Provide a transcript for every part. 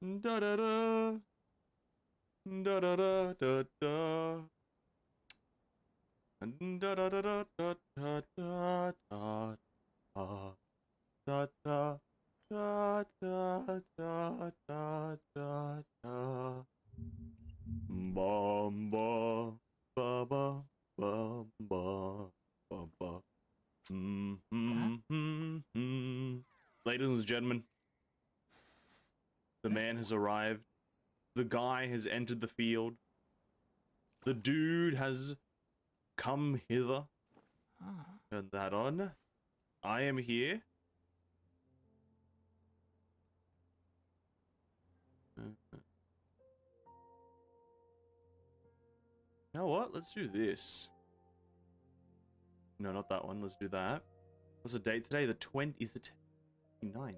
Da da da. Da da da da da. Da da da da da da da da da da da da da da da da. Bum ba ba ba ba ba ba ba. Ladies and gentlemen, the man has arrived. The guy has entered the field. The dude has come hither. Turn that on. I am here. You know what? Let's do this. No, not that one. Let's do that. What's the date today? The 20... Is the 29th?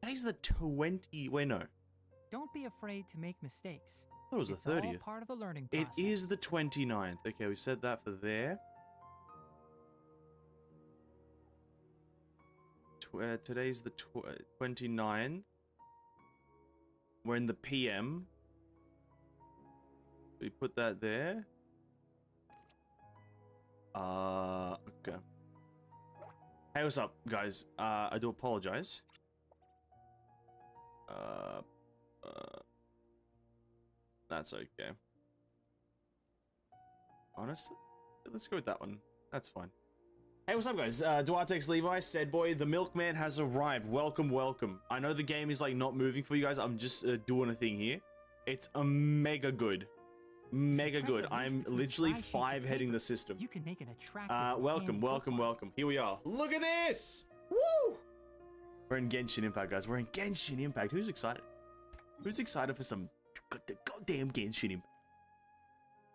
Today's the 20... Wait, no. Don't be afraid to make mistakes. I thought it was the 30th. It's all part of the learning process. It is the 29th. Okay, we said that for there. Today's the 29th. We're in the PM. We put that there. Okay. Hey, what's up, guys? I do apologize. That's okay. Honestly, let's go with that one. That's fine. Hey, what's up, guys? Duartex Levi said, boy, the milkman has arrived. Welcome, welcome. I know the game is like not moving for you guys. I'm just doing a thing here. It's a mega good. Mega good. I'm literally 5-heading the system. You can make an attractive welcome, welcome, welcome. Here we are. Look at this! Woo! We're in Genshin Impact, guys. We're in Genshin Impact. Who's excited? Who's excited for some goddamn Genshin Impact?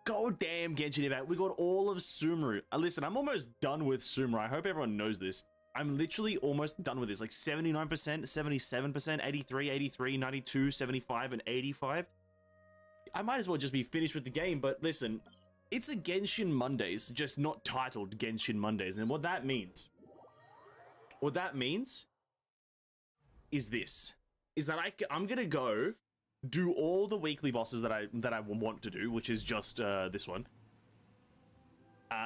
Goddamn Genshin Impact. We got all of Sumeru. Listen, I'm almost done with Sumeru. I hope everyone knows this. I'm literally almost done with this. Like 79%, 77%, 83, 83, 92, 75, and 85. I might as well just be finished with the game, but listen, it's a Genshin Mondays, just not titled Genshin Mondays. And what that means is this, is that I'm gonna go do all the weekly bosses that I want to do, which is just this one.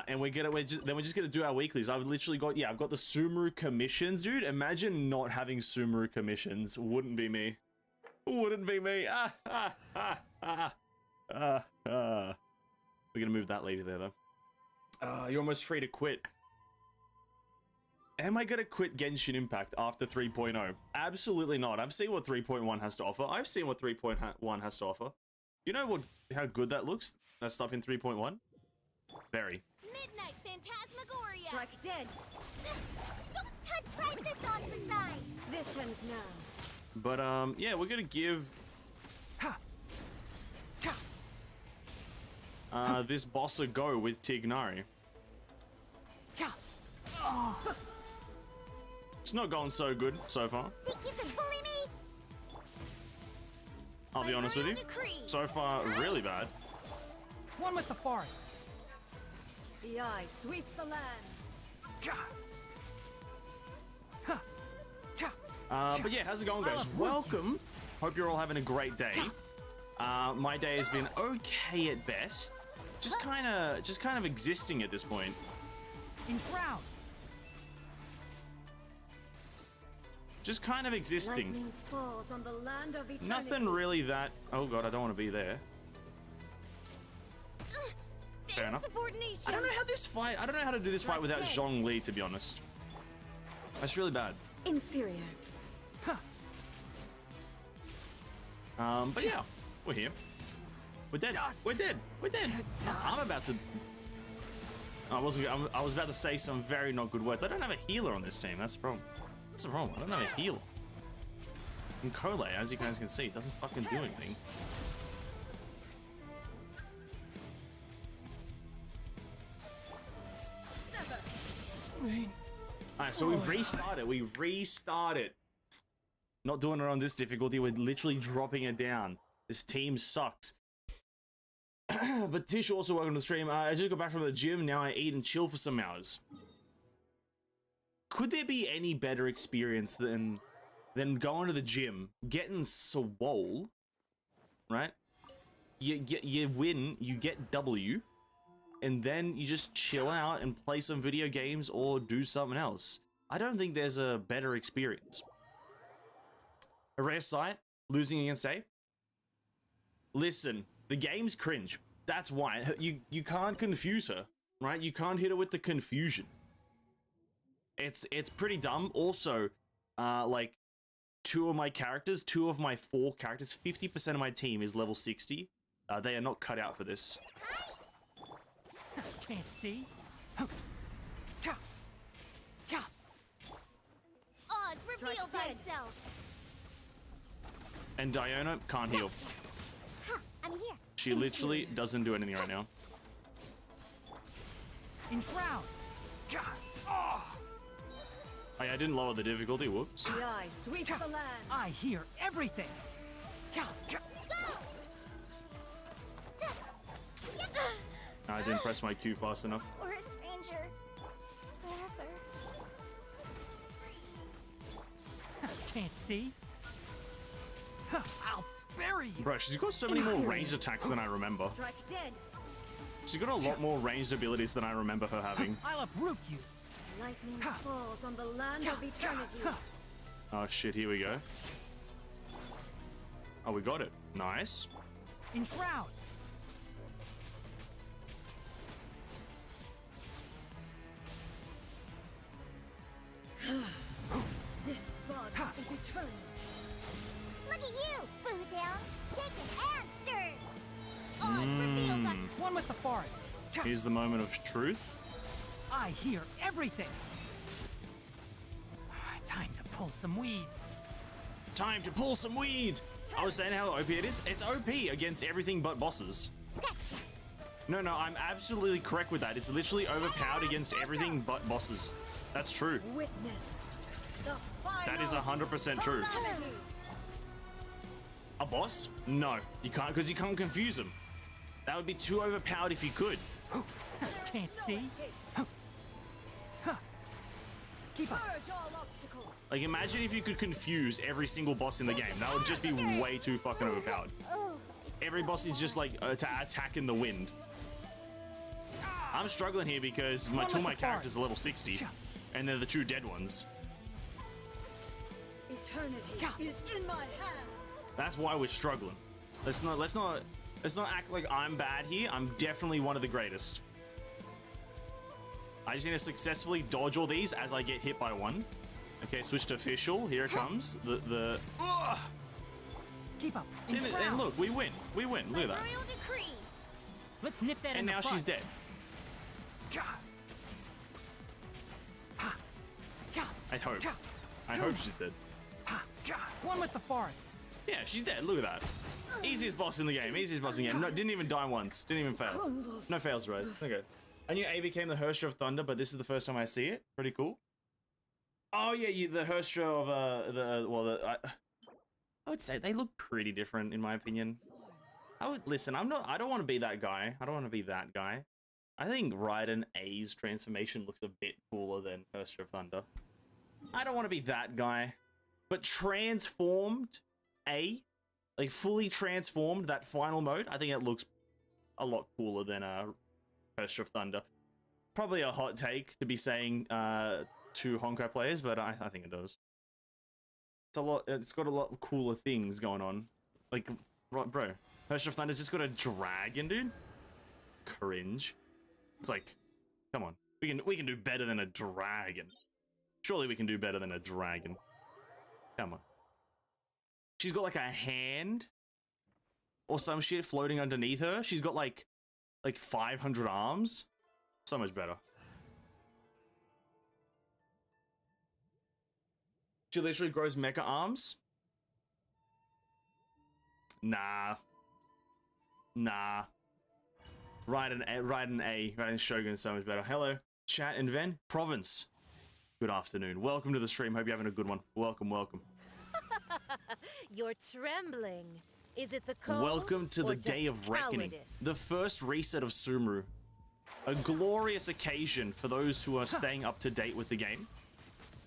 And we're just gonna do our weeklies. I've literally got, I've got the Sumeru commissions, dude. Imagine not having Sumeru commissions. Wouldn't be me. Wouldn't be me. We're gonna move that lady there, though. You're almost free to quit. Am I gonna quit Genshin Impact after 3.0? Absolutely not. I've seen what 3.1 has to offer. I've seen what 3.1 has to offer. You know how good that looks? That stuff in 3.1? Very. Midnight Phantasmagoria! Strike dead! Don't touch right this off the side! This ends now. But, yeah, we're gonna give... this boss a go with Tighnari. It's not going so good so far. Think you can bully me? I'll be honest with you. So far, really bad. One with the forest. The eye sweeps the lands. But yeah, how's it going, guys? Welcome. Hope you're all having a great day. My day has been okay at best. Just kind of existing at this point. Enshroud. Just kind of existing. Lightning falls on the land of eternity. Nothing really that... Oh god, I don't want to be there. Fair enough. I don't know how this fight... I don't know how to do this fight without Zhongli, to be honest. That's really bad. Inferior. But yeah, we're here. We're dead. We're dead. We're dead. I'm about to... I was about to say some very not good words. I don't have a healer on this team. That's the problem. That's the problem. I don't have a healer. And Cole, as you guys can see, doesn't fucking do anything. Alright, so we've restarted. We restarted. Not doing it on this difficulty. We're literally dropping it down. This team sucks. But Tish, also welcome to the stream. I just got back from the gym. Now I eat and chill for some hours. Could there be any better experience than then going to the gym, getting swole, right? You win, you get W, and then you just chill out and play some video games or do something else. I don't think there's a better experience. A rare sight, losing against A. Listen, the game's cringe. That's why. You can't confuse her, right? You can't hit her with the confusion. It's pretty dumb. Also, like, two of my 4 characters, 50% of my team is level 60. They are not cut out for this. Can't see. Oz revealed ourselves. And Diona can't heal. Ha, I'm here. She literally doesn't do anything right now. Enshroud. Oh, yeah, I didn't lower the difficulty. Whoops. The eye sweeps the land. I hear everything. Go! I didn't press my Q fast enough. Or a stranger. Wherever. Can't see. I'll bury you. Bro, she's got so many more ranged attacks than I remember. Strike dead. She's got a lot more ranged abilities than I remember her having. I'll uproot you. Lightning falls on the land of eternity. Oh shit, here we go. Oh, we got it. Nice. Enshroud. This bond is eternal. Look at you, Boozle. Shaken and stirred. Oz revealed us. One with the forest. Here's the moment of truth. I hear everything. Time to pull some weeds. Time to pull some weeds. I was saying how OP it is. It's OP against everything but bosses. Scratch that. No, I'm absolutely correct with that. It's literally overpowered against everything but bosses. That's true. Witness the final That is 100% true. calamity. A boss? No, you can't, because you can't confuse them. That would be too overpowered if you could. Can't see. Keep up. Purge all obstacles. Like, imagine if you could confuse every single boss in the game. That would just be way too fucking overpowered. Oh, Every boss is just like attack in the wind. I'm struggling here because two of my characters are level 60, and they're the two dead ones. Eternity is in my hand. That's why we're struggling. Let's not act like I'm bad here. I'm definitely one of the greatest. I just need to successfully dodge all these as I get hit by one. Okay, switch to official. Here it comes. The ugh! Keep up. See, and look, we win. We win. Look at that. royal decree. Let's nip that in And the now bud. she's dead. I hope. I hope she's dead. One with the forest. Yeah, she's dead. Look at that. Easiest boss in the game. Easiest boss in the game. No, didn't even die once. Didn't even fail. No fails, Rose. Okay. I knew A became the Herstra of Thunder, but this is the first time I see it. Pretty cool. Oh yeah, the Herstra of I would say they look pretty different in my opinion. Listen. I don't want to be that guy. I don't want to be that guy. I think Raiden A's transformation looks a bit cooler than Herstra of Thunder. I don't want to be that guy, but transformed A, like fully transformed, that final mode, I think it looks a lot cooler than Herstra of Thunder. Probably a hot take to be saying to Honkai players, but I think it does. It's got a lot cooler things going on. Like, bro, Herstra of Thunder's just got a dragon, dude. Cringe. It's like, come on, we can do better than a dragon. Surely we can do better than a dragon. Come on. She's got like a hand or some shit floating underneath her. She's got like 500 arms. So much better. She literally grows mecha arms. Nah. Raiden Shogun is so much better. Hello, chat and Ven. Province. Good afternoon. Welcome to the stream. Hope you're having a good one. Welcome. You're trembling. Is it the cold? Welcome to or the Day just of Reckoning. cowardice? The first reset of Sumeru. A glorious occasion for those who are staying up to date with the game.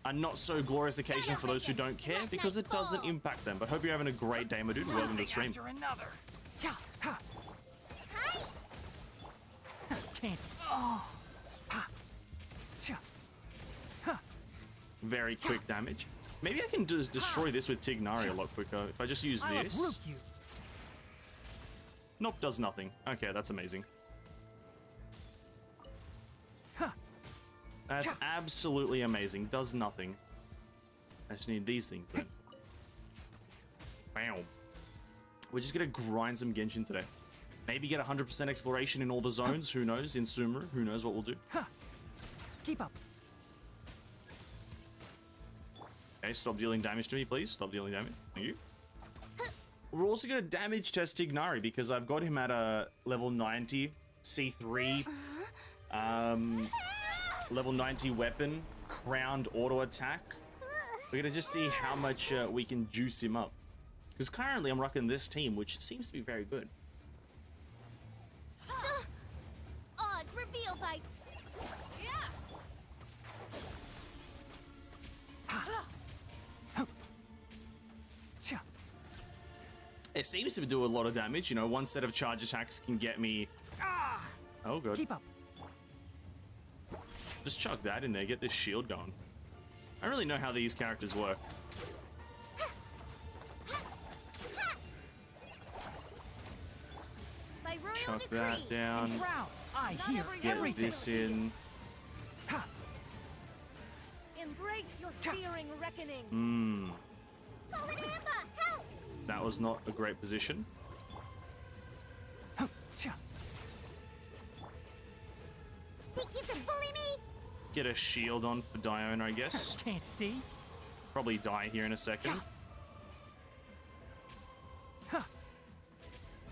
a not so glorious occasion for those who don't care because it doesn't impact them. But hope you're having a great day, my dude. Welcome to the stream. After another. Ha, ha, Hi! can't. Oh. Ha. Cha. Ha. Very quick damage. Maybe I can just destroy this with Tighnari a lot quicker if I just use I'll this. uproot you. Nope, does nothing. Okay, that's amazing. Ha. That's absolutely amazing. Does nothing. I just need these things then. Wow. We're just gonna grind some Genshin today. Maybe get 100% exploration in all the zones. Who knows? In Sumeru, who knows what we'll do? Ha. Keep up. Okay, stop dealing damage to me, please. Stop dealing damage. Thank you. We're also gonna damage test Tighnari because I've got him at a level 90 C3, level 90 weapon, crowned auto attack. We're gonna just see how much we can juice him up. Because currently I'm rocking this team, which seems to be very good. Oz reveal by... Cha. It seems to do a lot of damage. You know, one set of charge attacks can get me... Ah. Oh, good. Keep up. Just chuck that in there, get this shield going. I don't really know how these characters work. By royal Chuck decree. that down. Shroud. I Not hear every- Get everything. this in. Ha. Embrace your searing reckoning. Mmm. Fallen Amber, help! That was not a great position. Ha. Cha. Think you can bully me? Get a shield on for Dione, I guess. Can't see. Probably die here in a second. Ha.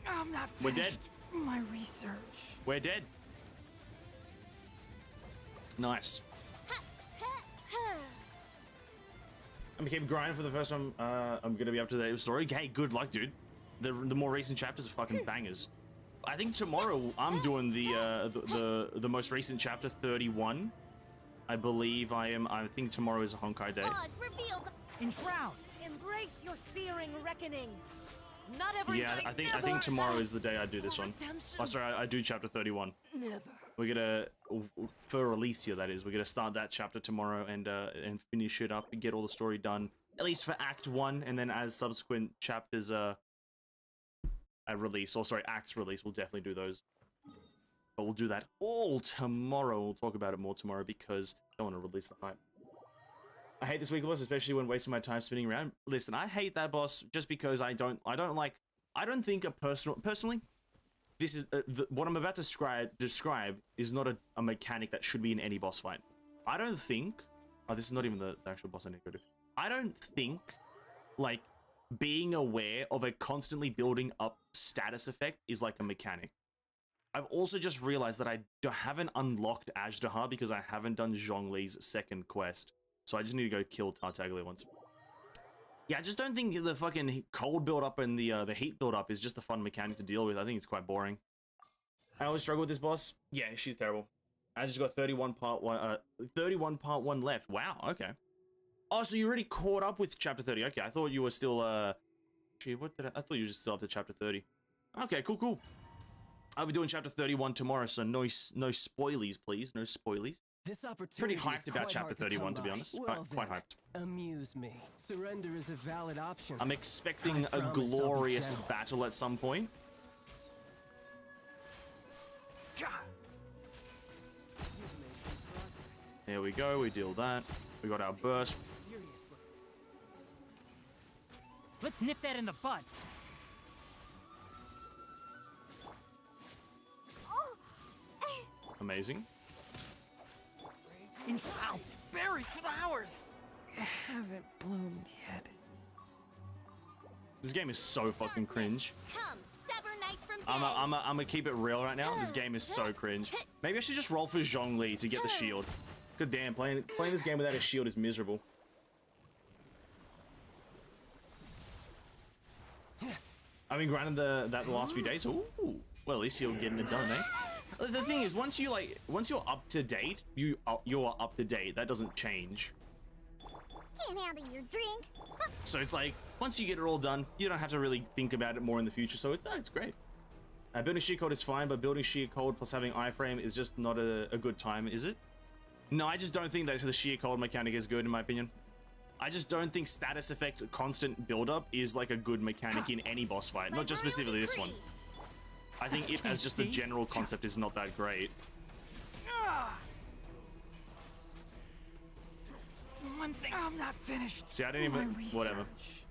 I'm not We're dead. finished. My research. We're dead. Nice. I'm gonna keep grinding for the first time. I'm gonna be up to date with story. Hey, good luck, dude. The more recent chapters are fucking bangers. I think tomorrow I'm doing the most recent chapter 31. I believe I am. I think tomorrow is a Honkai day. Oz reveal by... Enshroud. Embrace your searing reckoning. Not every Yeah, night, I think never. tomorrow is the day I do this one. Redemption. Oh, sorry, I do chapter 31. Never. We're gonna, for Alicia, that is, we're gonna start that chapter tomorrow and finish it up and get all the story done, at least for Act 1, and then as subsequent chapters acts release, we'll definitely do those. But we'll do that all tomorrow. We'll talk about it more tomorrow because I don't want to release the hype. I hate this week boss, especially when wasting my time spinning around. Listen, I hate that boss just because I don't think personally, this is what I'm about to describe is not a mechanic that should be in any boss fight. I don't think, oh, this is not even the actual boss I need to go to. I don't think, like, being aware of a constantly building up status effect is like a mechanic. I've also just realized that I haven't unlocked Ajdaha because I haven't done Zhongli's second quest. So I just need to go kill Tartaglia once. Yeah, I just don't think the fucking cold build-up and the heat build-up is just a fun mechanic to deal with. I think it's quite boring. I always struggle with this boss. Yeah, she's terrible. I just got 31 part 1 left. Wow, okay. Oh, so you already caught up with chapter 30. Okay, I thought you were still, gee, I thought you were just still up to chapter 30. Okay, cool. I'll be doing chapter 31 tomorrow, so no spoilies, please. No spoilies. This opportunity Pretty is hyped about quite chapter hard to 31, come to be by. honest. Well, Quite then, hyped. Amuse me. Surrender is a valid option. I'm expecting I a promise I'll be glorious gentle. battle at some point. God. You've made some progress. There we go, we deal that. We got our burst. Seriously. Let's nip that in the bud. Amazing. Enshroud. Berry flowers. Haven't bloomed yet. This game is so fucking cringe. Come, sever night from day. I'm gonna keep it real right now. This game is so cringe. Maybe I should just roll for Zhongli to get the shield. Good damn, playing this game without a shield is miserable. I've been grinding that the last few days. Ooh, well, at least you're getting it done, eh? The thing is, once you're up to date, you are up to date. That doesn't change. can't handle your drink. So it's like, once you get it all done, you don't have to really think about it more in the future, so it's great. Building sheer code is fine, but building sheer code plus having iframe is just not a good time, is it? No, I just don't think that the sheer code mechanic is good, in my opinion. I just don't think status effect constant build-up is like a good mechanic in any boss fight, not just specifically this one. I think it as just the general concept is not that great. One thing, I'm not finished. See, I didn't My even... whatever. research.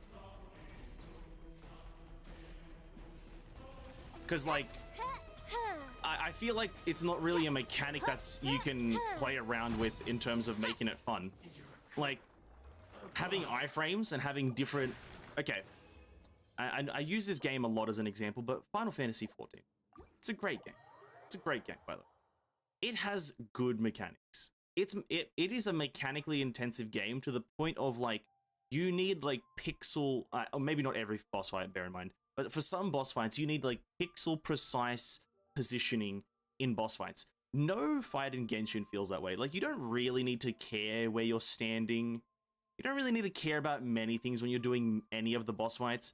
Because, like, I feel like it's not really a mechanic that's you can play around with in terms of making it fun. Like, having iframes and having different... Okay, I use this game a lot as an example, but Final Fantasy XIV. It's a great game. It's a great game, by the way. It has good mechanics. It is a mechanically intensive game to the point of, like, you need, like, pixel... or maybe not every boss fight, bear in mind. But for some boss fights, you need, like, pixel-precise positioning in boss fights. No fight in Genshin feels that way. Like, you don't really need to care where you're standing. You don't really need to care about many things when you're doing any of the boss fights.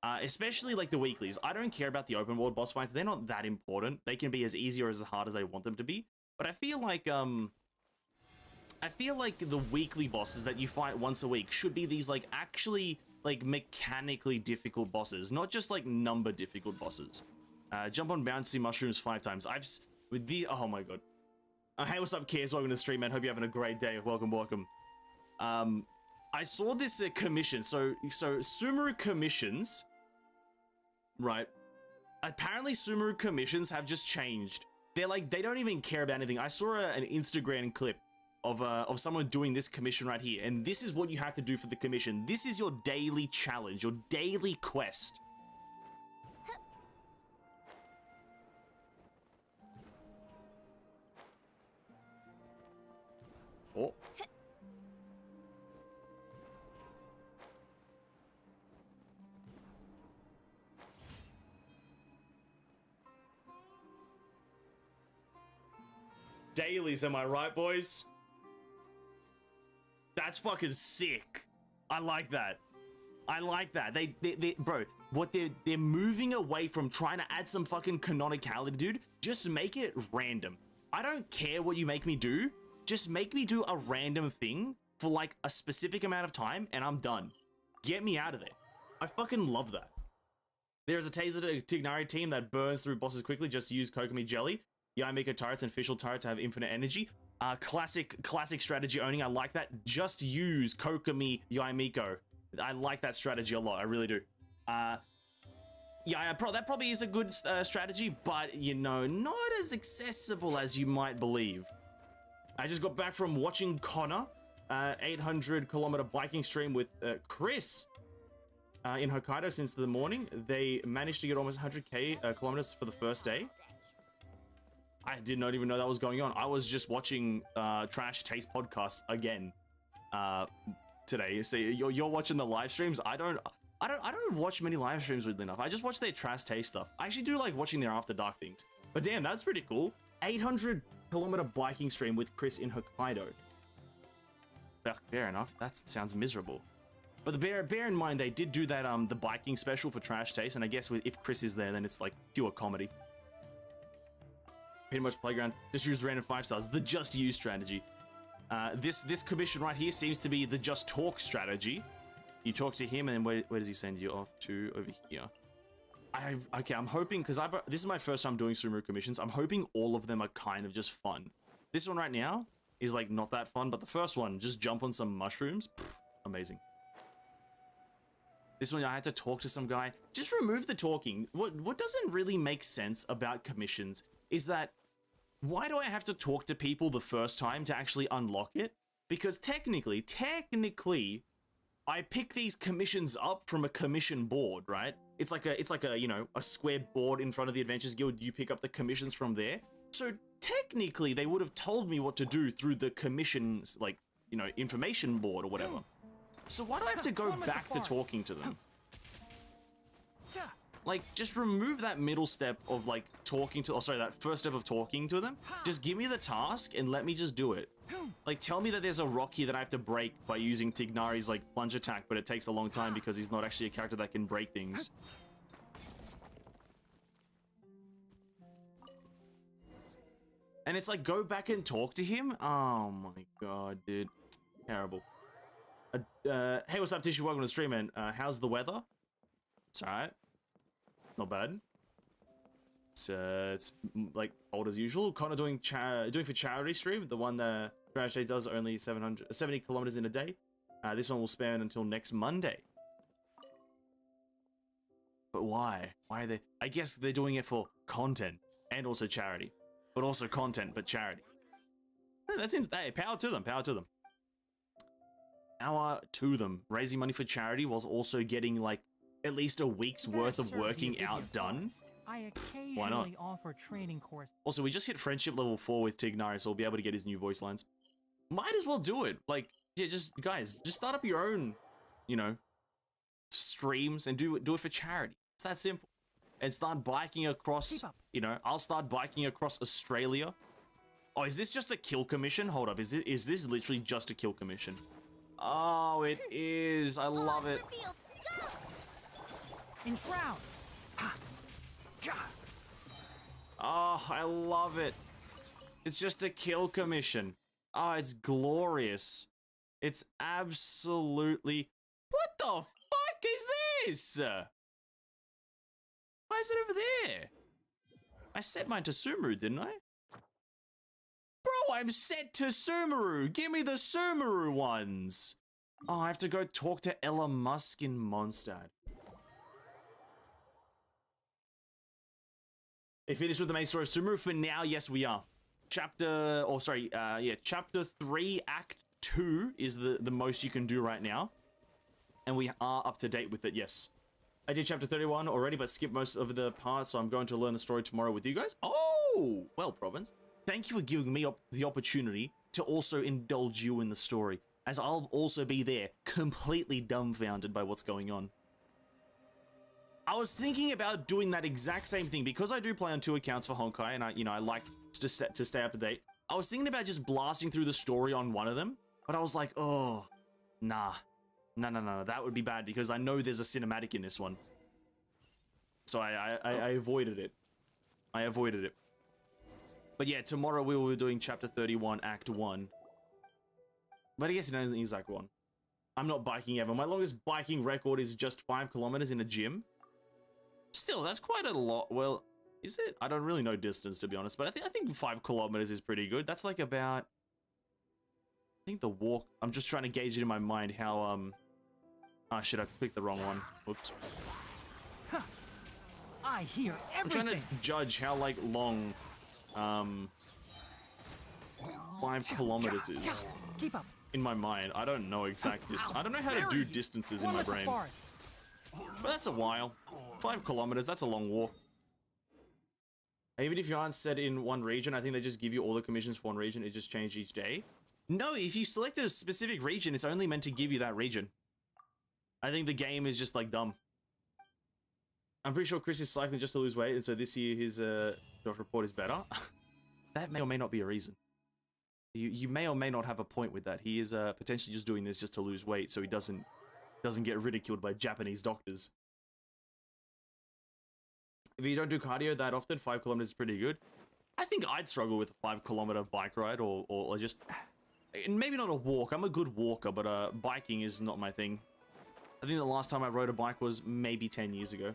Especially, like, the weeklies. I don't care about the open world boss fights. They're not that important. They can be as easy or as hard as I want them to be. But I feel like the weekly bosses that you fight once a week should be these, like, actually... like mechanically difficult bosses, not just like number difficult bosses. Jump on bouncy mushrooms 5 times. With the oh my god. Hey, what's up, kids? Welcome to the stream, man. Hope you're having a great day. Welcome. I saw this commission. So Sumeru commissions, right? Apparently Sumeru commissions have just changed. They're like, they don't even care about anything. I saw an Instagram clip of someone doing this commission right here, and this is what you have to do for the commission. This is your daily challenge, your daily quest. Oh. Dailies, am I right, boys? That's fucking sick. I like that. I like that. They bro, what they're moving away from trying to add some fucking canonicality, dude. Just make it random. I don't care what you make me do. Just make me do a random thing for like a specific amount of time and I'm done. Get me out of there. I fucking love that. There's a Taser Tighnari team that burns through bosses quickly. Just use Kokomi Jelly, Yaimiko turrets, and Fischl turret to have infinite energy. Classic strategy owning. I like that. Just use Kokomi Yaimiko. I like that strategy a lot. I really do. Yeah, that probably is a good strategy, but, you know, not as accessible as you might believe. I just got back from watching Connor, 800-kilometer biking stream with Chris in Hokkaido since the morning. They managed to get almost 100k kilometers for the first day. I did not even know that was going on. I was just watching Trash Taste podcasts again today. So you're watching the live streams. I don't watch many live streams, weirdly enough. I just watch their Trash Taste stuff. I actually do like watching their After Dark things. But damn, that's pretty cool. 800-kilometer biking stream with Chris in Hokkaido. Fair enough. That sounds miserable. But bear in mind, they did do that the biking special for Trash Taste, and I guess if Chris is there, then it's like pure comedy. Pretty much playground. Just use random 5 stars. The just use strategy. This commission right here seems to be the just talk strategy. You talk to him, and then where does he send you off to? Over here. Okay, I'm hoping, because this is my first time doing Sumeru commissions. I'm hoping all of them are kind of just fun. This one right now is like not that fun, but the first one, just jump on some mushrooms. Pff, amazing. This one I had to talk to some guy. Just remove the talking. What doesn't really make sense about commissions is that why do I have to talk to people the first time to actually unlock it? Because technically, I pick these commissions up from a commission board, right? It's like a you know, a square board in front of the Adventures Guild. You pick up the commissions from there. So technically, they would have told me what to do through the commissions, like, you know, information board or whatever. So why do I have to go back to talking to them? Like, just remove that middle step of, like, talking to... Oh, sorry, that first step of talking to them. Just give me the task and let me just do it. Like, tell me that there's a rock here that I have to break by using Tighnari's, like, plunge attack, but it takes a long time because he's not actually a character that can break things. And it's like, go back and talk to him? Oh my god, dude. Terrible. Hey, what's up, Tissue? Welcome to the stream, man. How's the weather? It's alright. Not bad. It's like old as usual. Connor doing for charity stream. The one that Trash Day does only 70 kilometers in a day. This one will span until next Monday. But why? Why are they? I guess they're doing it for content and also charity, but also content but charity. That's in. Hey, power to them. Power to them. Power to them. Raising money for charity whilst also getting like at least a week's worth of working out done. I Why not? occasionally offer training course. Also, we just hit friendship level 4 with Tighnari, so we'll be able to get his new voice lines. Might as well do it. Like, yeah, guys, just start up your own, you know, streams and do it for charity. It's that simple. And start biking across, you know, I'll start biking across Australia. Oh, is this just a kill commission? Hold up, is this literally just a kill commission? Oh, it is. I love it. Enshroud. Oh, I love it. It's just a kill commission. Oh, it's glorious. It's absolutely... What the fuck is this? Why is it over there? I set mine to Sumeru, didn't I? Bro, I'm set to Sumeru. Give me the Sumeru ones. Oh, I have to go talk to Ella Musk in Mondstadt. Finished with the main story of Sumeru? For now, yes, we are. Chapter 3, Act 2 is the most you can do right now. And we are up to date with it, yes. I did chapter 31 already, but skipped most of the parts, so I'm going to learn the story tomorrow with you guys. Oh, well, Province. Thank you for giving me the opportunity to also indulge you in the story, as I'll also be there, completely dumbfounded by what's going on. I was thinking about doing that exact same thing because I do play on 2 accounts for Honkai, and I like to stay up to date. I was thinking about just blasting through the story on one of them, but I was like, oh, nah, no, that would be bad because I know there's a cinematic in this one, so I avoided it. But yeah, tomorrow we will be doing chapter 31, Act 1. But I guess it only is Act 1. I'm not biking ever. My longest biking record is just 5 kilometers in a gym. Still, that's quite a lot. Well, is it? I don't really know distance, to be honest, but I think 5 kilometers is pretty good. That's like about... I think the walk... I'm just trying to gauge it in my mind how, Ah, shit, I clicked the wrong one. Whoops. Huh. I hear everything. I'm trying to judge how, like, long, 5 kilometers is. Keep up. In my mind. I don't know exact distance. I don't know how to do distances in my brain. But that's a while. 5 kilometers, that's a long walk. Even if you aren't set in one region, I think they just give you all the commissions for one region. It just changes each day. No, if you select a specific region, it's only meant to give you that region. I think the game is just like dumb. I'm pretty sure Chris is cycling just to lose weight, and so this year his doctor report is better. That may or may not be a reason. You may or may not have a point with that. He is potentially just doing this just to lose weight, so he doesn't get ridiculed by Japanese doctors. If you don't do cardio that often, 5 kilometers is pretty good. I think I'd struggle with a 5 kilometer bike ride or just... And maybe not a walk. I'm a good walker, but biking is not my thing. I think the last time I rode a bike was maybe 10 years ago.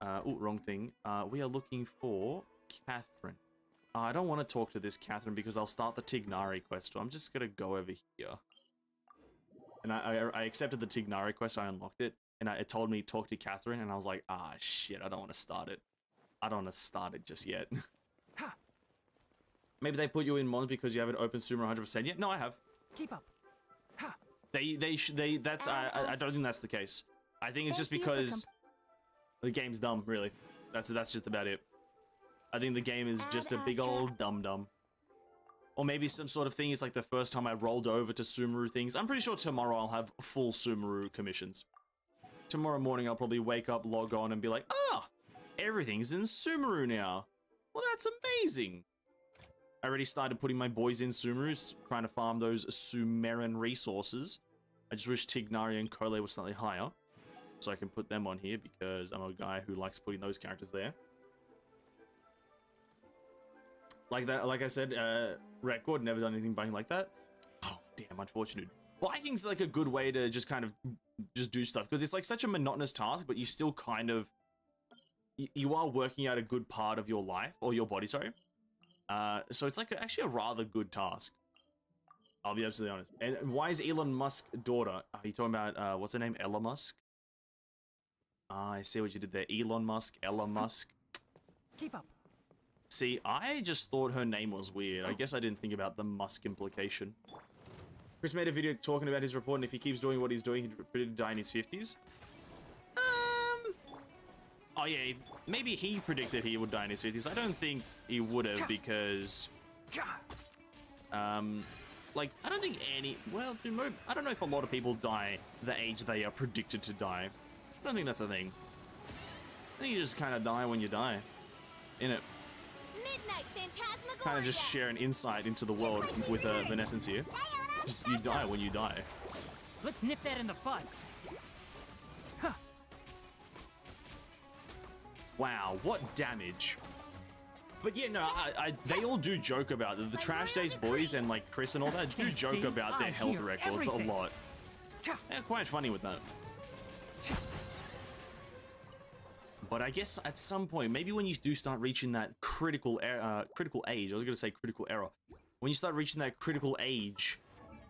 Oh, wrong thing. We are looking for Catherine. I don't want to talk to this Catherine because I'll start the Tighnari quest. So I'm just going to go over here. And I accepted the Tighnari quest. I unlocked it. And it told me talk to Catherine. And I was like, ah, shit, I don't want to start it. I don't want to start it just yet. Maybe they put you in Mons because you haven't opened Sumeru 100% yet? No, I have. Keep up. That's I don't think that's the case. I think it's just because the game's dumb, really. That's just about it. I think the game is just a big old dum-dum. Or maybe some sort of thing is like the first time I rolled over to Sumeru things. I'm pretty sure tomorrow I'll have full Sumeru commissions. Tomorrow morning I'll probably wake up, log on, and be like, ah, everything's in Sumeru now. Well, that's amazing. I already started putting my boys in Sumerus, trying to farm those Sumeran resources. I just wish Tighnari and Kole were slightly higher, so I can put them on here because I'm a guy who likes putting those characters there. Like that, like I said, Record never done anything buying like that. Oh, damn, unfortunate. Biking's like a good way to just kind of just do stuff because it's like such a monotonous task, but you still kind of you are working out a good part of your life or your body, sorry. So it's like actually a rather good task. I'll be absolutely honest. And why is Elon Musk's daughter? Are you talking about what's her name? Ella Musk. I see what you did there. Elon Musk, Ella Musk. Keep up. See, I just thought her name was weird. I guess I didn't think about the Musk implication. Chris made a video talking about his report, and if he keeps doing what he's doing, he'd pretty die in his 50s. Oh yeah, maybe he predicted he would die in his 50s. I don't think he would have because, like, I don't think any, well, I don't know if a lot of people die the age they are predicted to die. I don't think that's a thing. I think you just kind of die when you die, innit? Midnight Phantasmagoria. Kind of just share an insight into the world with Vanessence here. Just, you die when you die. Let's nip that in the bud. Huh. Wow, what damage. But yeah, no, they all do joke about it. The Trash Days boys and like Chris and all that do joke about their health records a lot. They're quite funny with that. But I guess at some point, maybe when you do start reaching that critical age, I was going to say critical error. When you start reaching that critical age,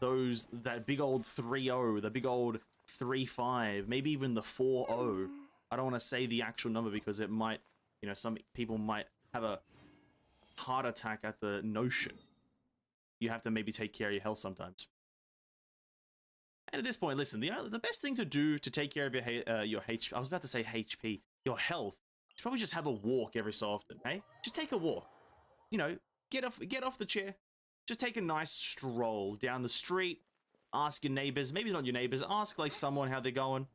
that big old 3-0, the big old 3-5, maybe even the 4-0. I don't want to say the actual number because it might, you know, some people might have a heart attack at the notion. You have to maybe take care of your health sometimes. And at this point, listen, the best thing to do to take care of your HP, I was about to say HP, your health, is probably just have a walk every so often, hey? Just take a walk. You know, get off the chair. Just take a nice stroll down the street. Ask your neighbors, maybe not your neighbors, ask like someone how they're going.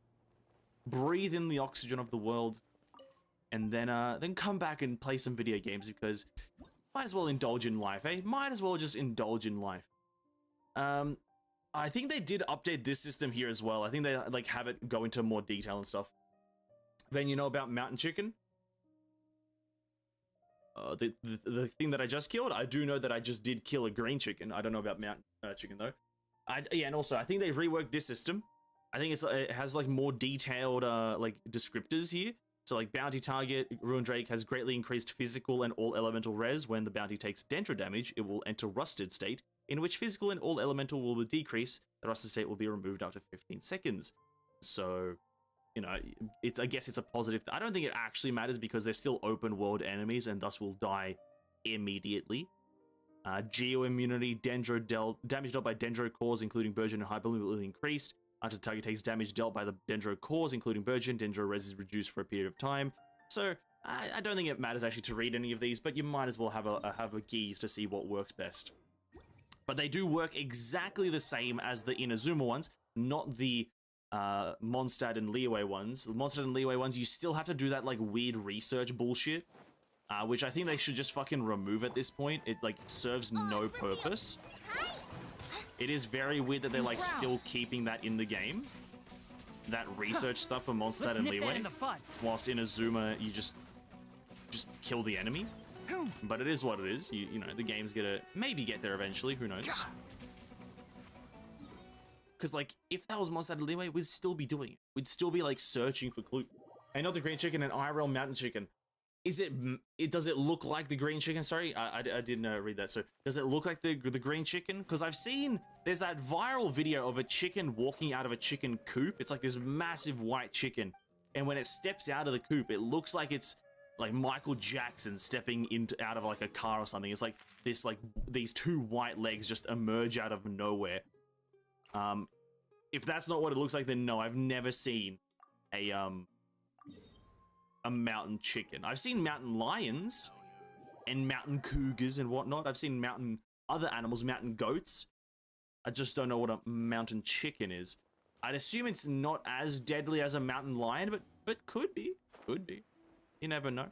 Breathe in the oxygen of the world. And then come back and play some video games because might as well indulge in life, eh? Might as well just indulge in life. I think they did update this system here as well. I think they like have it go into more detail and stuff. Then you know about mountain chicken? The thing that I just killed, I do know that I just did kill a green chicken. I don't know about mountain chicken though. Yeah, and also I think they reworked this system. I think it has like more detailed like descriptors here. So like bounty target, Ruined Drake has greatly increased physical and all elemental res. When the bounty takes Dendro damage, it will enter rusted state, in which physical and all elemental will decrease. The rusted state will be removed after 15 seconds. So, you know, I guess it's a positive. I don't think it actually matters because they're still open world enemies and thus will die immediately. Geo immunity, damage dealt by Dendro cores, including Burgeon and Hyperloom, will increased. After the target takes damage dealt by the Dendro cores, including Burgeon, Dendro res is reduced for a period of time. So I don't think it matters actually to read any of these, but you might as well have a gaze to see what works best. But they do work exactly the same as the Inazuma ones, not the Mondstadt and Liyue ones. The Mondstadt and Liyue ones, you still have to do that like weird research bullshit, which I think they should just fucking remove at this point. It like serves no purpose. It is very weird that they're like still keeping that in the game. That research stuff for Mondstadt and Liyue. Whilst in Inazuma, you just kill the enemy. But it is what it is. You know, the game's gonna maybe get there eventually. Who knows? Because like, if that was Mondstadt and Liyue, we'd still be doing it. We'd still be like searching for clue. And not the green chicken and IRL mountain chicken. Does it look like the green chicken? Sorry, I didn't read that. So does it look like the green chicken? Because I've seen there's that viral video of a chicken walking out of a chicken coop. It's like this massive white chicken, and when it steps out of the coop, it looks like it's like Michael Jackson stepping out of like a car or something. It's like this, like these two white legs just emerge out of nowhere. If that's not what it looks like, then no, I've never seen a mountain chicken. I've seen mountain lions and mountain cougars and whatnot. I've seen other animals, mountain goats. I just don't know what a mountain chicken is. I'd assume it's not as deadly as a mountain lion, but could be. Could be. You never know.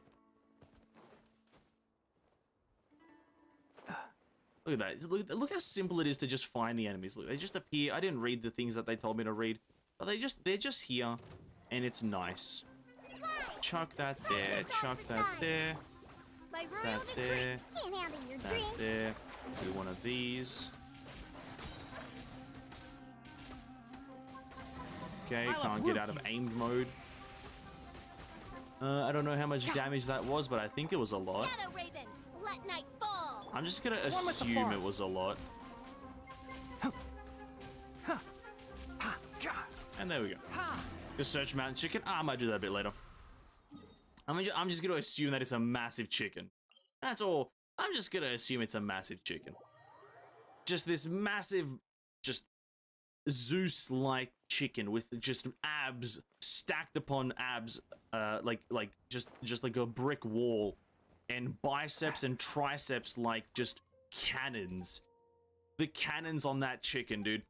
Look at that. Look how simple it is to just find the enemies. Look, they just appear. I didn't read the things that they told me to read, but they're just here, and it's nice. Chuck that there. Chuck that there. My royal That decree there. can't handle your That drink. there. Do one of these. Okay, I'll can't get uproot out of you. aimed mode. I don't know how much damage that was, but I think it was a lot. Shadow Raven, let night fall. I'm just gonna with the assume it forest. was a lot. And there we go. Just search mountain chicken. I might do that a bit later. I'm just gonna assume that it's a massive chicken. That's all. I'm just gonna assume it's a massive chicken. Just this massive, just Zeus-like chicken with just abs stacked upon abs, like just like a brick wall, and biceps and triceps like just cannons. The cannons on that chicken, dude.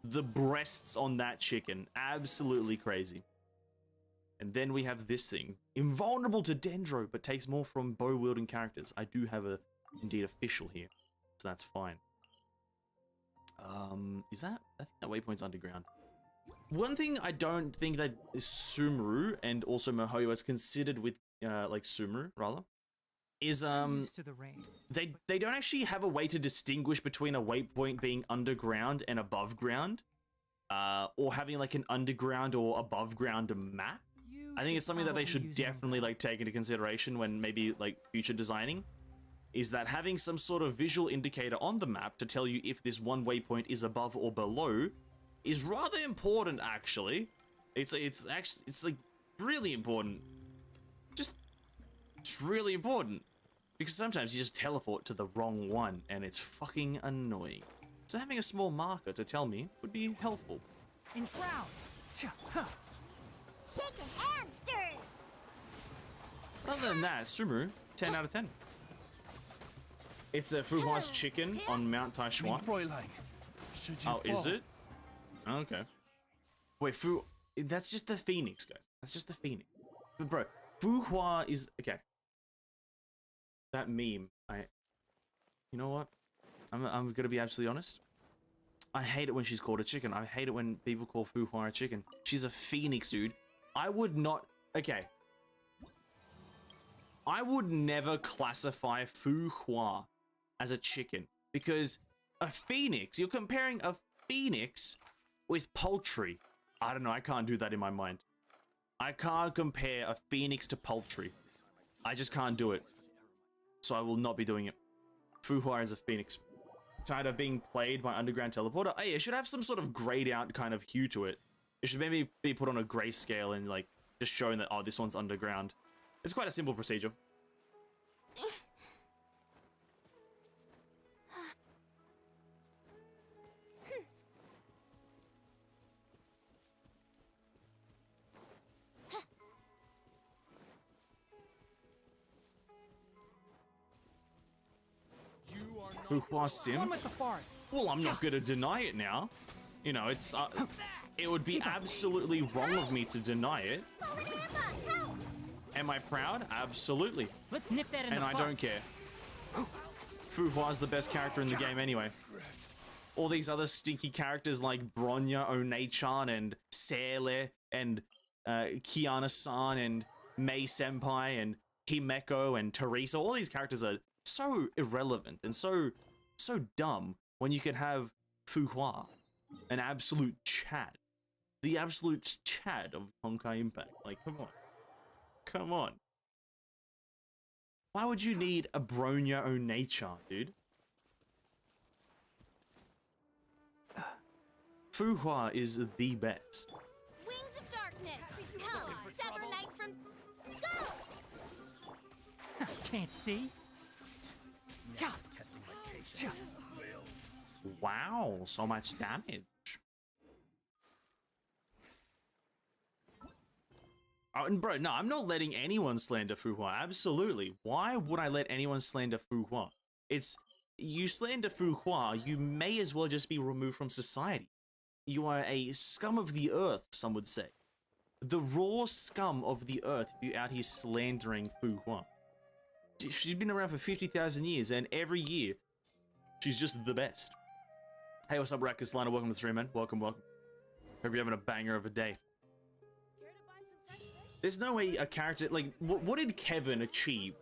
The breasts on that chicken, absolutely crazy. And then we have this thing, invulnerable to Dendro, but takes more from bow-wielding characters. I do have a indeed official here, so that's fine. Is that? I think that waypoint's underground. One thing I don't think that Sumeru and also Mihoyo is considered with, like Sumeru rather, is Used to the rain. they don't actually have a way to distinguish between a waypoint being underground and above ground, or having like an underground or above ground map. I think it's something that they should definitely like take into consideration when maybe like future designing, is that having some sort of visual indicator on the map to tell you if this one waypoint is above or below is rather important actually. It's actually, it's like really important. Just really important. Because sometimes you just teleport to the wrong one and it's fucking annoying. So having a small marker to tell me would be helpful. Enshroud. Shaken and stirred. Other than that, Sumeru, 10 out of 10. It's a Fuhua's chicken on Mount Taishuan. Fräulein, should you Oh, is fall- it? Okay. Wait, that's just the Phoenix, guys. That's just the Phoenix. But bro, Fuhua is, okay. That meme, you know what? I'm gonna be absolutely honest. I hate it when she's called a chicken. I hate it when people call Fuhua a chicken. She's a Phoenix, dude. I would not, okay. I would never classify Fuhua as a chicken because a Phoenix, you're comparing a Phoenix with poultry. I don't know, I can't do that in my mind. I can't compare a Phoenix to poultry. I just can't do it. So I will not be doing it. Fuhua is a Phoenix. Tired of being played by underground teleporter. Hey, it should have some sort of grayed out kind of hue to it. It should maybe be put on a grayscale and like just showing that, oh, this one's underground. It's quite a simple procedure. Fuhua Sim? One with the forest. Well, I'm not gonna deny it now. You know, it's it would be absolutely wrong of me to deny it. Fallen Peppa, help! Am I proud? Absolutely. Let's nip that in And the I bud. don't care. Fuhua's the best character in the game anyway. All these other stinky characters like Bronya, One-chan, and Sele, and Kiana-san, and Mei Senpai, and Himeko, and Teresa, all these characters are so irrelevant and so dumb when you could have Fuhua, an absolute Chad. The absolute Chad of Honkai Impact. Like, come on. Come on. Why would you need a Bronya One-chan, dude? Fuhua is the best. Wings of darkness, come, sever night from... Go! Can't see. Wow, so much damage. Oh, and bro, no, I'm not letting anyone slander Fuhua. Absolutely. Why would I let anyone slander Fuhua? It's, you slander Fuhua, you may as well just be removed from society. You are a scum of the earth, some would say. The raw scum of the earth, you out here slandering Fuhua. She's been around for 50,000 years, and every year, She's just the best. Hey, what's up, Rakus Lana? Welcome to the stream, man. Welcome, welcome. Hope you're having a banger of a day. There's no way a character, like, what did Kevin achieve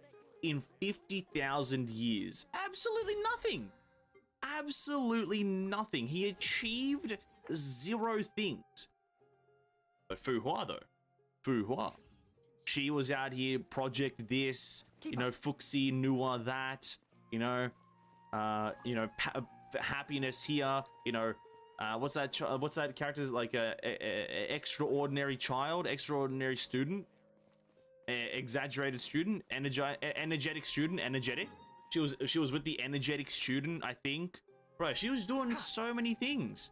in 50,000 years? Absolutely nothing. Absolutely nothing. He achieved 0 things. But Fu Hua, though. Fu Hua. She was out here, project this, you know, Fuxi, Nua that, you know, happiness here, you know, what's that character's like extraordinary child, extraordinary student, exaggerated student, energetic student, energetic. She was with the energetic student, I think. Bro, she was doing so many things.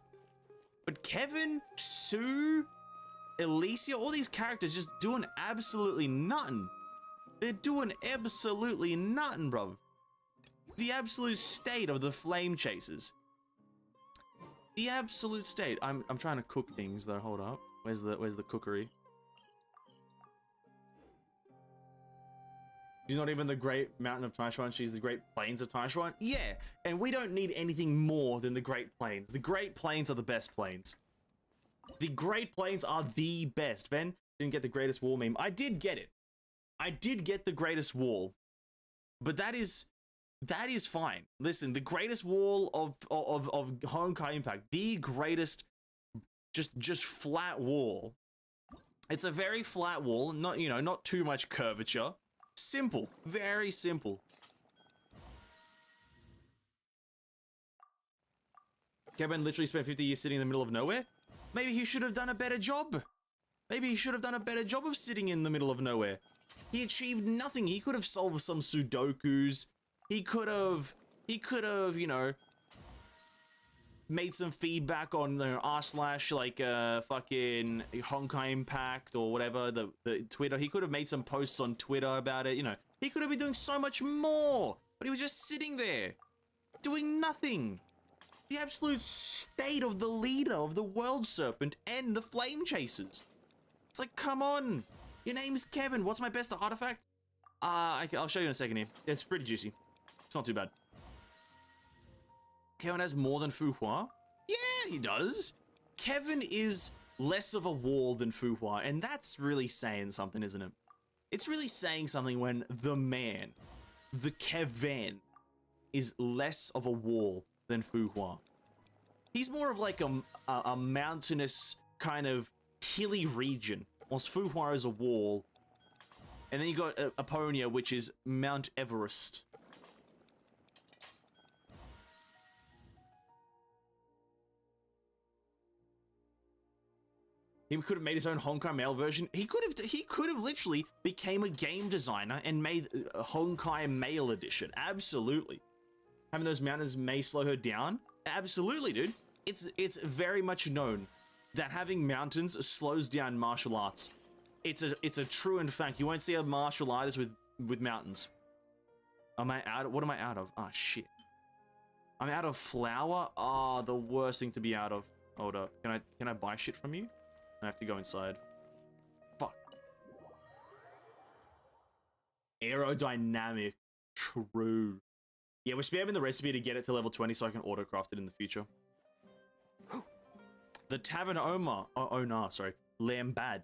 But Kevin, Sue, Alicia, all these characters just doing absolutely nothing. They're doing absolutely nothing, bro. The absolute state of the flame chasers. The absolute state. I'm trying to cook things though. Hold up. Where's the cookery? She's not even the Great Mountain of Taishuan. She's the Great Plains of Taishuan. Yeah, and we don't need anything more than the Great Plains. The Great Plains are the best plains. The Great Plains are the best. Ben didn't get the greatest wall meme. I did get it. I did get the greatest wall, but that is fine. Listen, the greatest wall of Honkai Impact, the greatest, just flat wall. It's a very flat wall, not, you know, not too much curvature. Simple, very simple. Kevin literally spent 50 years sitting in the middle of nowhere. Maybe he should have done a better job. Maybe he should have done a better job of sitting in the middle of nowhere. He achieved nothing. He could have solved some Sudokus. He could have, you know, made some feedback on the r/ like fucking Honkai Impact or whatever, the Twitter. He could have made some posts on Twitter about it, you know. He could have been doing so much more, but he was just sitting there doing nothing. The absolute state of the leader of the World Serpent and the Flame Chasers. It's like, come on. Your name's Kevin. What's my best artifact? I'll show you in a second here. It's pretty juicy. It's not too bad. Kevin has more than Fu Hua? Yeah, he does. Kevin is less of a wall than Fu Hua, and that's really saying something, isn't it? It's really saying something when the man, the Kevin, is less of a wall than Fu Hua. He's more of like a mountainous kind of hilly region, whilst Fu Hua is a wall. And then you got Aponia, which is Mount Everest. He could have made his own Honkai Mail version. He could have literally became a game designer and made a Honkai Mail edition. Absolutely. Having those mountains may slow her down. Absolutely, dude. It's very much known that having mountains slows down martial arts. It's a true and fact. You won't see a martial artist with mountains. Am I out? What am I out of? Ah, shit. I'm out of flour. Ah, the worst thing to be out of. Hold up. Can I buy shit from you? I have to go inside. Fuck. Aerodynamic. True. Yeah, we're spamming the recipe to get it to level 20 so I can auto-craft it in the future. The Tavern Owner, sorry. Lambad.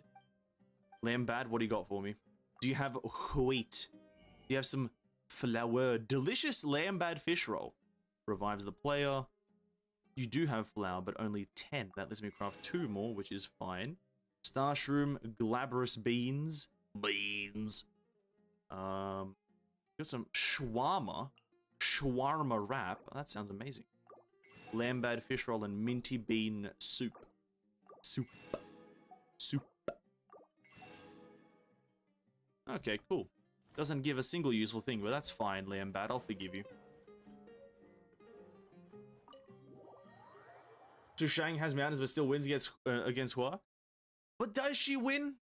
Lambad, what do you got for me? Do you have wheat? Do you have some flour? Delicious Lambad fish roll. Revives the player. You do have flour, but only 10. That lets me craft 2 more, which is fine. Starshroom, glabrous beans. Beans. Got some shawarma. Shawarma wrap. Oh, that sounds amazing. Lambad fish roll and minty bean soup. Soup. Okay, cool. Doesn't give a single useful thing, but that's fine, Lambad. I'll forgive you. Sushang has mountains but still wins against Hua. But does she win?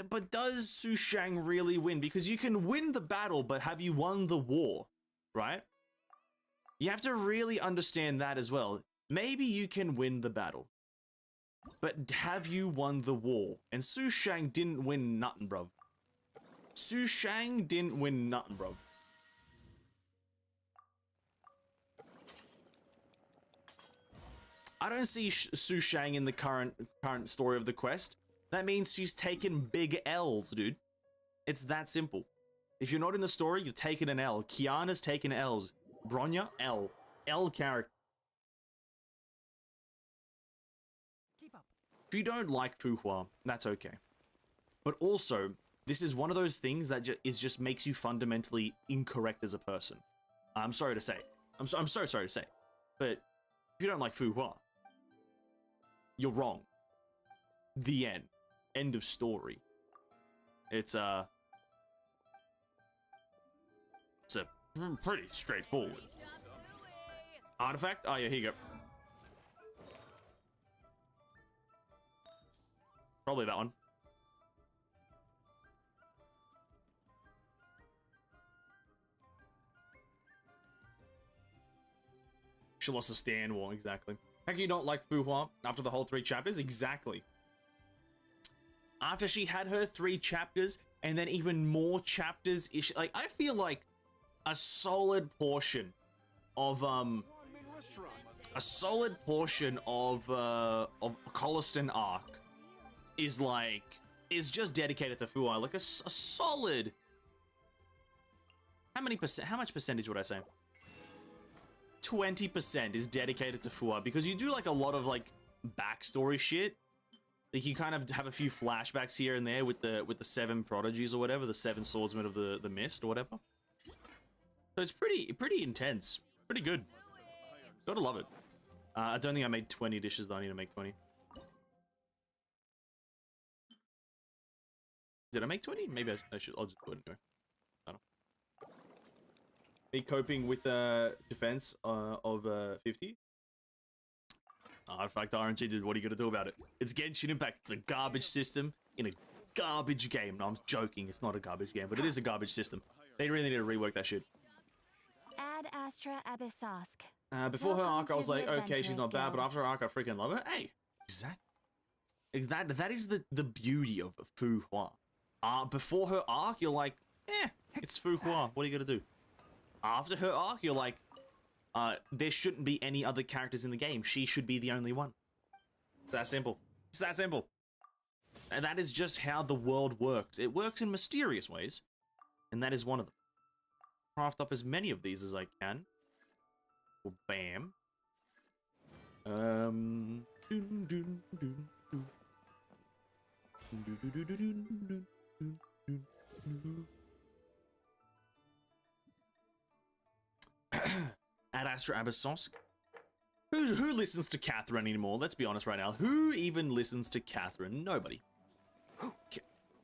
But does Sushang really win? Because you can win the battle, but have you won the war? Right? You have to really understand that as well. Maybe you can win the battle, but have you won the war? And Sushang didn't win nothing, bruv. Sushang didn't win nothing, bruv. I don't see Su Shang in the current story of the quest. That means she's taken big L's, dude. It's that simple. If you're not in the story, you're taking an L. Kiana's taken L's. Bronya, L. L character. Keep up. If you don't like Fu Hua, that's okay. But also, this is one of those things that just makes you fundamentally incorrect as a person. I'm sorry to say. I'm so sorry to say. But if you don't like Fu Hua, you're wrong. The end. End of story. It's pretty straightforward. Artifact? Oh yeah, here you go. Probably that one. She lost a stand war, exactly. How can you not like Fu Hua after the whole 3 chapters? Exactly. After she had her 3 chapters, and then even more chapters, like, I feel like a solid portion of Colliston arc is just dedicated to Fu Hua. Like a solid. How much percentage would I say? 20% is dedicated to Fu Hua, because you do like a lot of like backstory shit. Like you kind of have a few flashbacks here and there with the 7 prodigies or whatever, the 7 swordsmen of the mist or whatever. So it's pretty intense, pretty good. Gotta love it. I don't think I made 20 dishes though. I need to make 20. Did I make 20? Maybe I should. I'll just go ahead and go. I don't know. Me coping with defense of 50. Artifact RNG, dude. What are you gonna do about it? It's Genshin Impact. It's a garbage system in a garbage game. No, I'm joking. It's not a garbage game, but it is a garbage system. They really need to rework that shit. Ad Astra Abyssosk. Before her Welcome arc, I was to the like, okay, she's not bad, Adventurers but after her arc, I freaking love her. Hey, exactly. That is the beauty of Fu Hua. Before her arc, you're like, it's Fu Hua. What are you gonna do? After her arc, you're like, there shouldn't be any other characters in the game. She should be the only one. That simple. It's that simple. And that is just how the world works. It works in mysterious ways, and that is one of them. Craft up as many of these as I can. Well, bam. Ad Astra Abyssosk. Who listens to Catherine anymore? Let's be honest right now. Who even listens to Catherine? Nobody.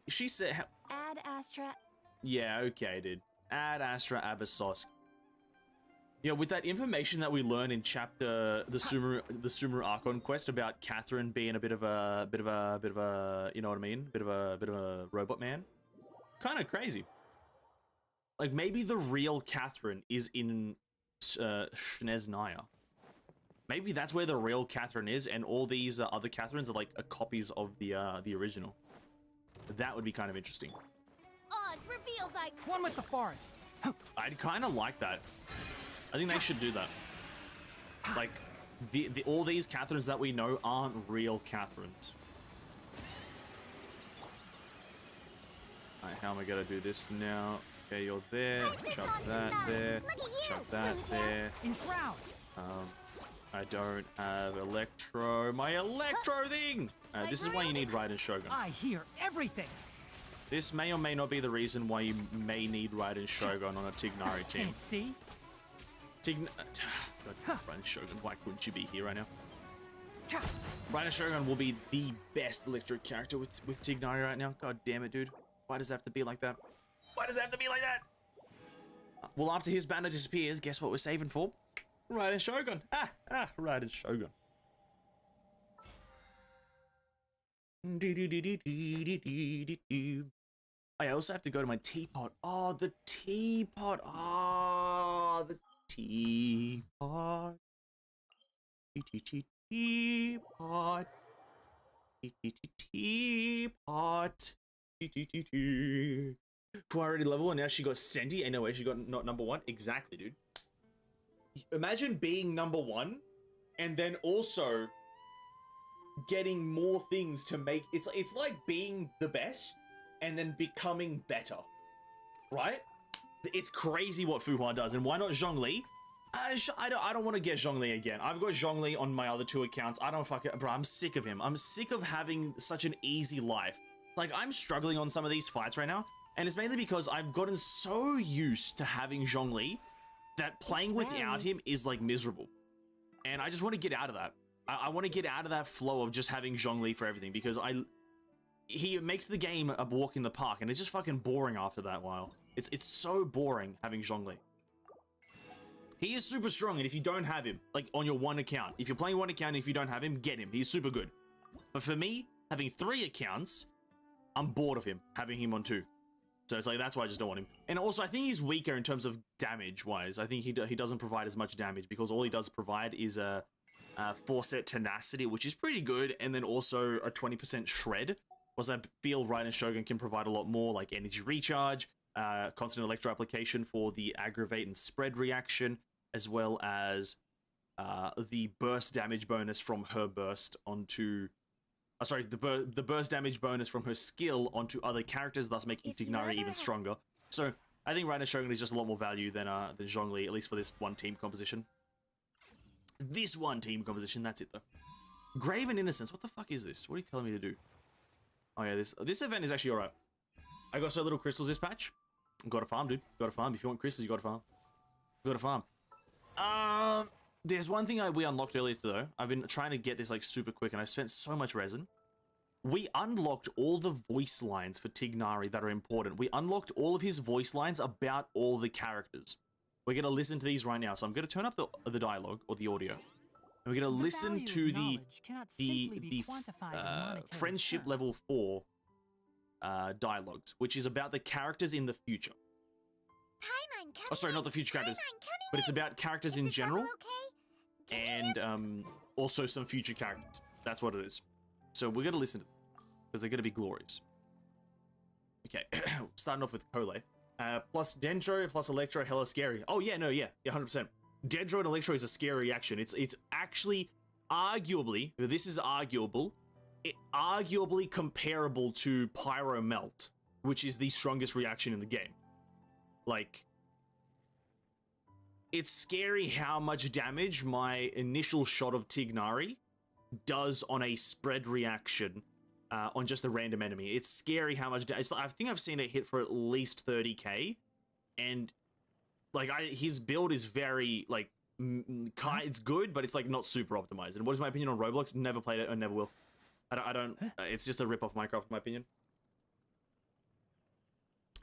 She said... Ad Astra. Yeah, okay, dude. Ad Astra Abyssosk. Yeah, with that information that we learn in chapter the Sumeru Archon quest about Catherine being a bit of a you know what I mean? Bit of a robot man. Kind of crazy. Like maybe the real Catherine is in Snezhnaya. Maybe that's where the real Catherine is, and all these other Catherines are like copies of the original. That would be kind of interesting. Oz reveals I. One with the forest. I'd kind of like that. I think they should do that. Like, all these Catherines that we know aren't real Catherines. Alright, how am I gonna do this now? Okay, you're there. Chuck that there. Chuck that there. Enshroud. I don't have Electro. My Electro thing! This is why you need Raiden Shogun. I hear everything. This may or may not be the reason why you may need Raiden Shogun on a Tighnari team. Can't see. Raiden Shogun, why couldn't you be here right now? Raiden Shogun will be the best electric character with Tighnari right now. God damn it, dude. Why does it have to be like that? Why does it have to be like that? Well, after his banner disappears, guess what we're saving for? Raiden Shogun. Raiden Shogun. I also have to go to my teapot. Oh, the teapot. Oh, the teapot. Teapot. Teapot. Who already level, and now she got Senti, and no way she got not number 1. Exactly, dude. Imagine being number 1 and then also getting more things to make it's like being the best and then becoming better, right? It's crazy what Fu Hua does, and why not Zhongli? I don't want to get Zhongli again. I've got Zhongli on my other 2 accounts. I don't fucking, bro. I'm sick of him. I'm sick of having such an easy life. Like, I'm struggling on some of these fights right now, and it's mainly because I've gotten so used to having Zhongli that playing without him is like miserable, and I just want to get out of that. I want to get out of that flow of just having Zhongli for everything, because he makes the game a walk in the park, and it's just fucking boring after that while. It's so boring having Zhongli. He is super strong, and if you don't have him, like on your 1 account, if you're playing 1 account and if you don't have him, get him. He's super good. But for me, having 3 accounts, I'm bored of him, having him on 2. So it's like, that's why I just don't want him. And also, I think he's weaker in terms of damage-wise. I think he doesn't provide as much damage, because all he does provide is a 4-set tenacity, which is pretty good, and then also a 20% shred. Whereas I feel Raiden Shogun can provide a lot more, like energy recharge, constant electro application for the aggravate and spread reaction, as well as the burst damage bonus from her burst onto... sorry, the burst damage bonus from her skill onto other characters, thus making Tighnari even stronger. So I think Raiden Shogun is just a lot more value than Zhongli, at least for this one team composition. This one team composition, that's it though. Grave and Innocence, what the fuck is this? What are you telling me to do? Oh yeah, this event is actually alright. I got so little crystals this patch. Gotta farm, dude. Gotta farm. If you want crystals, you gotta farm. Gotta farm. There's one thing we unlocked earlier though. I've been trying to get this like super quick, and I've spent so much resin. We unlocked all the voice lines for Tighnari that are important. We unlocked all of his voice lines about all the characters. We're gonna listen to these right now. So I'm gonna turn up the dialogue or the audio, and we're gonna listen to the friendship level 4 dialogues, which is about the characters in the future. Oh, sorry, not the future characters, but it's about characters in general, and also some future characters. That's what it is. So we're gonna listen to them, because they're gonna be glorious. Okay, starting off with Kole. Plus Dendro, plus Electro, hella scary. Oh yeah, no, yeah, 100%. Dendro and Electro is a scary reaction. It's actually arguably, this is arguable, arguably comparable to Pyro Melt, which is the strongest reaction in the game. Like, it's scary how much damage my initial shot of Tighnari does on a spread reaction on just a random enemy. It's scary how much I think I've seen it hit for at least 30k, and like his build is very like it's good, but it's like not super optimized. And what is my opinion on Roblox? Never played it and never will. I don't it's just a rip off Minecraft in my opinion.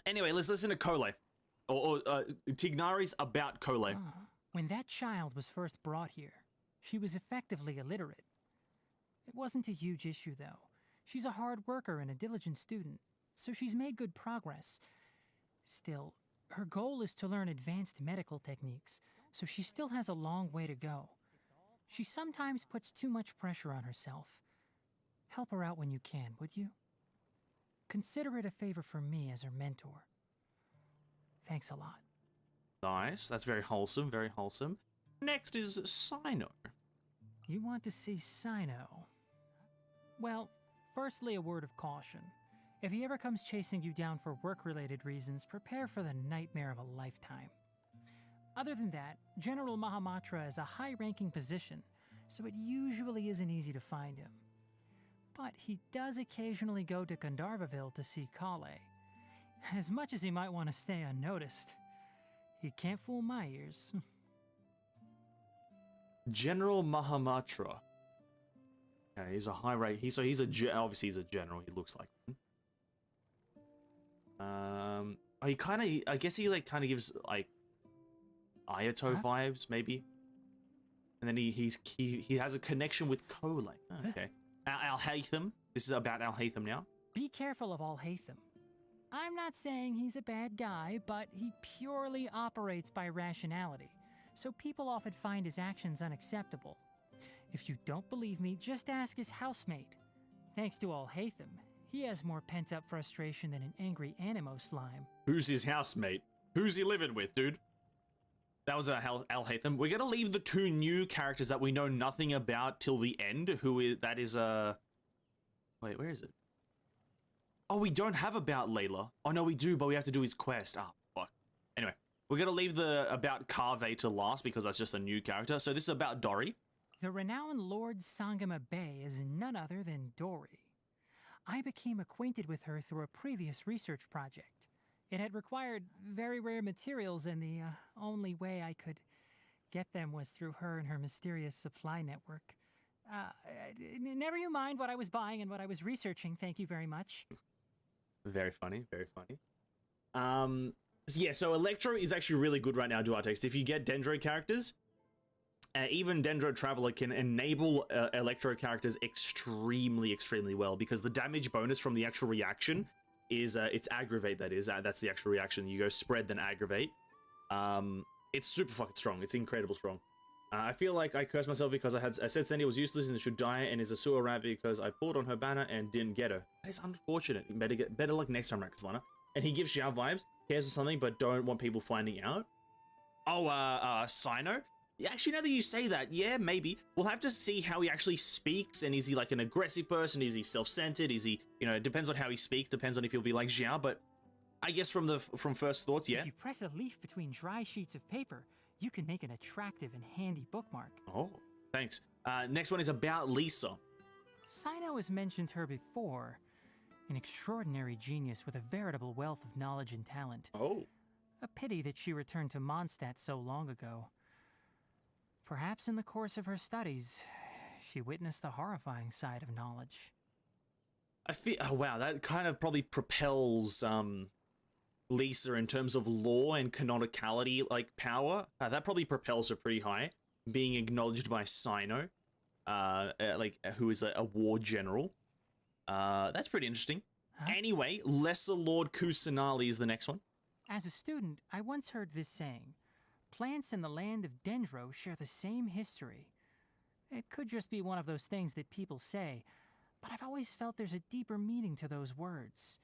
Anyway, let's listen to Kole. Or Tighnari's about Kole. When that child was first brought here, she was effectively illiterate. It wasn't a huge issue, though. She's a hard worker and a diligent student, so she's made good progress. Still, her goal is to learn advanced medical techniques, so she still has a long way to go. She sometimes puts too much pressure on herself. Help her out when you can, would you? Consider it a favor from me as her mentor. Thanks a lot. Nice. That's very wholesome, very wholesome. Next is Sino. You want to see Sino? Well, firstly, a word of caution. If he ever comes chasing you down for work-related reasons, prepare for the nightmare of a lifetime. Other than that, General Mahamatra is a high-ranking position, so it usually isn't easy to find him. But he does occasionally go to Gandharvaville to see Kale. As much as he might want to stay unnoticed, he can't fool my ears. General Mahamatra. Okay, he's a high rate. Obviously he's a general. He looks like him. He kind of. I guess he like kind of gives like Ayato vibes maybe. And then he has a connection with Kole. Oh, okay. Al-Haytham. This is about Al-Haytham now. Be careful of Al-Haytham. I'm not saying he's a bad guy, but he purely operates by rationality, so people often find his actions unacceptable. If you don't believe me, just ask his housemate. Thanks to Al-Haytham, he has more pent-up frustration than an angry Animo slime. Who's his housemate? Who's he living with, dude? That was Al Hatham. We're gonna leave the two new characters that we know nothing about till the end. That is wait, where is it? Oh, we don't have about Layla. Oh no, we do, but we have to do his quest. Ah, fuck. Anyway, we're gonna leave the about Kaveh to last because that's just a new character. So this is about Dory. The renowned Lord Sangama Bay is none other than Dory. I became acquainted with her through a previous research project. It had required very rare materials, and the only way I could get them was through her and her mysterious supply network. Never you mind what I was buying and what I was researching, thank you very much. Very funny, very funny. Yeah, so Electro is actually really good right now, Duartex. If you get Dendro characters, even Dendro Traveler can enable Electro characters extremely, extremely well, because the damage bonus from the actual reaction is, it's aggravate, that is. That's the actual reaction. You go spread, then aggravate. It's super fucking strong. It's incredible strong. I feel like I cursed myself because I said Sandy was useless and should die and is a sewer rat because I pulled on her banner and didn't get her. That is unfortunate. You better get better luck next time, Rakazlana. And he gives Xiao vibes, cares or something, but don't want people finding out. Oh, Sino? Yeah, actually, now that you say that, yeah, maybe. We'll have to see how he actually speaks, and is he like an aggressive person? Is he self-centered? Is he, you know, it depends on how he speaks, depends on if he'll be like Xiao, but I guess from first thoughts, yeah. If you press a leaf between dry sheets of paper, you can make an attractive and handy bookmark. Oh, thanks. Next one is about Lisa. Sino has mentioned her before. An extraordinary genius with a veritable wealth of knowledge and talent. Oh. A pity that she returned to Mondstadt so long ago. Perhaps in the course of her studies, she witnessed the horrifying side of knowledge. I feel, oh wow, that kind of probably propels Lisa in terms of lore and canonicality, like power. That probably propels her pretty high, being acknowledged by Sino, who is a war general. That's pretty interesting. Huh? Anyway, Lesser Lord Kusanali is the next one. As a student, I once heard this saying: plants in the land of Dendro share the same history. It could just be one of those things that people say, but I've always felt there's a deeper meaning to those words.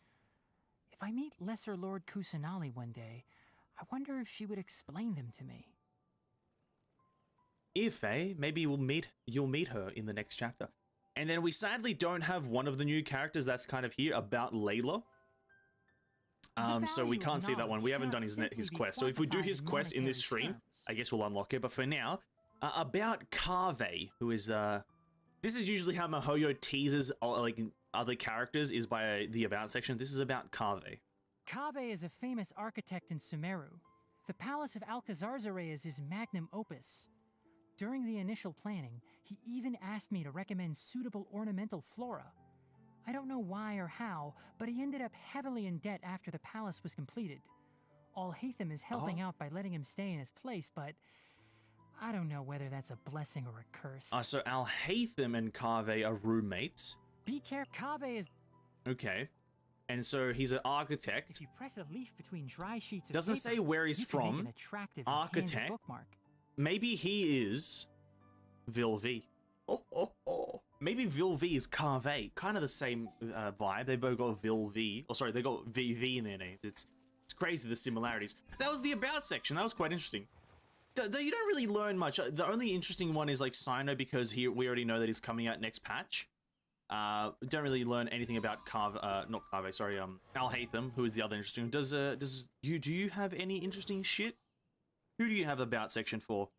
If I meet Lesser Lord Kusanali one day, I wonder if she would explain them to me. If, maybe you'll meet her in the next chapter. And then we sadly don't have one of the new characters that's kind of here about Layla. So we can't see that one. We haven't done his quest. So if we do his quest in this stream, I guess we'll unlock it. But for now, about Kaveh, who is this is usually how Mihoyo teases like other characters, is by the about section. This is about Kaveh. Kaveh is a famous architect in Sumeru. The Palace of Alcazarzaray is his magnum opus. During the initial planning, he even asked me to recommend suitable ornamental flora. I don't know why or how, but he ended up heavily in debt after the palace was completed. Al-Haytham is helping out by letting him stay in his place, but I don't know whether that's a blessing or a curse. So Al-Haytham and Kaveh are roommates. Be careful, Kaveh is... Okay. And so he's an architect. If you press a leaf between dry sheets of Doesn't paper, say where he's you can from. make an attractive and handy Architect. bookmark. Maybe he is Vilvi. Maybe Vilvi is Kaveh. Kind of the same vibe. They both got Vilvi. Oh, sorry, they got VV in their names. It's crazy, the similarities. That was the about section. That was quite interesting. You don't really learn much. The only interesting one is like Sino, because we already know that he's coming out next patch. Don't really learn anything about not Kaveh, sorry, Al-Haytham, who is the other interesting one. Do you have any interesting shit? Who do you have about section for?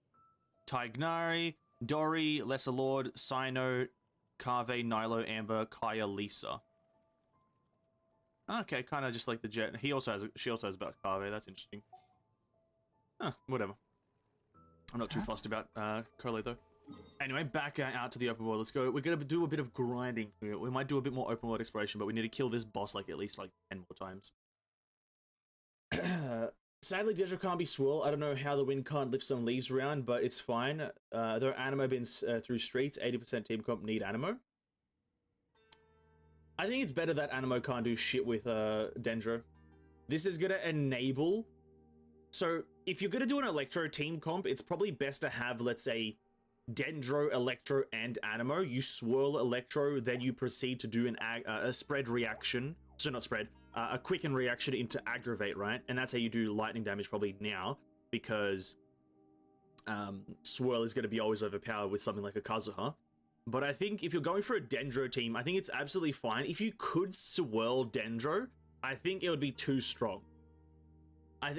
Tighnari, Dory, Lesser Lord, Sino, Kaveh, Nilo, Amber, Kaya, Lisa. Okay, kind of just like the jet. She also has about Kaveh. That's interesting. Huh, whatever. I'm not too fussed about Kole though. Anyway, back out to the open world. Let's go. We're gonna do a bit of grinding. We might do a bit more open world exploration, but we need to kill this boss like at least like 10 more times. Sadly, Dendro can't be swirl. I don't know how the wind can't lift some leaves around, but it's fine. There are animo bins through streets. 80% team comp need animo. I think it's better that animo can't do shit with Dendro. This is gonna enable... So, if you're gonna do an Electro team comp, it's probably best to have, let's say, Dendro, Electro, and animo. You swirl Electro, then you proceed to do a spread reaction. So not spread. A quicken reaction into aggravate, right? And that's how you do lightning damage probably now, because Swirl is going to be always overpowered with something like a Kazuha. But I think if you're going for a Dendro team, I think it's absolutely fine. If you could Swirl Dendro, I think it would be too strong.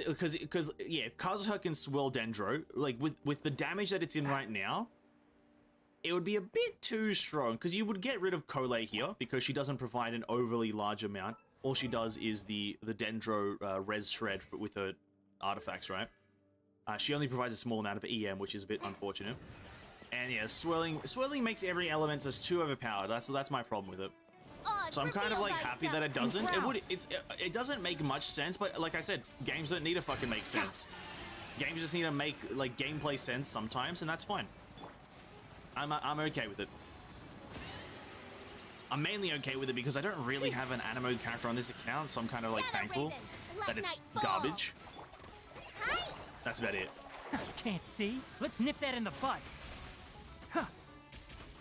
Because yeah, if Kazuha can Swirl Dendro, like with the damage that it's in right now, it would be a bit too strong. Because you would get rid of Kole here because she doesn't provide an overly large amount. All she does is the Dendro res shred with her artifacts, right? She only provides a small amount of EM, which is a bit unfortunate. And yeah, swirling makes every element just too overpowered. That's my problem with it. So I'm kind of like happy that it doesn't. It doesn't make much sense, but like I said, games don't need to fucking make sense. Games just need to make like gameplay sense sometimes, and that's fine. I'm okay with it. I'm mainly okay with it because I don't really have an anime character on this account, so I'm kind of like thankful that it's garbage. That's about it. Can't see? Let's nip that in the bud.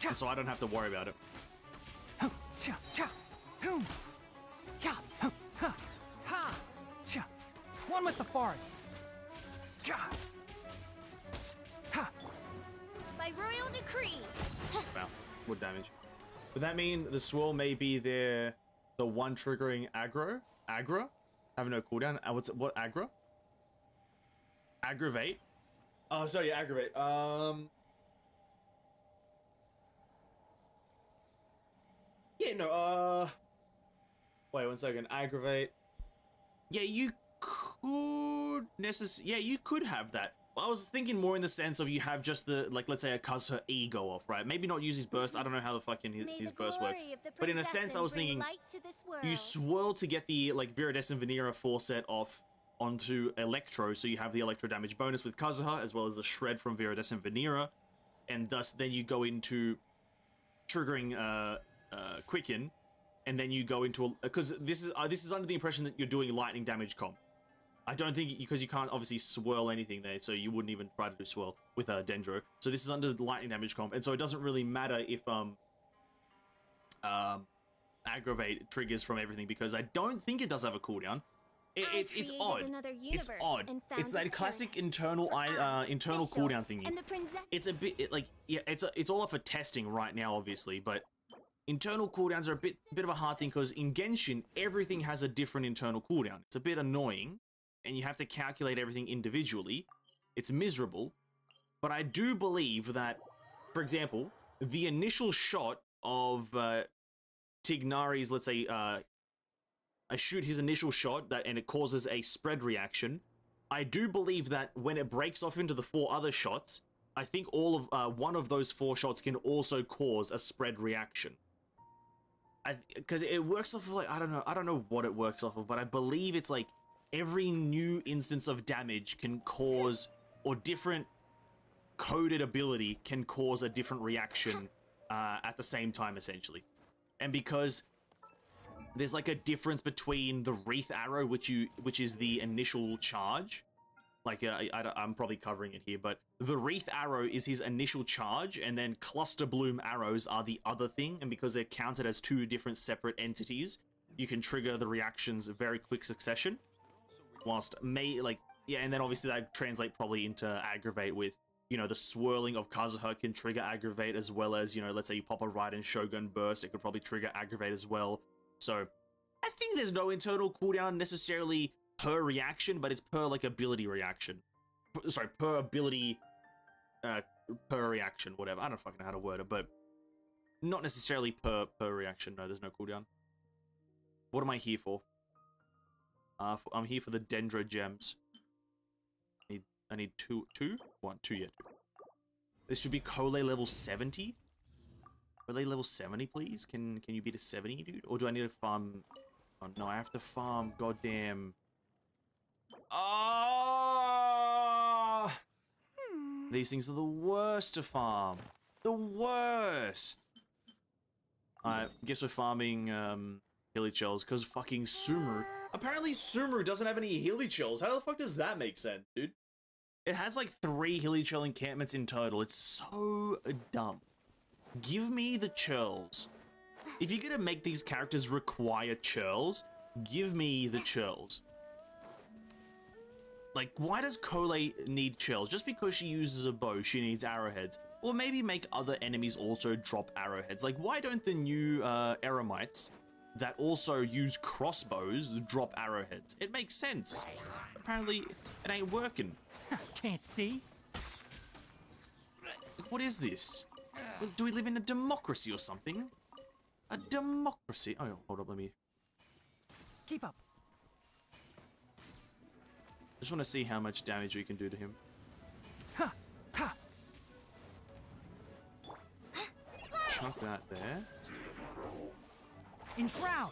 And so I don't have to worry about it. One with the forest. By royal decree. Wow, what damage? Would that mean the swirl may be the one triggering aggro? Aggro? Having no cooldown. What aggro? Aggravate? Oh, sorry, aggravate. Yeah, no, wait 1 second. Aggravate. Yeah, you could yeah, you could have that. I was thinking more in the sense of you have just the, like, let's say a Kazuha E go off, right? Maybe not use his burst. I don't know how the fucking his burst works. But in a sense, I was thinking you swirl to get the, like, Viridescent Venera 4 set off onto Electro, so you have the Electro damage bonus with Kazuha, as well as the Shred from Viridescent Venera, and thus then you go into triggering Quicken, and then you go into, because this is under the impression that you're doing lightning damage comp. I don't think, because you can't obviously swirl anything there, so you wouldn't even try to do swirl with Dendro. So this is under the lightning damage comp, and so it doesn't really matter if aggravate triggers from everything, because I don't think it does have a cooldown. It's odd. It's odd. It's that classic internal cooldown thingy. It's a bit it's all up for testing right now, obviously, but internal cooldowns are a bit of a hard thing, because in Genshin everything has a different internal cooldown. It's a bit annoying, and you have to calculate everything individually. It's miserable, but I do believe that, for example, the initial shot of Tighnari's, let's say, I shoot his initial shot and it causes a spread reaction. I do believe that when it breaks off into the 4 other shots, I think all of one of those 4 shots can also cause a spread reaction. Because it works off of, like, I don't know what it works off of, but I believe it's like every new instance of damage can cause, or different coded ability can cause a different reaction at the same time, essentially. And because there's like a difference between the Wreath Arrow, which is the initial charge, like I'm probably covering it here, but the Wreath Arrow is his initial charge, and then Cluster Bloom arrows are the other thing, and because they're counted as 2 different separate entities, you can trigger the reactions in very quick succession. Whilst and then obviously that translate probably into aggravate with, you know, the swirling of Kazuha can trigger aggravate, as well as, you know, let's say you pop a Raiden Shogun burst, it could probably trigger aggravate as well. So I think there's no internal cooldown necessarily per reaction, but it's per, like, ability reaction. Sorry, per ability, per reaction, whatever. I don't fucking know how to word it, but not necessarily per reaction. No, there's no cooldown. What am I here for? I'm here for the Dendro gems. I need two? One, two, yeah, 2. This should be Kole level 70. Kole level 70, please? Can you beat a 70, dude? Or do I need to farm? Oh no, I have to farm goddamn. Oh! These things are the worst to farm. The worst! I guess we're farming Hilichels because fucking Sumeru. Apparently Sumeru doesn't have any Hilichels. How the fuck does that make sense, dude? It has like 3 Hilichel encampments in total. It's so dumb. Give me the churls. If you're gonna make these characters require churls, give me the churls. Like, why does Kole need shells? Just because she uses a bow, she needs arrowheads. Or maybe make other enemies also drop arrowheads. Like, why don't the new Eremites that also use crossbows drop arrowheads? It makes sense. Apparently, it ain't working. Can't see? Like, what is this? Do we live in a democracy or something? A democracy? Oh, hold up, let me... Keep up. Just want to see how much damage we can do to him. Ha! Ha! Chuck that there. Enshroud!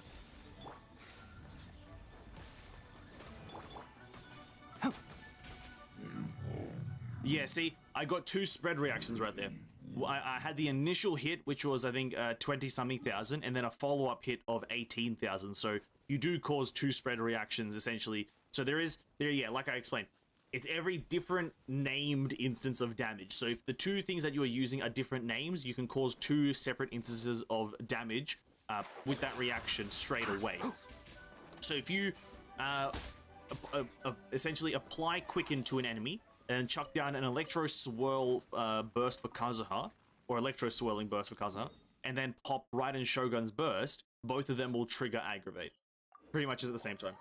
Yeah, see, I got 2 spread reactions right there. I had the initial hit, which was, I think, 20-something thousand, and then a follow-up hit of 18,000. So you do cause 2 spread reactions, essentially. So yeah, like I explained, it's every different named instance of damage. So if the 2 things that you are using are different names, you can cause 2 separate instances of damage with that reaction straight away. So if you essentially apply Quicken to an enemy, and chuck down an Electro Swirl burst for Kazuha, or Electro Swirling burst for Kazuha, and then pop Raiden Shogun's burst, both of them will trigger Aggravate. Pretty much at the same time.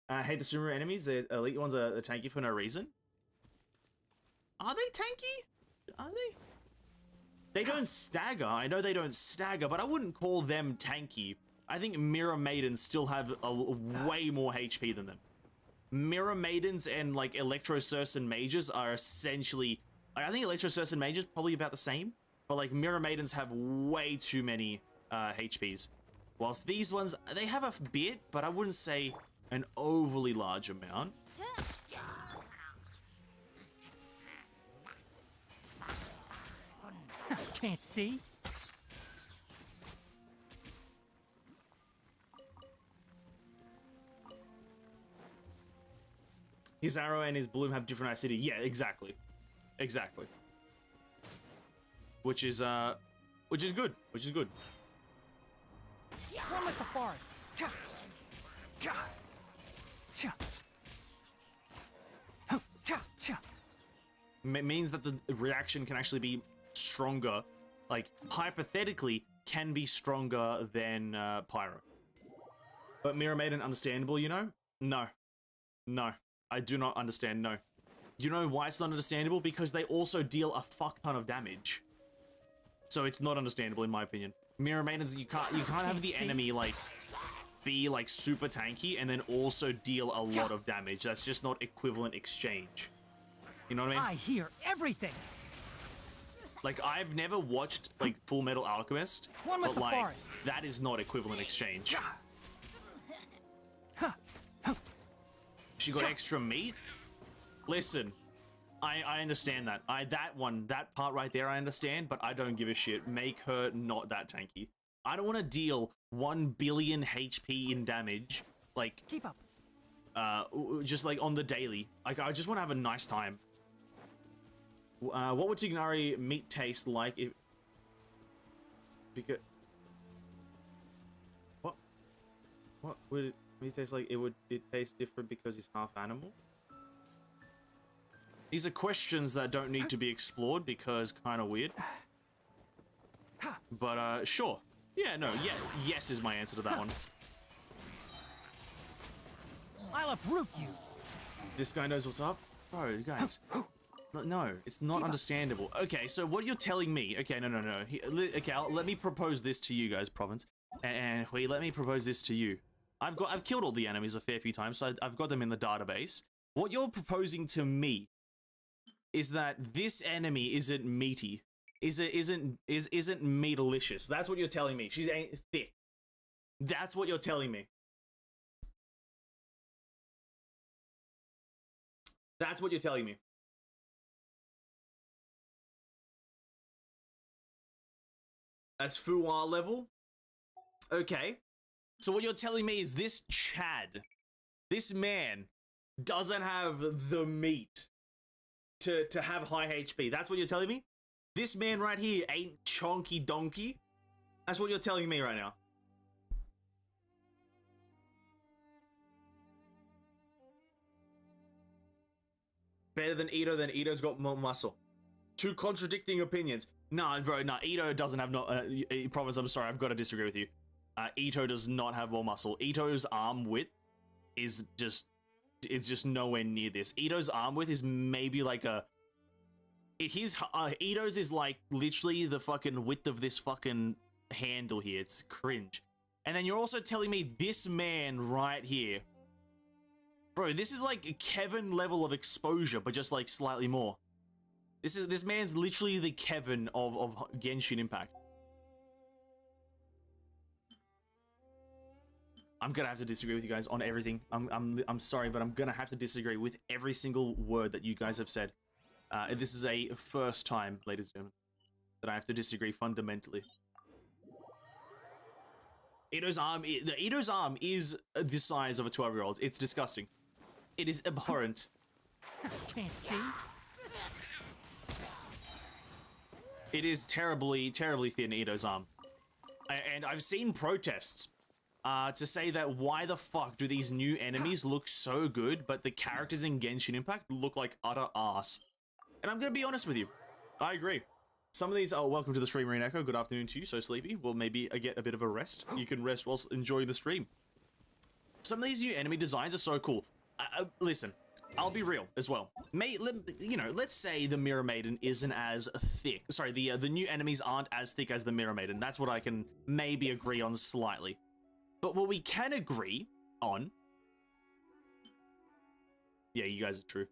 I hate the Sumeru enemies. The elite ones are tanky for no reason. Are they tanky? Are they? They don't stagger. I know they don't stagger, but I wouldn't call them tanky. I think Mirror Maidens still have way more HP than them. Mirror Maidens and like Electro Circin Mages are essentially, like, I think Electro Circin Mages probably about the same, but like Mirror Maidens have way too many HPs. Whilst these ones, they have a bit, but I wouldn't say an overly large amount. Can't see? His arrow and his bloom have different acidity. Yeah, exactly. Exactly. Which is good. Which is good. One with the forest. Means that the reaction can actually be stronger. Like, hypothetically, can be stronger than Pyro. But Mirror Maiden, understandable, you know? No. No. I do not understand, no. You know why it's not understandable? Because they also deal a fuck ton of damage. So it's not understandable in my opinion. Mirror Maidens, you can't have the enemy like be like super tanky and then also deal a lot of damage. That's just not equivalent exchange. You know what I mean? I hear everything. Like, I've never watched like Full Metal Alchemist, One with but the like forest. that is not equivalent exchange. She got extra meat? Listen, I understand that. That part right there I understand, but I don't give a shit. Make her not that tanky. I don't want to deal 1 billion HP in damage, like, Keep up. just like on the daily. Like, I just want to have a nice time. What would Tighnari meat taste like if... Because... What would it meat taste like? It taste different because he's half animal? These are questions that don't need to be explored because kind of weird. But, sure. Yeah, no, yeah, yes is my answer to that one. I'll uproot you. This guy knows what's up? Bro, guys. No, it's not understandable. Okay, so what you're telling me... Okay, no. Okay, let me propose this to you guys, Province. And wait, let me propose this to you. I've killed all the enemies a fair few times, so I've got them in the database. What you're proposing to me is that this enemy isn't meaty. Isn't meatalicious. That's what you're telling me. She ain't thick. That's what you're telling me. That's what you're telling me. That's Fuwa level? Okay. So what you're telling me is this Chad, this man, doesn't have the meat to have high HP. That's what you're telling me? This man right here ain't chonky donkey? That's what you're telling me right now. better than Ito, then Ito's got more muscle. Two contradicting opinions. Nah, bro, nah, Ito doesn't have no, promise, I'm sorry, I've got to disagree with you. Ito does not have more muscle. Ito's arm width is just, it's just nowhere near this. Ito's arm width is maybe like a, Ito's is like literally the fucking width of this fucking handle here. It's cringe. And then you're also telling me this man right here, bro, this is like a Kevin level of exposure, but just like slightly more. This man's literally the Kevin of Genshin Impact. I'm gonna have to disagree with you guys on everything. I'm sorry, but I'm gonna have to disagree with every single word that you guys have said. This is a first time, ladies and gentlemen, that I have to disagree fundamentally. Ito's arm is the size of a 12-year-old. It's disgusting. It is abhorrent. Can't see? It is terribly, terribly thin, Ito's arm. And I've seen protests to say that why the fuck do these new enemies look so good, but the characters in Genshin Impact look like utter ass. And I'm gonna be honest with you. I agree. Some of these, oh, welcome to the stream, Marine Echo. Good afternoon to you, so sleepy. Well, maybe get a bit of a rest. You can rest whilst enjoying the stream. Some of these new enemy designs are so cool. Listen, I'll be real as well. You know, let's say the Mirror Maiden isn't as thick. Sorry, the new enemies aren't as thick as the Mirror Maiden. That's what I can maybe agree on slightly. But what we can agree on... Yeah, you guys are true.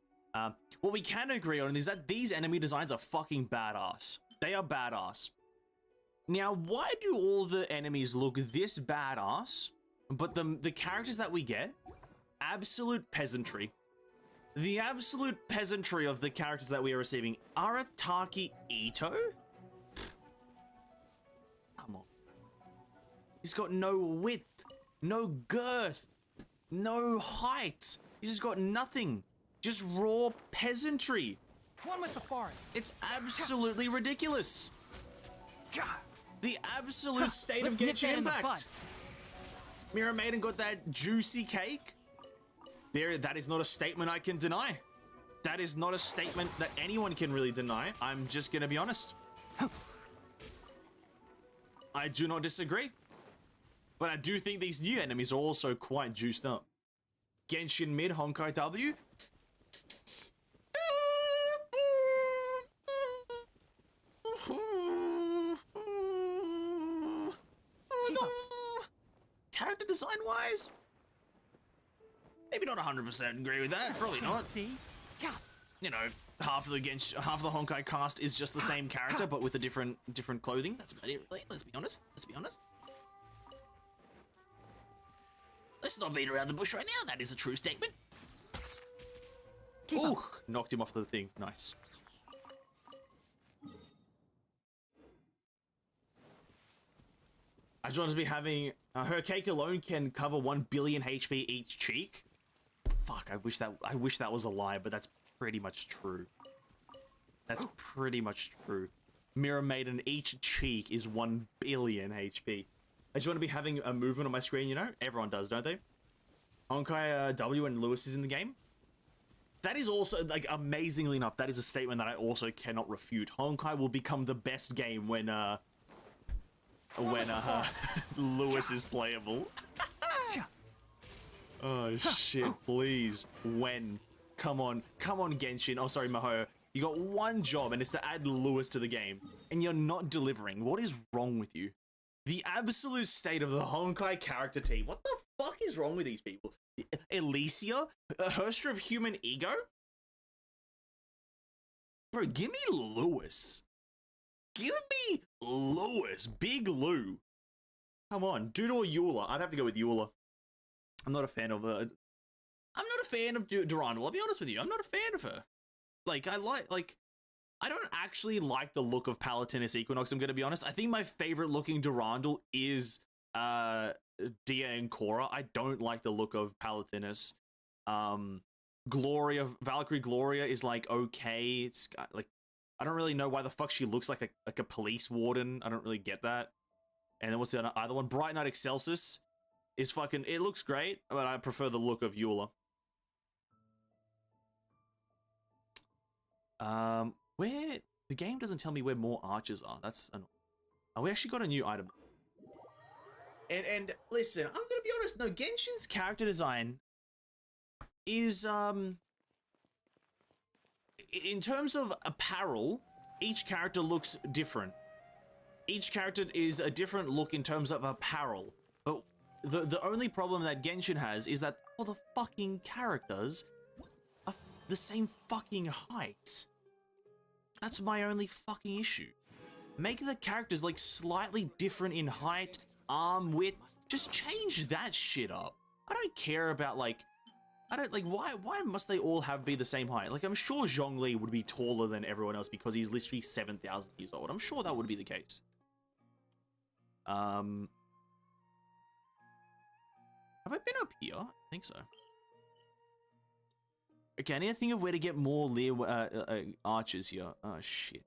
What we can agree on is that these enemy designs are fucking badass. They are badass. Now, why do all the enemies look this badass, but the characters that we get, absolute peasantry. The absolute peasantry of the characters that we are receiving. Arataki Ito? Come on. He's got no width, no girth, no height. He's just got nothing. Just raw peasantry. One with the forest. It's absolutely ridiculous. The absolute state of Let's nip that Genshin in the bud. Impact. Mirror Maiden got that juicy cake. That is not a statement I can deny. That is not a statement that anyone can really deny. I'm just gonna be honest. I do not disagree. But I do think these new enemies are also quite juiced up. Genshin mid, Honkai W. Character design wise, maybe not 100% agree with that. Probably not. See? You know, half of the Honkai cast is just the same character, but with a different clothing. That's about it, really. Let's be honest. Let's be honest. Let's not beat around the bush right now. That is a true statement. Ooh, knocked him off the thing. Nice. I just want to be having her cake alone can cover 1 billion HP each cheek. Fuck, I wish that was a lie, but that's pretty much true. That's pretty much true. Mirror Maiden, each cheek is 1 billion HP. I just want to be having a movement on my screen, you know? Everyone does, don't they? Honkai W and Lewis is in the game. That is also, like, amazingly enough, that is a statement that I also cannot refute. Honkai will become the best game when Lewis is playable. Oh shit, please. When? Come on, Genshin. Oh, sorry, Maho. You got one job, and it's to add Lewis to the game, and you're not delivering. What is wrong with you? The absolute state of the Honkai character team. What the fuck is wrong with these people? Elysia? Herstra of Human Ego? Bro, give me Lewis. Give me Lewis. Big Lou. Come on, dude, or Eula. I'd have to go with Eula. I'm not a fan of I'm not a fan of Durandal. I'll be honest with you. I'm not a fan of her. Like, I don't actually like the look of Palatinus Equinox, I'm gonna be honest. I think my favorite looking Durandal is Dia and Korra. I don't like the look of Palatinus. Valkyrie Gloria is like okay. It's like, I don't really know why the fuck she looks like a police warden. I don't really get that. And then what's the other one? Bright Knight Excelsis is fucking, it looks great, but I prefer the look of Eula. Where the game doesn't tell me where more archers are. That's annoying. Oh, we actually got a new item. And listen, I'm gonna be honest. No, Genshin's character design is in terms of apparel, each character looks different. Each character is a different look in terms of apparel. But the only problem that Genshin has is that all the fucking characters are the same fucking height. That's my only fucking issue. Make the characters like slightly different in height, arm width. Just change that shit up. I don't care about like, I don't like why must they all be the same height? Like I'm sure Zhongli would be taller than everyone else because he's literally 7,000 years old. I'm sure that would be the case. Have I been up here? I think so. Okay, I need to think of where to get more archers here. Oh shit.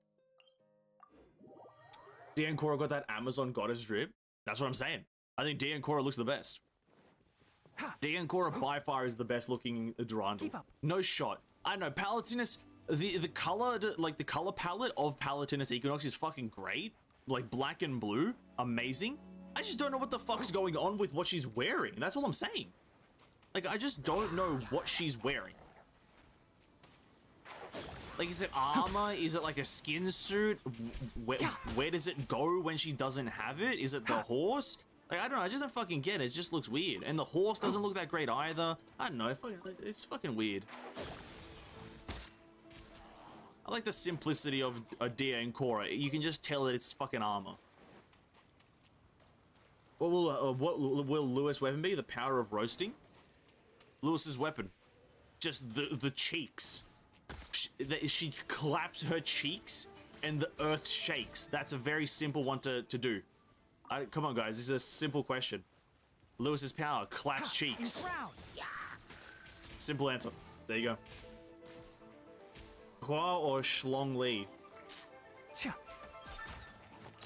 Dian Korra got that Amazon goddess drip. That's what I'm saying. I think Dian Korra looks the best. Dian Korra by far is the best looking Durandal. No shot. I don't know, Palatinus, the color, like the color palette of Palatinus Equinox is fucking great. Like black and blue, amazing. I just don't know what the fuck's going on with what she's wearing. That's all I'm saying. Like, I just don't know what she's wearing. Like, is it armor? Is it like a skin suit? Where does it go when she doesn't have it? Is it the horse? Like, I don't know. I just don't fucking get it. It just looks weird. And the horse doesn't look that great either. I don't know. It's fucking weird. I like the simplicity of Dia and Korra. You can just tell that it's fucking armor. What will Lewis' weapon be? The power of roasting? Lewis's weapon. Just the cheeks. She claps her cheeks and the earth shakes. That's a very simple one to do. Come on, guys. This is a simple question. Lewis's power. Claps cheeks. Simple answer. There you go. Hua or Shlong Li? It's a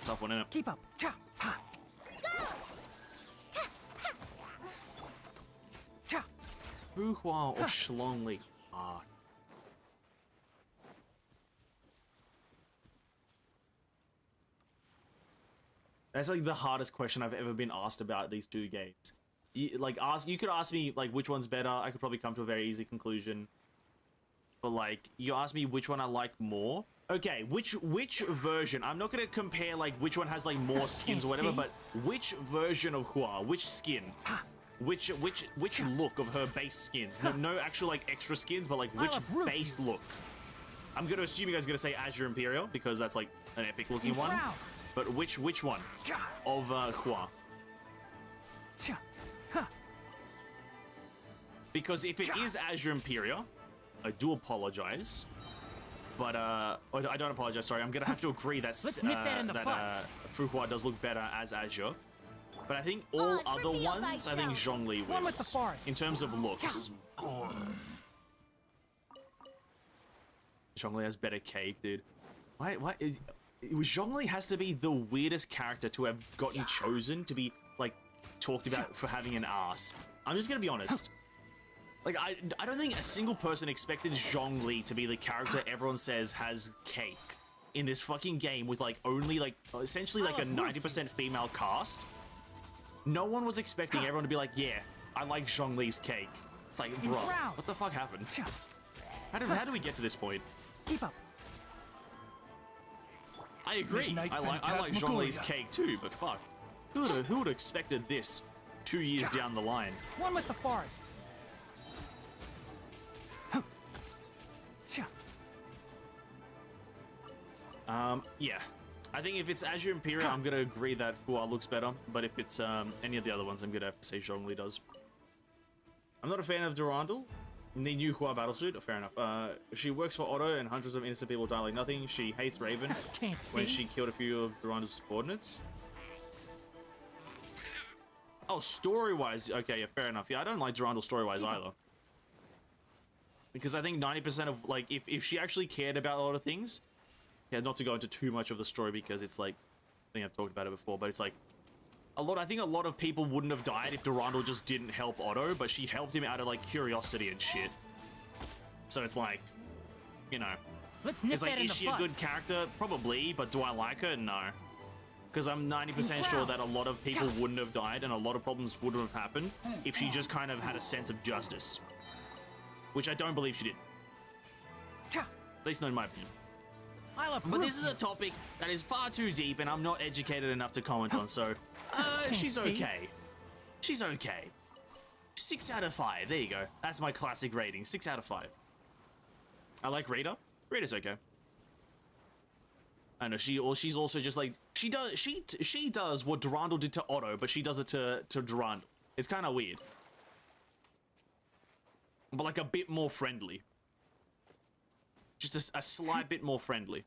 tough one, isn't it? Keep up. Fu Hua or Shlong Li? Ah. That's like the hardest question I've ever been asked about these two games. You could ask me like which one's better. I could probably come to a very easy conclusion. But like, you ask me which one I like more. Okay, which version? I'm not gonna compare like which one has like more skins or whatever, but which version of Hua? Which skin? Which look of her base skins? No actual like extra skins, but like which base look? I'm gonna assume you guys are gonna say Azure Imperial because that's like an epic looking one. But which one of Hua? Because if it is Azure Imperial, I do apologize, but I don't apologize. Sorry, I'm gonna have to agree that Fu Hua does look better as Azure. But I think all other ones, I think Zhongli wins in terms of looks. Zhongli has better cake, dude. Why Zhongli has to be the weirdest character to have gotten chosen to be like talked about for having an ass. I'm just gonna be honest. Like, I don't think a single person expected Zhongli to be the character everyone says has cake in this fucking game with like only like essentially like a 90% female cast. No one was expecting everyone to be like, yeah, I like Zhongli's cake. It's like, bro, what the fuck happened? How do we get to this point? Keep up. I agree. I like Zhongli's cake too, but fuck, who would have expected this 2 years down the line? One with the forest. Yeah. I think if it's Azure Imperial, I'm gonna agree that Hua looks better, but if it's any of the other ones, I'm gonna have to say Zhongli does. I'm not a fan of Durandal. The new Hua battlesuit, fair enough. She works for Otto and hundreds of innocent people die like nothing. She hates Raven when she killed a few of Durandal's subordinates. Oh, story-wise, okay, yeah, fair enough. Yeah, I don't like Durandal story-wise either. Because I think 90% of, like, if she actually cared about a lot of things, yeah, not to go into too much of the story because it's like, I think I've talked about it before, but it's like, I think a lot of people wouldn't have died if Durandal just didn't help Otto, but she helped him out of like curiosity and shit. So it's like, you know, Let's nip It's like, that in is the she a bud. good character? Probably, but do I like her? No. Because I'm 90% sure that a lot of people wouldn't have died and a lot of problems wouldn't have happened if she just kind of had a sense of justice. Which I don't believe she did. At least not in my opinion. But this is a topic that is far too deep and I'm not educated enough to comment on, so... she's okay. She's okay. 6 out of 5. There you go. That's my classic rating. 6 out of 5. I like Rita. Rita's okay. I know she's also just like she does what Durandal did to Otto, but she does it to Durandal. It's kind of weird, but like a bit more friendly. Just a slight bit more friendly.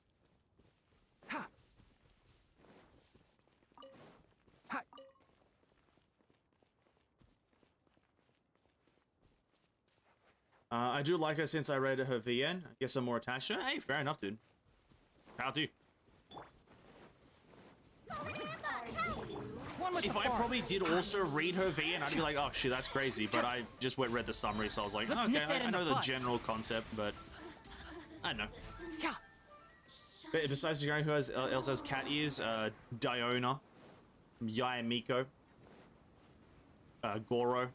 I do like her since I read her VN. I guess I'm more attached to her. Hey, fair enough, dude. How do? If I probably did also read her VN, I'd be like, oh shit, that's crazy. But I just read the summary, so I was like, oh, okay, I know the general concept, but I don't know. But besides the guy who else has cat ears, Diona, Yaemiko, Goro.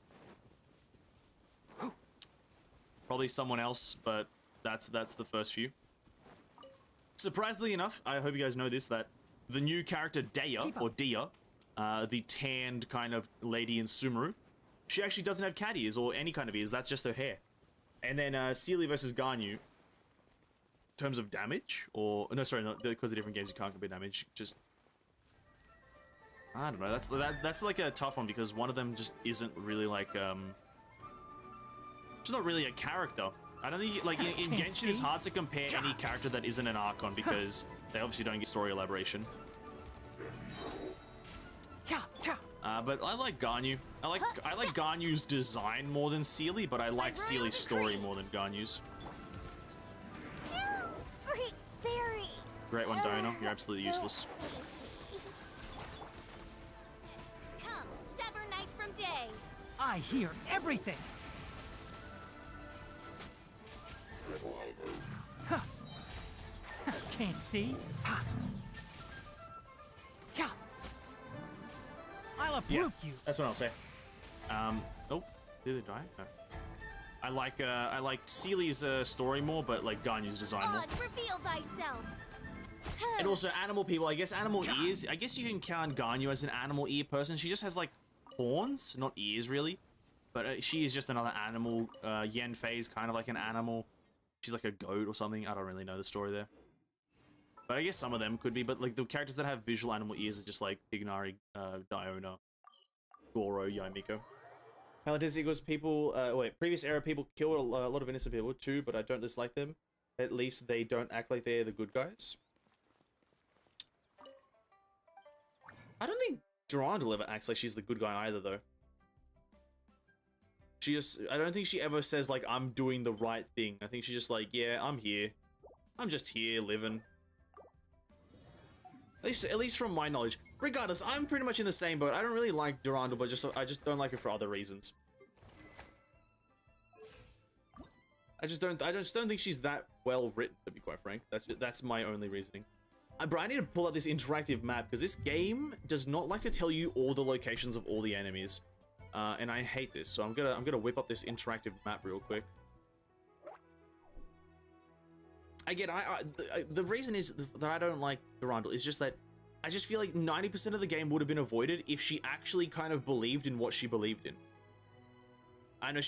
Probably someone else, but that's the first few. Surprisingly enough, I hope you guys know this, that the new character Daya, or Dia, the tanned kind of lady in Sumeru, she actually doesn't have cat ears or any kind of ears, that's just her hair. And then Sealy versus Ganyu, in terms of damage, or no, sorry, not because of different games you can't compare damage, just I don't know, that's like a tough one because one of them just isn't really like it's not really a character. I don't think, like, in Genshin, it's hard to compare any character that isn't an Archon because they obviously don't get story elaboration. But I like Ganyu. I like Ganyu's design more than Sealy, but I like Sealy's story more than Ganyu's. Great one, Diona. You're absolutely useless. Come, sever night from day. I hear everything. Huh. Can't see. I'll uproot you. That's what I'll say. Oh, did they die? No. I like Sealy's story more, but like Ganyu's design more. Reveal thyself. And also animal people. I guess animal ears. I guess you can count Ganyu as an animal ear person. She just has like horns, not ears really. But she is just another animal. Yenfei's kind of like an animal. She's like a goat or something. I don't really know the story there. But I guess some of them could be. But like the characters that have visual animal ears are just like Tighnari, Diona, Goro, Yaemiko. Paladins equals people. Previous era people killed a lot of innocent people too, but I don't dislike them. At least they don't act like they're the good guys. I don't think Durandal ever acts like she's the good guy either, though. I don't think she ever says, like, I'm doing the right thing. I think she's just like, yeah, I'm here. I'm just here, living. At least from my knowledge. Regardless, I'm pretty much in the same boat. I don't really like Durandal, but I just don't like her for other reasons. I just don't think she's that well written, to be quite frank. That's my only reasoning. Bro, I need to pull up this interactive map, because this game does not like to tell you all the locations of all the enemies. And I hate this, so I'm gonna whip up this interactive map real quick. Again, the reason is that I don't like Durandal is just that I just feel like 90% of the game would have been avoided if she actually kind of believed in what she believed in. I know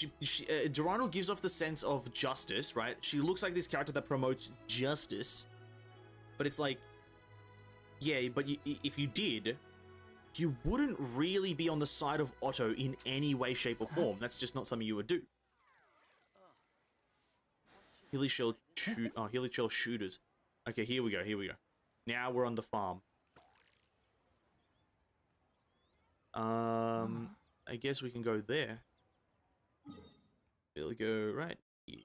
Durandal gives off the sense of justice, right? She looks like this character that promotes justice, but it's like, yeah, but if you did, you wouldn't really be on the side of Otto in any way, shape, or form. That's just not something you would do. Hilly shell shooters. Okay, here we go. Now we're on the farm. I guess we can go there. We'll go right here.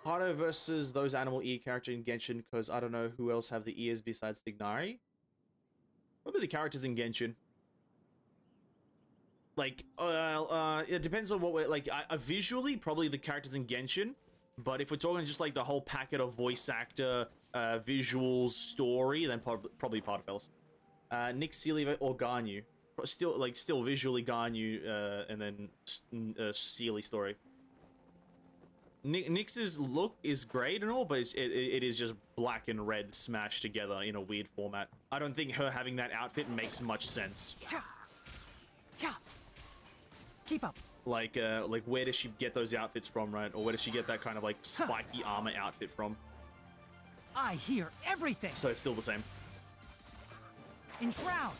Hato versus those animal ear character in Genshin, because I don't know who else have the ears besides Tighnari. Probably the characters in Genshin. Like, it depends on what we're, like, visually, probably the characters in Genshin, But if we're talking just like the whole packet of voice actor, visuals, story, then probably part of else. Nick Sealy or Ganyu. Still visually Ganyu, and then Sealy story. Nyx's look is great and all, but it is just black and red smashed together in a weird format. I don't think her having that outfit makes much sense. Keep up. Like where does she get those outfits from, right? Or where does she get that kind of like spiky armor outfit from? I hear everything. So it's still the same. Enshroud.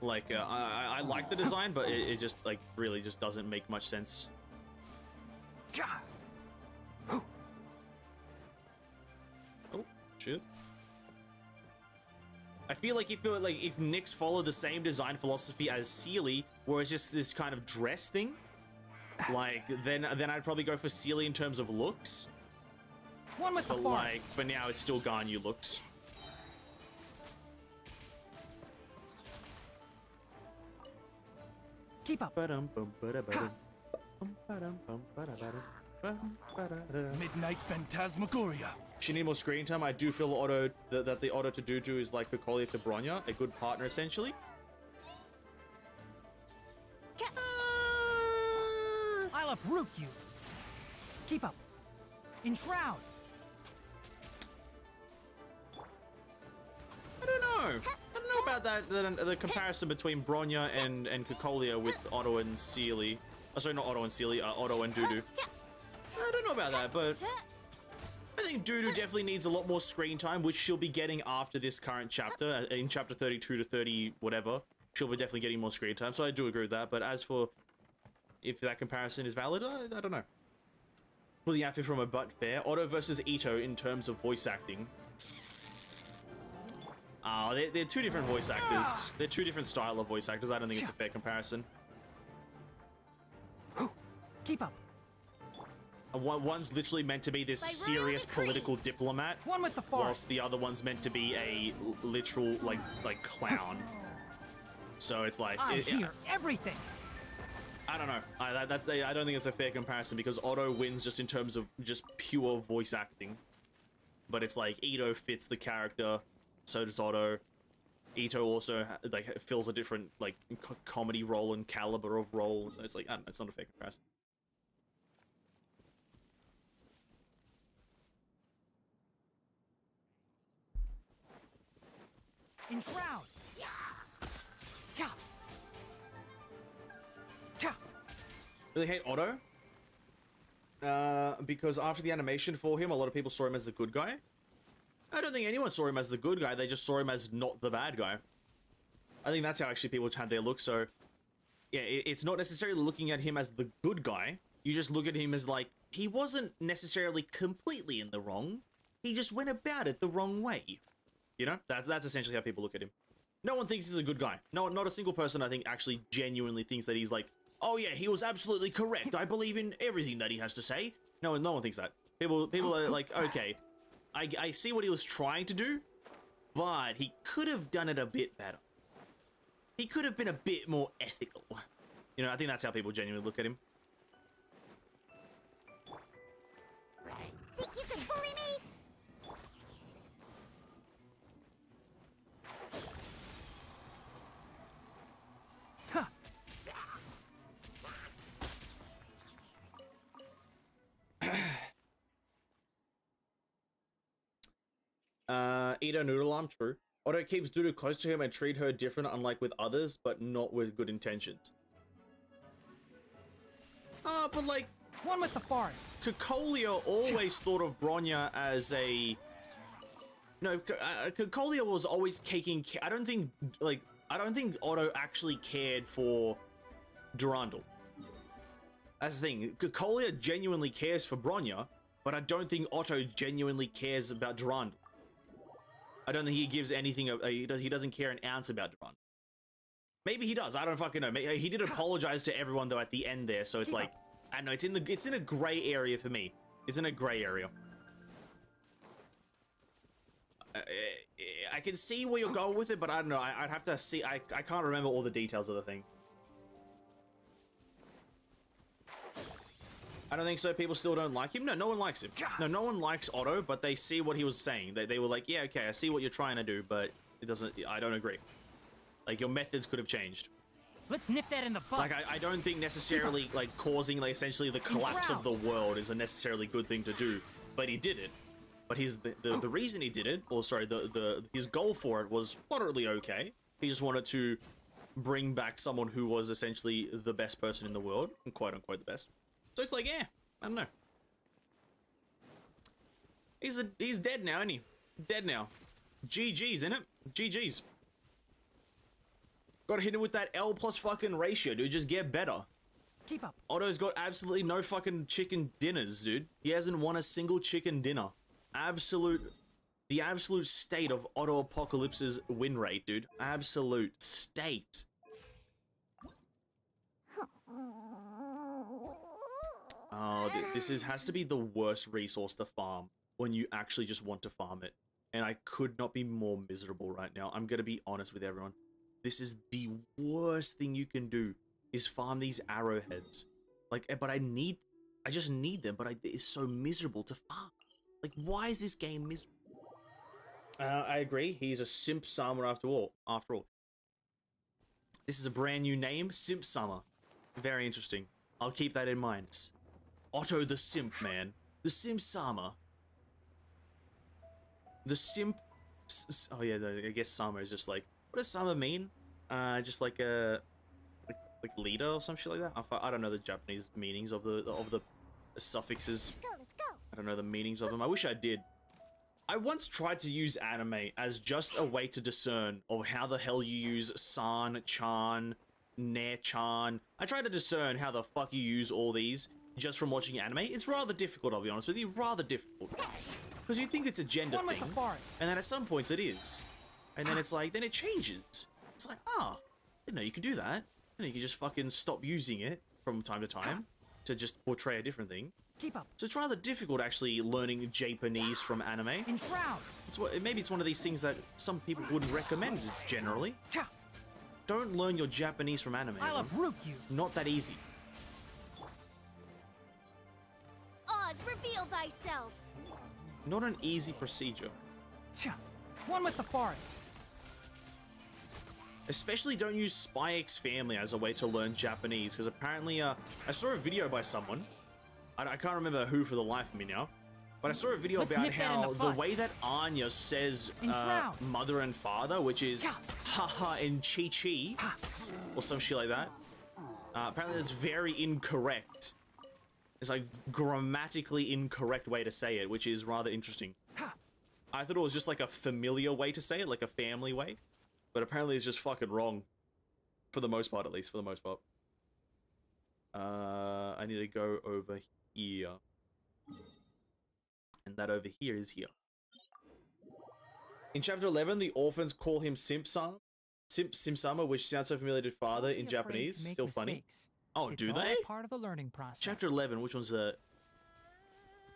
Like I like the design, but it just like really just doesn't make much sense. Oh shit. I feel like if Nyx followed the same design philosophy as Sealy, where it's just this kind of dress thing, like then I'd probably go for Sealy in terms of looks. One with the But forest. like for now, it's still Ganyu looks. Keep up. Midnight Phantasmagoria. She need more screen time. I do feel Otto that the Otto to Dudu is like Kokolia to Bronya, a good partner essentially. I'll uproot you. Keep up. Enshroud. I don't know. I don't know about that. The comparison between Bronya and Kokolia with Otto and Sealy. Oh, sorry, not Otto and Sealy. Otto and Dudu. I don't know about that, but I think Dudu definitely needs a lot more screen time, which she'll be getting after this current chapter. In chapter 32 to 30, whatever, she'll be definitely getting more screen time. So I do agree with that. But as for if that comparison is valid, I don't know. Pulling the outfit from a butt fair. Otto versus Ito in terms of voice acting. They're two different voice actors. They're two different style of voice actors. I don't think it's a fair comparison. Keep up. One's literally meant to be this serious political diplomat, One with the whilst forest. the other one's meant to be a literal like clown. So it's like I hear everything. I don't know. I don't think it's a fair comparison because Otto wins just in terms of just pure voice acting, but it's like Ito fits the character, so does Otto. Ito also like fills a different like comedy role and caliber of roles. It's like I don't know, it's not a fair comparison. Enshroud. Really hate Otto. Because after the animation for him, a lot of people saw him as the good guy. I don't think anyone saw him as the good guy. They just saw him as not the bad guy. I think that's how actually people had their look. So, yeah, it's not necessarily looking at him as the good guy. You just look at him as like, he wasn't necessarily completely in the wrong. He just went about it the wrong way. You know, that's essentially how people look at him. No one thinks he's a good guy. No, not a single person I think actually genuinely thinks that he's like, oh yeah, he was absolutely correct. I believe in everything that he has to say. No one thinks that. People are like, okay, I see what he was trying to do, but he could have done it a bit better. He could have been a bit more ethical. You know, I think that's how people genuinely look at him. Think you can bully me? Ito Noodle Arm, true. Otto keeps Dudu close to him and treat her different, unlike with others, but not with good intentions. But like, One with the forest. Kokolia always thought of Bronya as a... No, Kokolia was always taking... I don't think Otto actually cared for Durandal. That's the thing. Kokolia genuinely cares for Bronya, but I don't think Otto genuinely cares about Durandal. I don't think he gives anything... He doesn't care an ounce about Durandal. Maybe he does. I don't fucking know. He did apologize to everyone though at the end there, so it's like... I don't know, it's in a gray area for me. It's in a gray area. I can see where you're going with it, but I don't know. I'd have to see. I can't remember all the details of the thing. I don't think so. People still don't like him. No, no one likes him. No, no one likes Otto, but they see what he was saying. They were like, yeah, okay, I see what you're trying to do, but it doesn't. I don't agree. Like, your methods could have changed. Let's nip that in the bud. Like, I don't think necessarily, like, causing, like, essentially the collapse of the world is a necessarily good thing to do, but he did it. But the reason he did it, or sorry, his goal for it was moderately okay. He just wanted to bring back someone who was essentially the best person in the world, and quote unquote the best. So it's like, yeah, I don't know. He's dead now, isn't he? Dead now. GG's, innit? GG's. Gotta hit him with that L plus fucking ratio, dude. Just get better. Keep up. Otto's got absolutely no fucking chicken dinners, dude. He hasn't won a single chicken dinner. The absolute state of Otto Apocalypse's win rate, dude. Absolute state. Oh, this has to be the worst resource to farm when you actually just want to farm it. And I could not be more miserable right now. I'm gonna be honest with everyone. This is the worst thing you can do, is farm these arrowheads. Like, but I just need them, but it's so miserable to farm. Like, why is this game miserable? I agree. He's a simp summer after all. This is a brand new name, Simp Summer. Very interesting. I'll keep that in mind. Otto the Simp, man. The Simp Summer. The Simp... Oh yeah, I guess Summer is just like... What does Summer mean? Just like a... Like leader or some shit like that? I don't know the Japanese meanings of the suffixes. Let's go. I don't know the meanings of them. I wish I did. I once tried to use anime as just a way to discern of how the hell you use san, chan, ne-chan. I tried to discern how the fuck you use all these just from watching anime. It's rather difficult, I'll be honest with you. Rather difficult. Because you think it's a gender thing. And then at some points it is. And then it's like, then it changes. It's like, ah, didn't know you could do that. And you can just fucking stop using it from time to time to just portray a different thing. Keep up. So it's rather difficult actually learning Japanese from anime. Enshroud. Maybe it's one of these things that some people wouldn't recommend generally. Don't learn your Japanese from anime. I'll uproot you. Not that easy. Oz, reveal thyself. Not an easy procedure. One with the forest. Especially don't use Spy X Family as a way to learn Japanese, because apparently I saw a video by someone. I can't remember who for the life of me now, but I saw a video about how the way that Anya says mother and father, which is haha and chi-chi, or some shit like that, apparently that's very incorrect. It's like grammatically incorrect way to say it, which is rather interesting. I thought it was just like a familiar way to say it, like a family way, but apparently it's just fucking wrong. For the most part, at least, for the most part. I need to go over here. And that over here is here. In chapter 11, the orphans call him Simp-sama, which sounds so familiar to father in Japanese. Still funny. Oh, do they? Part of the learning process. Chapter 11, which one's that?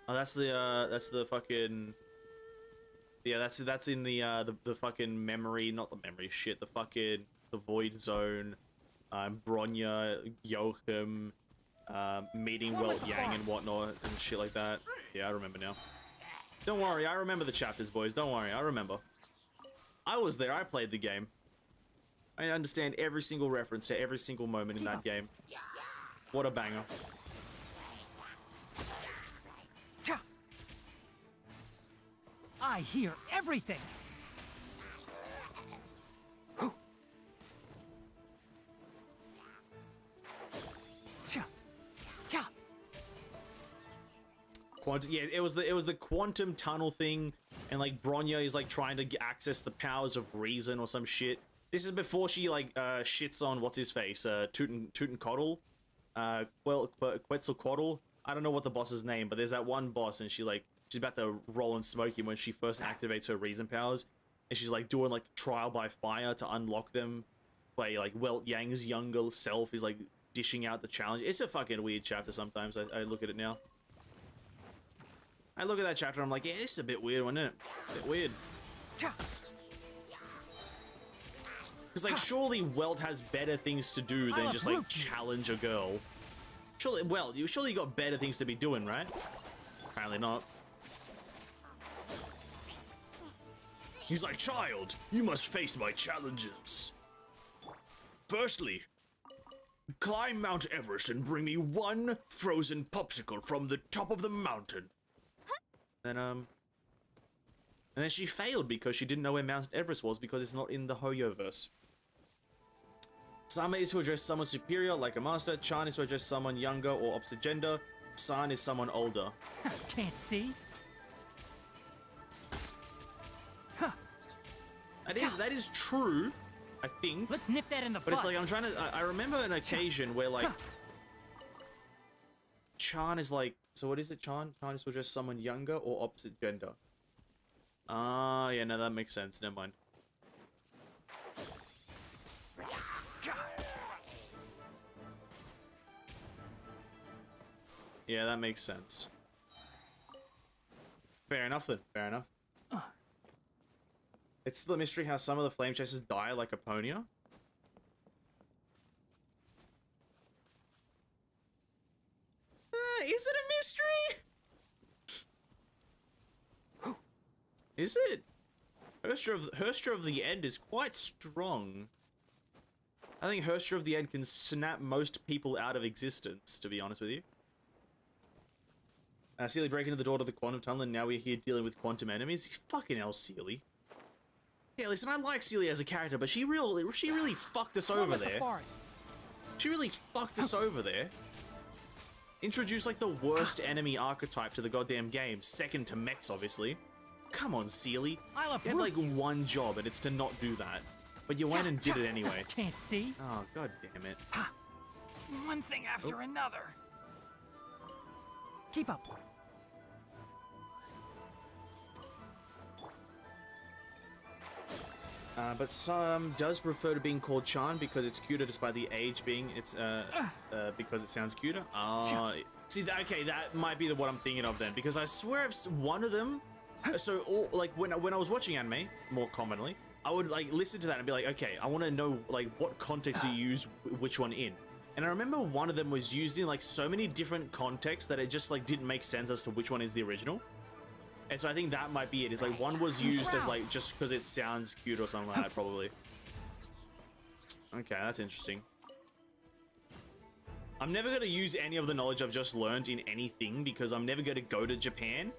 Oh, that's the fucking... Yeah, that's in the fucking memory, not the memory shit, the fucking, the void zone, Bronya, Joachim, meeting Welt Yang and whatnot and shit like that. Yeah, I remember now. Don't worry, I remember the chapters, boys. Don't worry, I remember. I was there, I played the game. I understand every single reference to every single moment in that game. What a banger. I hear everything. Quantum, yeah, it was the quantum tunnel thing, and like Bronya is like trying to access the powers of reason or some shit. This is before she like shits on what's his face, Tutankotl, Quetzalcoatl. I don't know what the boss's name, but there's that one boss, and she's about to roll and smoke him when she first activates her reason powers, and she's like doing like trial by fire to unlock them. By like Welt Yang's younger self is like dishing out the challenge. It's a fucking weird chapter sometimes. I look at it now. I look at that chapter, I'm like, yeah, this is a bit weird, wasn't it? A bit weird. Because, like, surely Welt has better things to do than just, like, challenge a girl. Surely, well, surely you got better things to be doing, right? Apparently not. He's like, child, you must face my challenges. Firstly, climb Mount Everest and bring me one frozen popsicle from the top of the mountain. And then she failed because she didn't know where Mount Everest was because it's not in the Hoyoverse. Sama is to address someone superior, like a master. Chan is to address someone younger or opposite gender. San is someone older. Can't see? That is true, I think. Let's nip that in the But butt. it's like, I'm trying to... I remember an occasion where, like... Chan is like... So what is it, Chan? Chan is to address someone younger or opposite gender. Ah, yeah, no, that makes sense. Never mind. Yeah, that makes sense. Fair enough, then. Fair enough. It's the mystery how some of the flame chasers die like a Ponia. Is it a mystery? Is it? Herstra of the End is quite strong. I think Herstra of the End can snap most people out of existence, to be honest with you. Sealy breaking into the door to the quantum tunnel, and now we're here dealing with quantum enemies. Fucking hell, Sealy. Yeah, listen, I like Sealy as a character, but she really fucked us over there. She really fucked us over there. Introduced like the worst enemy archetype to the goddamn game, second to mechs, obviously. Come on, Sealy. You had like one job, and it's to not do that. But you went and did it anyway. Can't see? Oh, god damn it. One thing after another. Keep up. But some does prefer to being called Chan because it's cuter despite the age being because it sounds cuter. See, okay, that might be what I'm thinking of then, because I swear one of them. So, like when I was watching anime more commonly, I would like listen to that and be like, okay, I want to know like what context you use which one in. And I remember one of them was used in like so many different contexts that it just like didn't make sense as to which one is the original. And so I think that might be it. It's like one was used as like just because it sounds cute or something like that, probably. Okay, that's interesting. I'm never going to use any of the knowledge I've just learned in anything because I'm never going to go to Japan.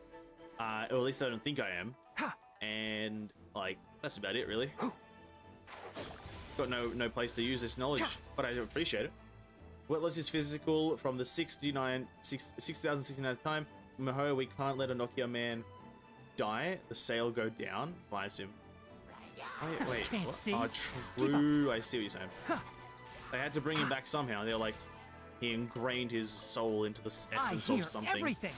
Or at least I don't think I am. And like, that's about it, really. Got no place to use this knowledge, but I appreciate it. Wetloss is physical from the 6,069th time. Miho, we can't let a Nokia man die. The sail go down. Vibes him. Wait. Can't see. Oh, true. I see what you're saying. They had to bring him back somehow. They're like, he ingrained his soul into the essence of something. Everything.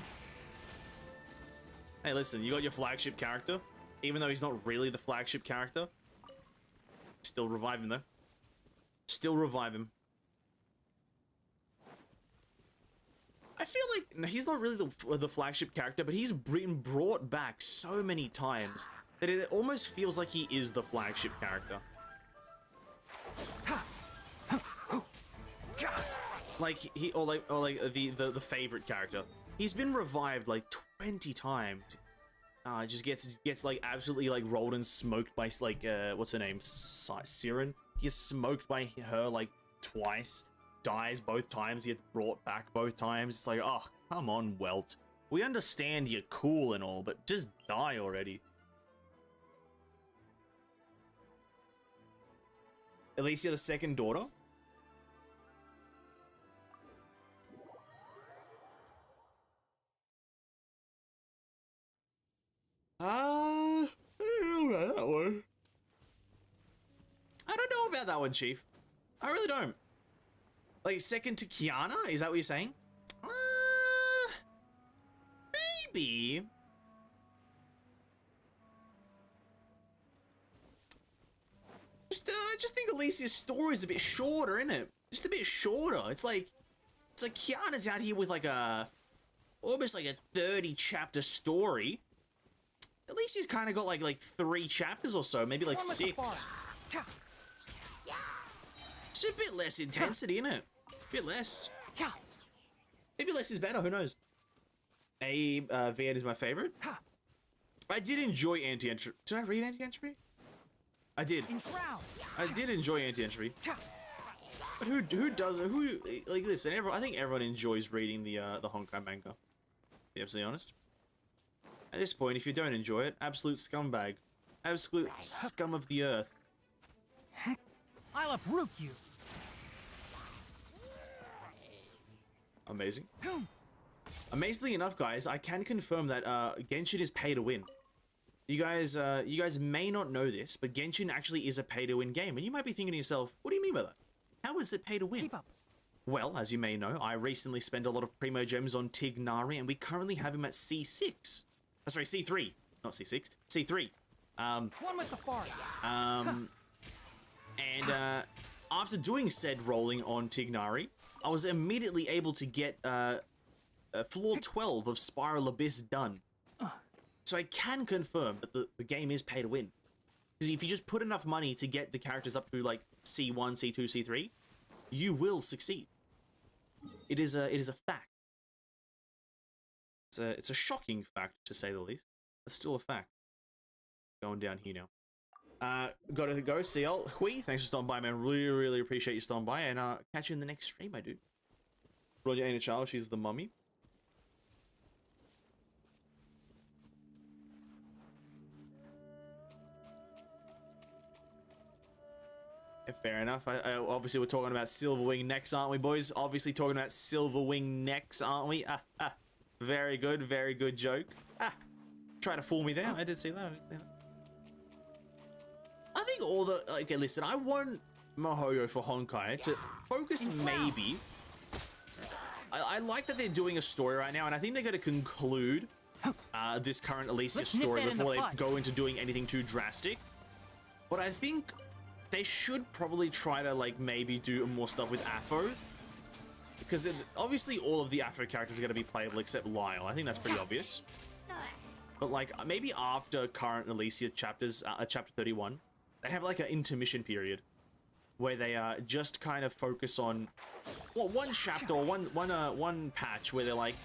Hey, listen, you got your flagship character. Even though he's not really the flagship character. Still revive him, though. Still revive him. I feel like he's not really the flagship character, but he's been brought back so many times that it almost feels like he is the flagship character. Like the favorite character. He's been revived like 20 times. Just gets like absolutely like rolled and smoked by like what's her name? Siren. He gets smoked by her like twice. Dies both times, he gets brought back both times. It's like, oh, come on, Welt. We understand you're cool and all, but just die already. Alicia, the second daughter? I don't know about that one. I don't know about that one, Chief. I really don't. Like, second to Kiana? Is that what you're saying? Maybe. Just think Alicia's story is a bit shorter, isn't it? Just a bit shorter. It's like Kiana's out here with like almost like a 30 chapter story. Alicia's kind of got like 3 chapters or so, maybe like 6. It's a bit less intensity, isn't it? A bit less. Maybe less is better, who knows? V8 is my favorite. I did enjoy anti-entropy. Did I read anti-entropy? I did. Enshroud. I did enjoy anti-entropy. But who like listen, I think everyone enjoys reading the Honkai manga. To be absolutely honest. At this point, if you don't enjoy it, absolute scumbag. Absolute scum of the earth. I'll uproot you. Amazing. Amazingly enough, guys, I can confirm that Genshin is pay to win. You guys may not know this, but Genshin actually is a pay to win game, and you might be thinking to yourself, "What do you mean by that? How is it pay to win?" Keep up. Well, as you may know, I recently spent a lot of primo gems on Tighnari, and we currently have him at C6. Oh, sorry, C3, not C6, C3. One with the forest. And after doing said rolling on Tighnari, I was immediately able to get floor 12 of Spiral Abyss done. So I can confirm that the game is pay to win. Because if you just put enough money to get the characters up to like C1, C2, C3, you will succeed. It is a fact. It's a shocking fact, to say the least. It's still a fact. Going down here now. Gotta go, CL. Hui, thanks for stopping by, man. Really appreciate you stopping by, and catch you in the next stream, my dude. Roger ain't a child, she's the mummy. Yeah, fair enough. I obviously we're talking about Silverwing next, aren't we, boys? Obviously talking about Silverwing next, aren't we? Very good joke. Try to fool me there. I did see that. I think all the... Okay, listen, I want MiHoYo for Honkai to focus maybe... I like that they're doing a story right now, and I think they're going to conclude this current Elysia story before they go into doing anything too drastic. But I think they should probably try to, like, maybe do more stuff with Afo. Because obviously all of the Afo characters are going to be playable except Lyle. I think that's pretty obvious. But, like, maybe after current Elysia chapters, chapter 31, they have, like, an intermission period where they just kind of focus on, well, one chapter or one patch where they're like,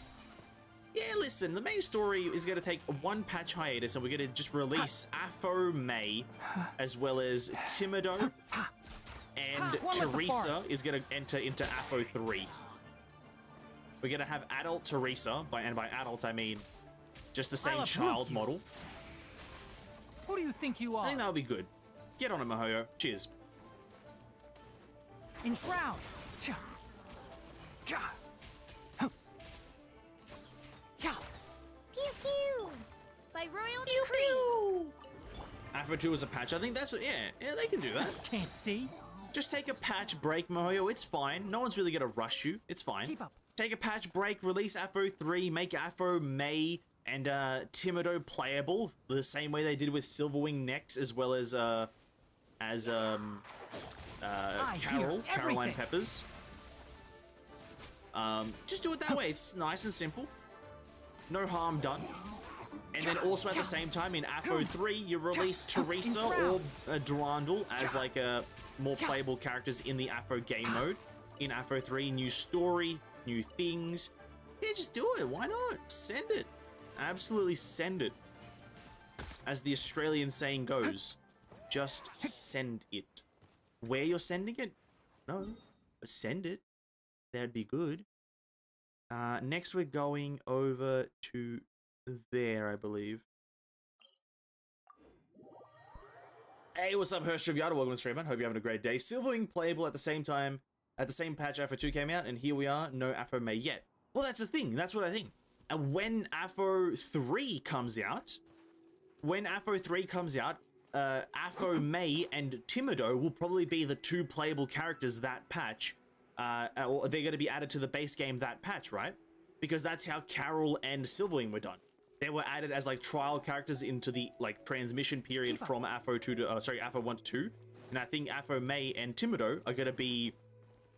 yeah, listen, the main story is going to take one patch hiatus and we're going to just release Afo May as well as Timido, and Teresa is going to enter into Afo 3. We're going to have adult Teresa, and by adult I mean just the same child model. Who do you think you are? I think that would be good. Get on it, MiHoYo. Cheers. Enshroud. Pew pew! By royal decree! Afro 2 is a patch. I think that's what, yeah, they can do that. Can't see. Just take a patch break, MiHoYo. It's fine. No one's really gonna rush you. It's fine. Keep up. Take a patch break, release Afro 3, make Afro May and Timido playable the same way they did with Silverwing Nex, as well as Caroline Peppers. Just do it that way. It's nice and simple. No harm done. And then also at the same time in Afro 3, you release Teresa or Durandal as like more playable characters in the Afro game mode. In Afro 3, new story, new things. Yeah, just do it. Why not? Send it. Absolutely send it. As the Australian saying goes, just send it. Where you're sending it? No, but send it. That'd be good. Next we're going over to there, I believe. Hey, what's up, Hirsch Triviata? Welcome to the stream, man. Hope you're having a great day. Silverwing playable at the same time, at the same patch Afro 2 came out, and here we are, no Afro May yet. Well, that's the thing. That's what I think. And when Afro 3 comes out, Afro May and Timido will probably be the two playable characters that patch. Or they're going to be added to the base game that patch, right? Because that's how Carol and Silverwing were done. They were added as like trial characters into the like transmission period from Afro 2 to Afro 1 to 2. And I think Afro May and Timido are going to be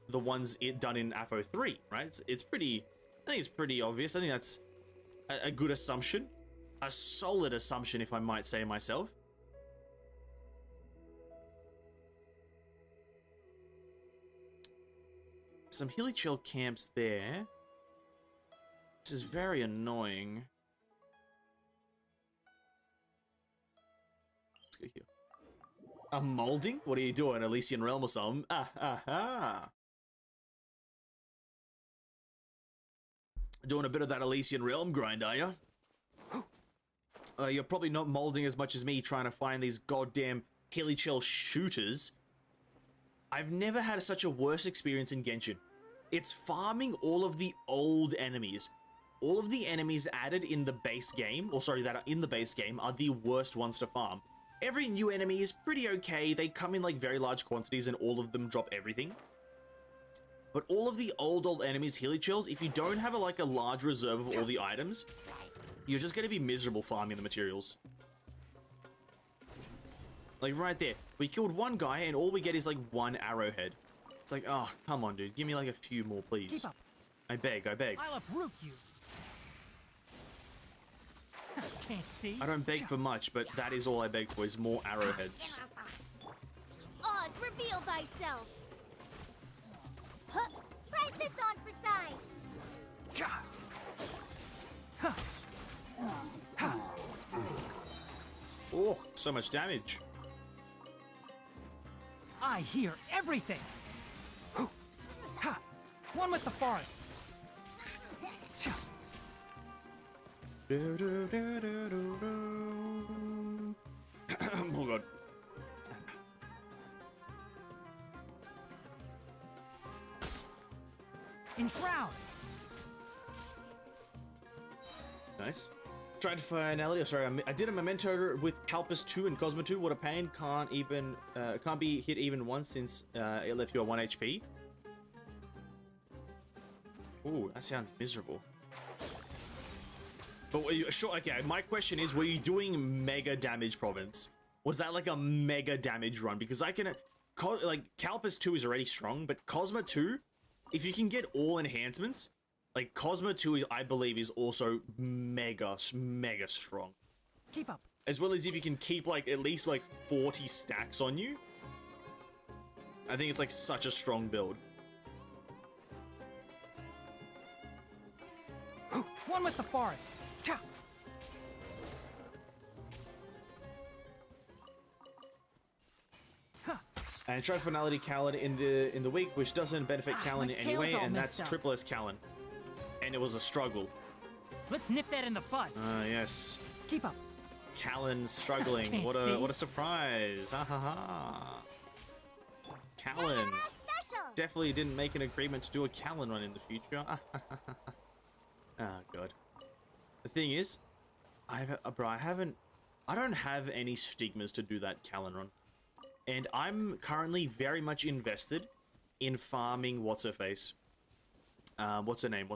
the ones done in Afro 3, right? It's pretty, I think it's pretty obvious. I think that's a good assumption. A solid assumption, if I might say myself. Some hilly chill camps there. This is very annoying. Let's go here. A molding? What are you doing, Elysian Realm or something? Doing a bit of that Elysian Realm grind, are you? You're probably not molding as much as me trying to find these goddamn hilly chill shooters. I've never had such a worse experience in Genshin. It's farming all of the old enemies. All of the enemies added in the base game, or sorry, that are in the base game, are the worst ones to farm. Every new enemy is pretty okay. They come in like very large quantities and all of them drop everything. But all of the old enemies, hilly chills, if you don't have like a large reserve of all the items, you're just going to be miserable farming the materials. Like right there, we killed one guy and all we get is like one arrowhead. It's like, oh, come on, dude. Give me like a few more, please. Keep up. I beg, I beg. I'll uproot you. Can't see. I don't beg for much, but that is all I beg for, is more arrowheads. Oz, reveal thyself. Huh. Write this on for size. Oh, so much damage. I hear everything. Ha! One with the forest. Oh god. Enshroud. Nice. Tried finality. Oh, sorry, I did a memento with Calpus 2 and Cosmo 2. What a pain. Can't be hit even once since it left you at 1 HP. Ooh, that sounds miserable. But were you sure? Okay, my question is, were you doing mega damage province? Was that like a mega damage run? Because I can, like, Calpus 2 is already strong, but Cosmo 2, if you can get all enhancements, like Cosmo 2, I believe, is also mega strong. Keep up. As well as if you can keep like at least like 40 stacks on you. I think it's like such a strong build. One with the forest. Ka! And tried finality Callan in the week, which doesn't benefit Callan my in any way, tail's all and that's messed up. triple S Callan. And it was a struggle. Let's nip that in the bud. Yes. Keep up. Callan struggling. Can't What see. a surprise. Ha ha ha. Callan. Special. Definitely didn't make an agreement to do a Callan run in the future. Oh god. The thing is, I don't have any stigmas to do that Callan run. And I'm currently very much invested in farming what's her face. What's her name?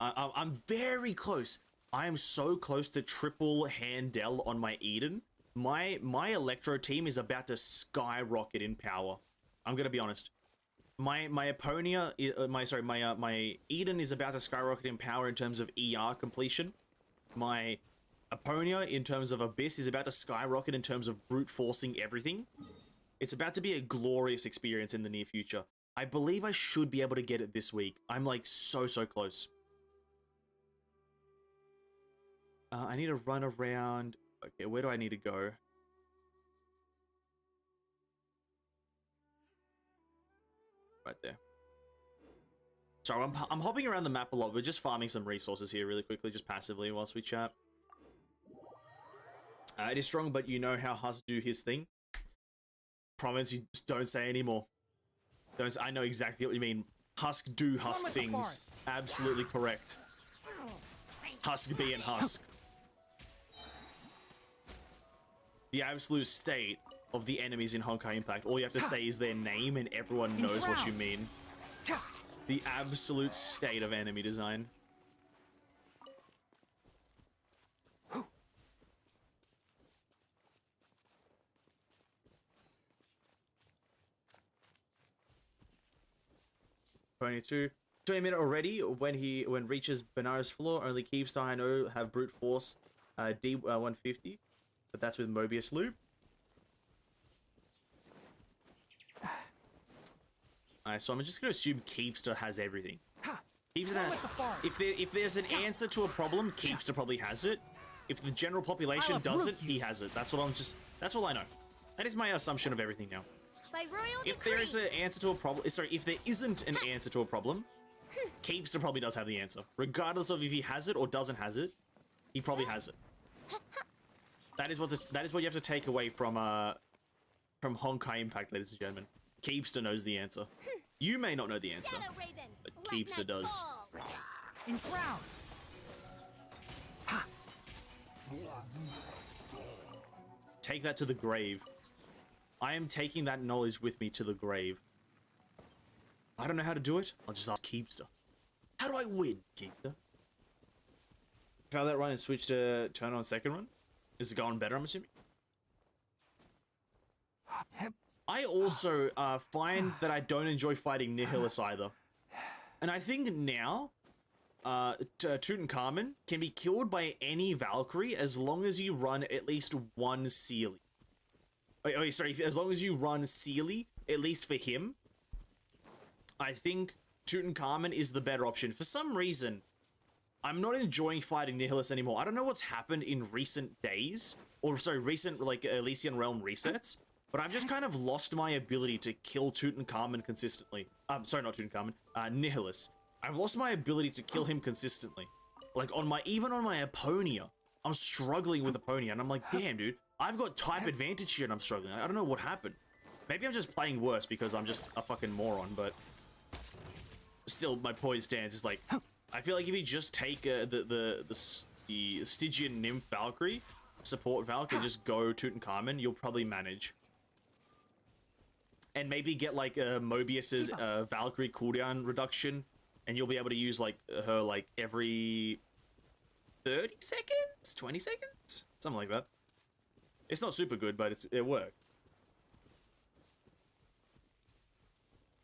I'm very close. I am so close to triple Handel on my Eden. My Electro team is about to skyrocket in power. I'm gonna be honest. My Eponia, my Eden is about to skyrocket in power in terms of ER completion. My Eponia, in terms of Abyss, is about to skyrocket in terms of brute forcing everything. It's about to be a glorious experience in the near future. I believe I should be able to get it this week. I'm like so close. I need to run around. Okay, where do I need to go? Right there. Sorry, I'm hopping around the map a lot. We're just farming some resources here really quickly, just passively whilst we chat. It is strong, but you know how Husk do his thing. Province, you just don't say anymore. I know exactly what you mean. Husk do Husk things. Absolutely correct. Husk being Husk. The absolute state of the enemies in Honkai Impact. All you have to say is their name and everyone knows what you mean. The absolute state of enemy design. Pony 2. 20 minute already when reaches Benares floor, only Keepstar I know have brute force D150, but that's with Mobius loop. Alright, so I'm just gonna assume Keepstar has everything. Keepster, Go with the forest. if there's an answer to a problem, Keepster probably has it. If the general population I'll does it, uproot you. he has it. That's all I know. That is my assumption of everything now. By royal If decree. there is an answer to a problem, sorry, if there isn't an answer to a problem, Keepster probably does have the answer. Regardless of if he has it or doesn't has it, he probably has it. That is what you have to take away from Honkai Impact, ladies and gentlemen. Keepster knows the answer. You may not know the answer, Shadow Raven. but let Keepster night does. fall. Enshroud. Take that to the grave. I am taking that knowledge with me to the grave. I don't know how to do it. I'll just ask Keepster. How do I win, Keepster? Found that run and switched to turn on second run? Is it going better, I'm assuming? I also find that I don't enjoy fighting Nihilus either. And I think now, Tutankhamun can be killed by any Valkyrie as long as you run at least one Sealy. Oh, sorry, as long as you run Sealy, at least for him, I think Tutankhamun is the better option. For some reason, I'm not enjoying fighting Nihilus anymore. I don't know what's happened in recent days, or sorry, recent like Elysian Realm resets, but I've just kind of lost my ability to kill Tutankhamun consistently. Sorry, not Tutankhamun, Nihilus. I've lost my ability to kill him consistently. Like even on my Aponia, I'm struggling with Aponia, and I'm like, damn, dude, I've got type advantage here, and I'm struggling. I don't know what happened. Maybe I'm just playing worse because I'm just a fucking moron, but still, my point stands. Is like, I feel like if you just take the Stygian Nymph Valkyrie, support Valk, and just go Tutankhamun, you'll probably manage. And maybe get like Mobius's Valkyrie cooldown reduction, and you'll be able to use like her like every 30 seconds, 20 seconds, something like that. It's not super good, but it worked.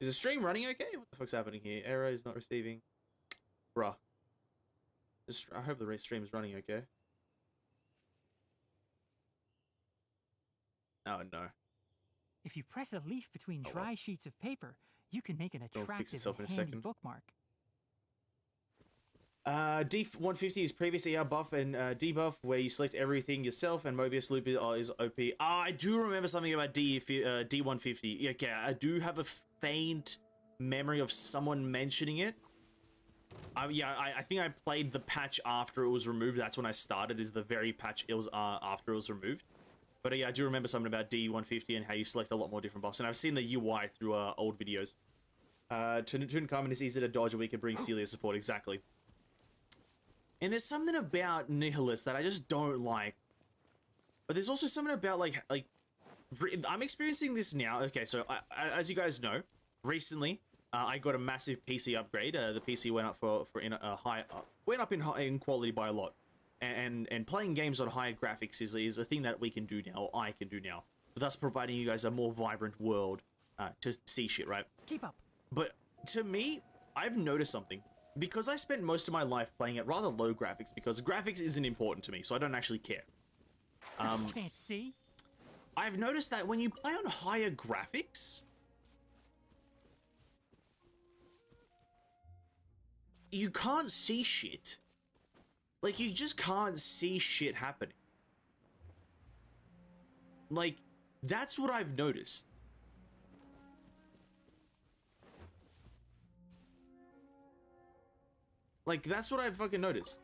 Is the stream running okay? What the fuck's happening here? Error is not receiving. Bruh. I hope the stream is running okay. Oh no. If you press a leaf between Oh, dry well. sheets of paper, you can make an It'll fix attractive itself and in a handy second. bookmark. D150 is previous ER buff and debuff where you select everything yourself, and Mobius Loop is OP. I do remember something about D150. Okay, I do have a faint memory of someone mentioning it. Yeah, I think I played the patch after it was removed. That's when I started, is the very patch it was after it was removed. But yeah, I do remember something about D150 and how you select a lot more different buffs. And I've seen the UI through old videos. Tutankhamun is easy to dodge, and we can bring Celia support, exactly. And there's something about Nihilus that I just don't like. But there's also something about like I'm experiencing this now. Okay, so as you guys know, recently I got a massive PC upgrade. The PC went up went up in quality by a lot. And playing games on higher graphics is a thing that we can do now, or I can do now, thus providing you guys a more vibrant world to see shit, right? Keep up. But to me, I've noticed something. Because I spent most of my life playing at rather low graphics, because graphics isn't important to me, so I don't actually care. Can't see? I've noticed that when you play on higher graphics, you can't see shit. Like, you just can't see shit happening. Like, that's what I've noticed. Like, that's what I fucking noticed.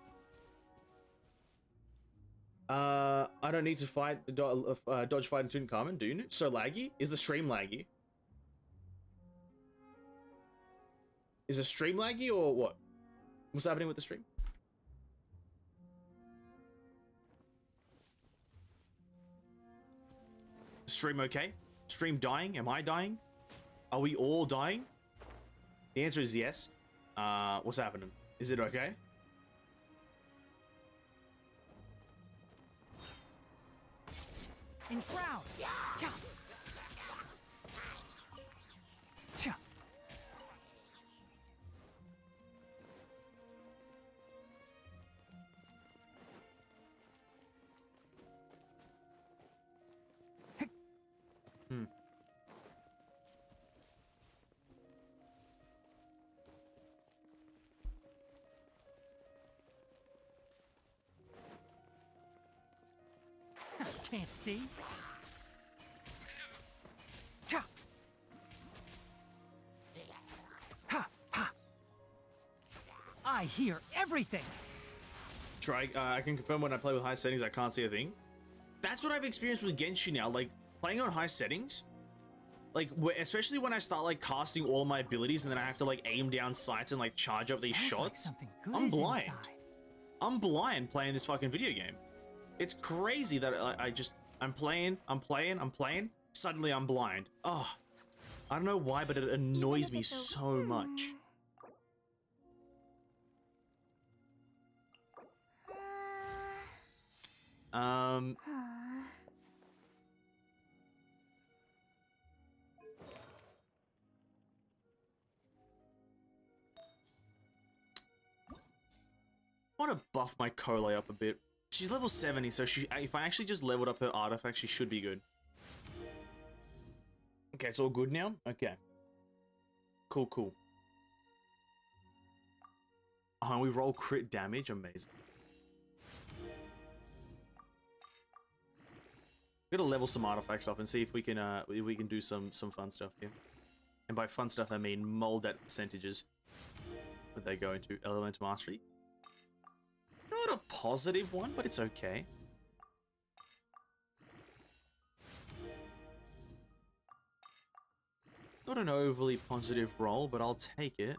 I don't need to fight, dodge fight in Tutankhamun, do you? So laggy? Is the stream laggy? Is the stream laggy or what? What's happening with the stream? Stream okay? Stream dying? Am I dying? Are we all dying? The answer is yes. What's happening? Is it okay? Enshroud! Yeah. Cha. Hmm. can't see. Ka! Ha! Ha! I hear everything. I can confirm when I play with high settings, I can't see a thing. That's what I've experienced with Genshin now. Like, playing on high settings, like, especially when I start, like, casting all my abilities and then I have to, like, aim down sights and, like, charge up these Smells like shots. something good I'm is blind. inside. I'm blind playing this fucking video game. It's crazy that I'm playing. Suddenly I'm blind. Oh, I don't know why, but it annoys me so much. I want to buff my Coley up a bit. She's level 70, so if I actually just leveled up her artifact, she should be good. Okay, it's all good now? Okay. Cool, cool. Oh, and we roll crit damage? Amazing. We're gonna level some artifacts up and see if we can do some fun stuff here. And by fun stuff, I mean mold at percentages. Would they go into Elemental Mastery? Not a positive one, but it's okay. Not an overly positive roll, but I'll take it.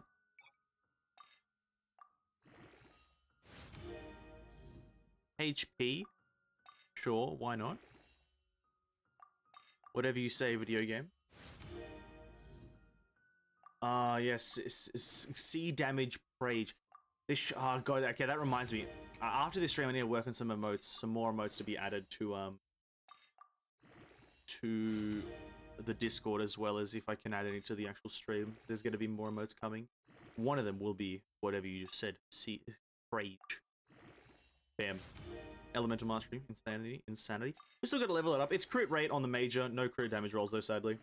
HP? Sure, why not? Whatever you say, video game. Yes, C damage rage. This oh god, okay, that reminds me. After this stream, I need to work on some emotes, some more emotes to be added to the Discord, as well as if I can add any to the actual stream. There's going to be more emotes coming. One of them will be whatever you just said. C rage. Bam. Elemental Mastery, Insanity. We still got to level it up. It's crit rate on the major, no crit damage rolls though, sadly.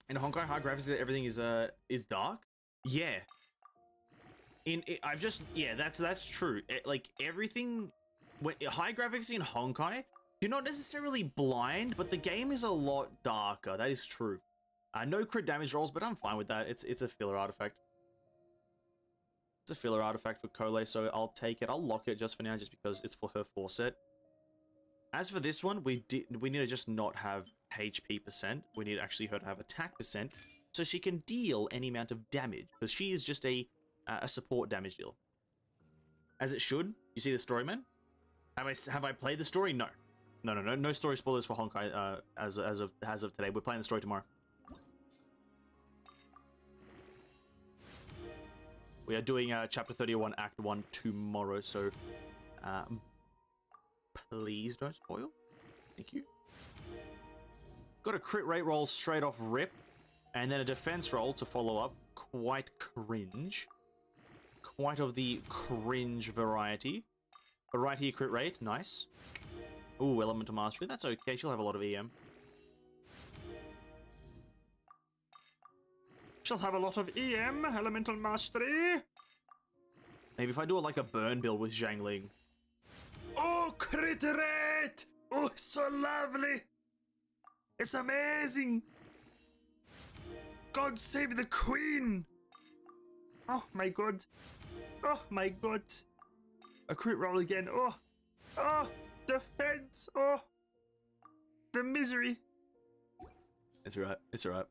In Honkai, high graphics, everything is dark. Yeah. That's true. Like everything, high graphics in Honkai, you're not necessarily blind, but the game is a lot darker. That is true. No crit damage rolls, but I'm fine with that. It's a filler artifact. It's a filler artifact for Coley, so I'll take it. I'll lock it just for now, just because it's for her forset. As for this one, we need to just not have HP percent. We need actually her to have attack percent, so she can deal any amount of damage, because she is just a support damage deal. As it should. You see the story, man? Have I played the story? No. No story spoilers for Honkai as of today. We're playing the story tomorrow. We are doing Chapter 31, Act 1 tomorrow, so please don't spoil. Thank you. Got a crit rate roll straight off rip, and then a defense roll to follow up. Quite cringe. Quite of the cringe variety. But right here, crit rate, nice. Ooh, Elemental Mastery, that's okay. She'll have a lot of EM. She'll have a lot of EM, Elemental Mastery. Maybe if I do like a burn build with Zhangling. Oh, crit rate! Oh, so lovely! It's amazing! God save the queen! Oh my god. Oh my god. A crit roll again. Oh! Oh! Defense! Oh! The misery! It's alright. It's alright.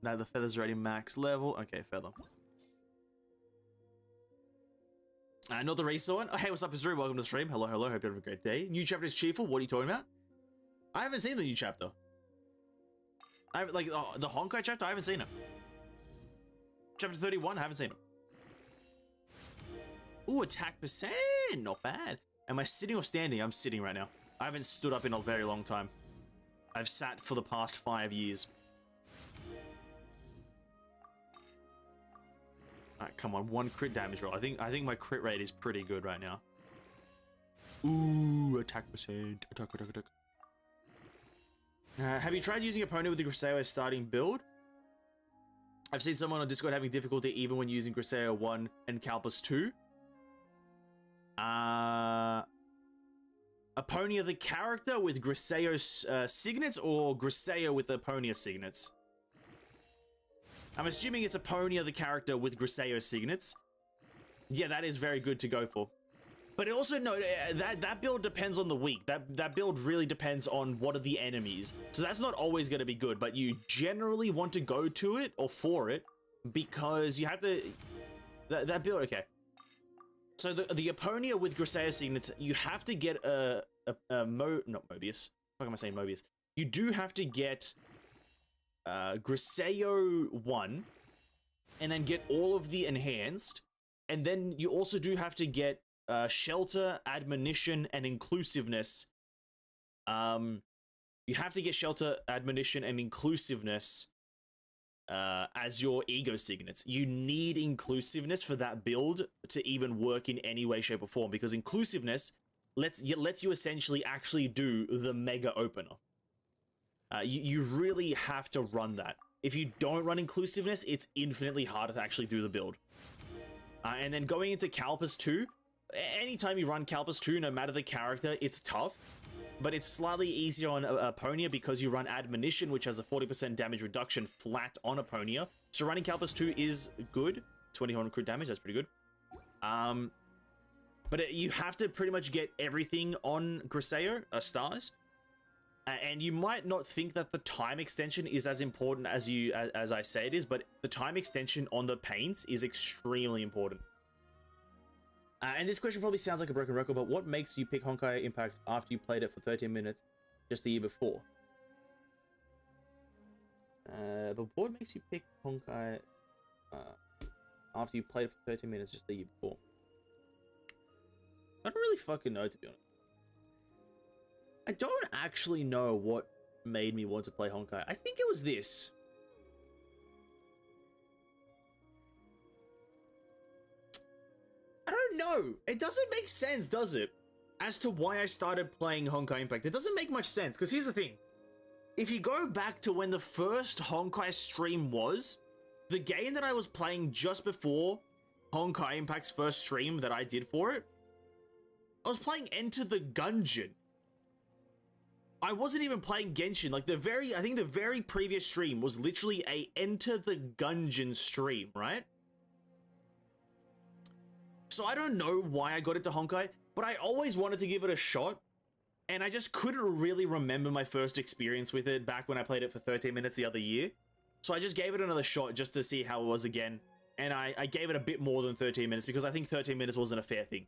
Now the feather's already max level. Okay, feather. Not the race one. Oh, hey, what's up, Israel? Welcome to the stream. Hello, hello. Hope you have a great day. New chapter is cheerful. What are you talking about? I haven't seen the new chapter. I haven't, like, the Honkai chapter, I haven't seen it. Chapter 31, I haven't seen it. Ooh, attack percent. Not bad. Am I sitting or standing? I'm sitting right now. I haven't stood up in a very long time. I've sat for the past 5 years. Alright, come on. One crit damage roll. I think my crit rate is pretty good right now. Ooh, attack percent. Attack. Have you tried using opponent with the Crusader as starting build? I've seen someone on Discord having difficulty even when using Griseo 1 and Calpus 2. Aponia the character with Griseo's signets, or Griseo with Aponia signets? I'm assuming it's Aponia the character with Griseo signets. Yeah, that is very good to go for. But also note that build depends on the week. That build really depends on what are the enemies. So that's not always going to be good, but you generally want to go to it or for it because you have to. That build, okay. So the Aponia with Griseo signets, you have to get not Mobius. What am I saying, Mobius? You do have to get Griseo 1, and then get all of the enhanced, and then you also do have to get shelter, admonition, and inclusiveness. You have to get shelter, admonition, and inclusiveness as your ego signets. You need inclusiveness for that build to even work in any way, shape, or form, because inclusiveness lets you essentially actually do the mega opener. You really have to run that. If you don't run inclusiveness, it's infinitely harder to actually do the build. And then going into Calpus 2, anytime you run Calpus 2, no matter the character, it's tough. But it's slightly easier on Aponia because you run Admonition, which has a 40% damage reduction flat on Aponia. So running Calpus 2 is good. 21 crit damage, that's pretty good. But you have to pretty much get everything on Griseo, stars. And you might not think that the time extension is as important as I say it is, but the time extension on the paints is extremely important. And this question probably sounds like a broken record, but what makes you pick Honkai Impact after you played it for 13 minutes just the year before? But what makes you pick Honkai after you played it for 13 minutes just the year before? I don't really fucking know, to be honest. I don't actually know what made me want to play Honkai. I think it was this. I don't know. It doesn't make sense, does it? As to why I started playing Honkai Impact. It doesn't make much sense, because here's the thing. If you go back to when the first Honkai stream was, the game that I was playing just before Honkai Impact's first stream that I did for it, I was playing Enter the Gungeon. I wasn't even playing Genshin. Like I think the very previous stream was literally a Enter the Gungeon stream, right? So I don't know why I got into Honkai, but I always wanted to give it a shot, and I just couldn't really remember my first experience with it back when I played it for 13 minutes the other year. So I just gave it another shot just to see how it was again, and I gave it a bit more than 13 minutes because I think 13 minutes wasn't a fair thing.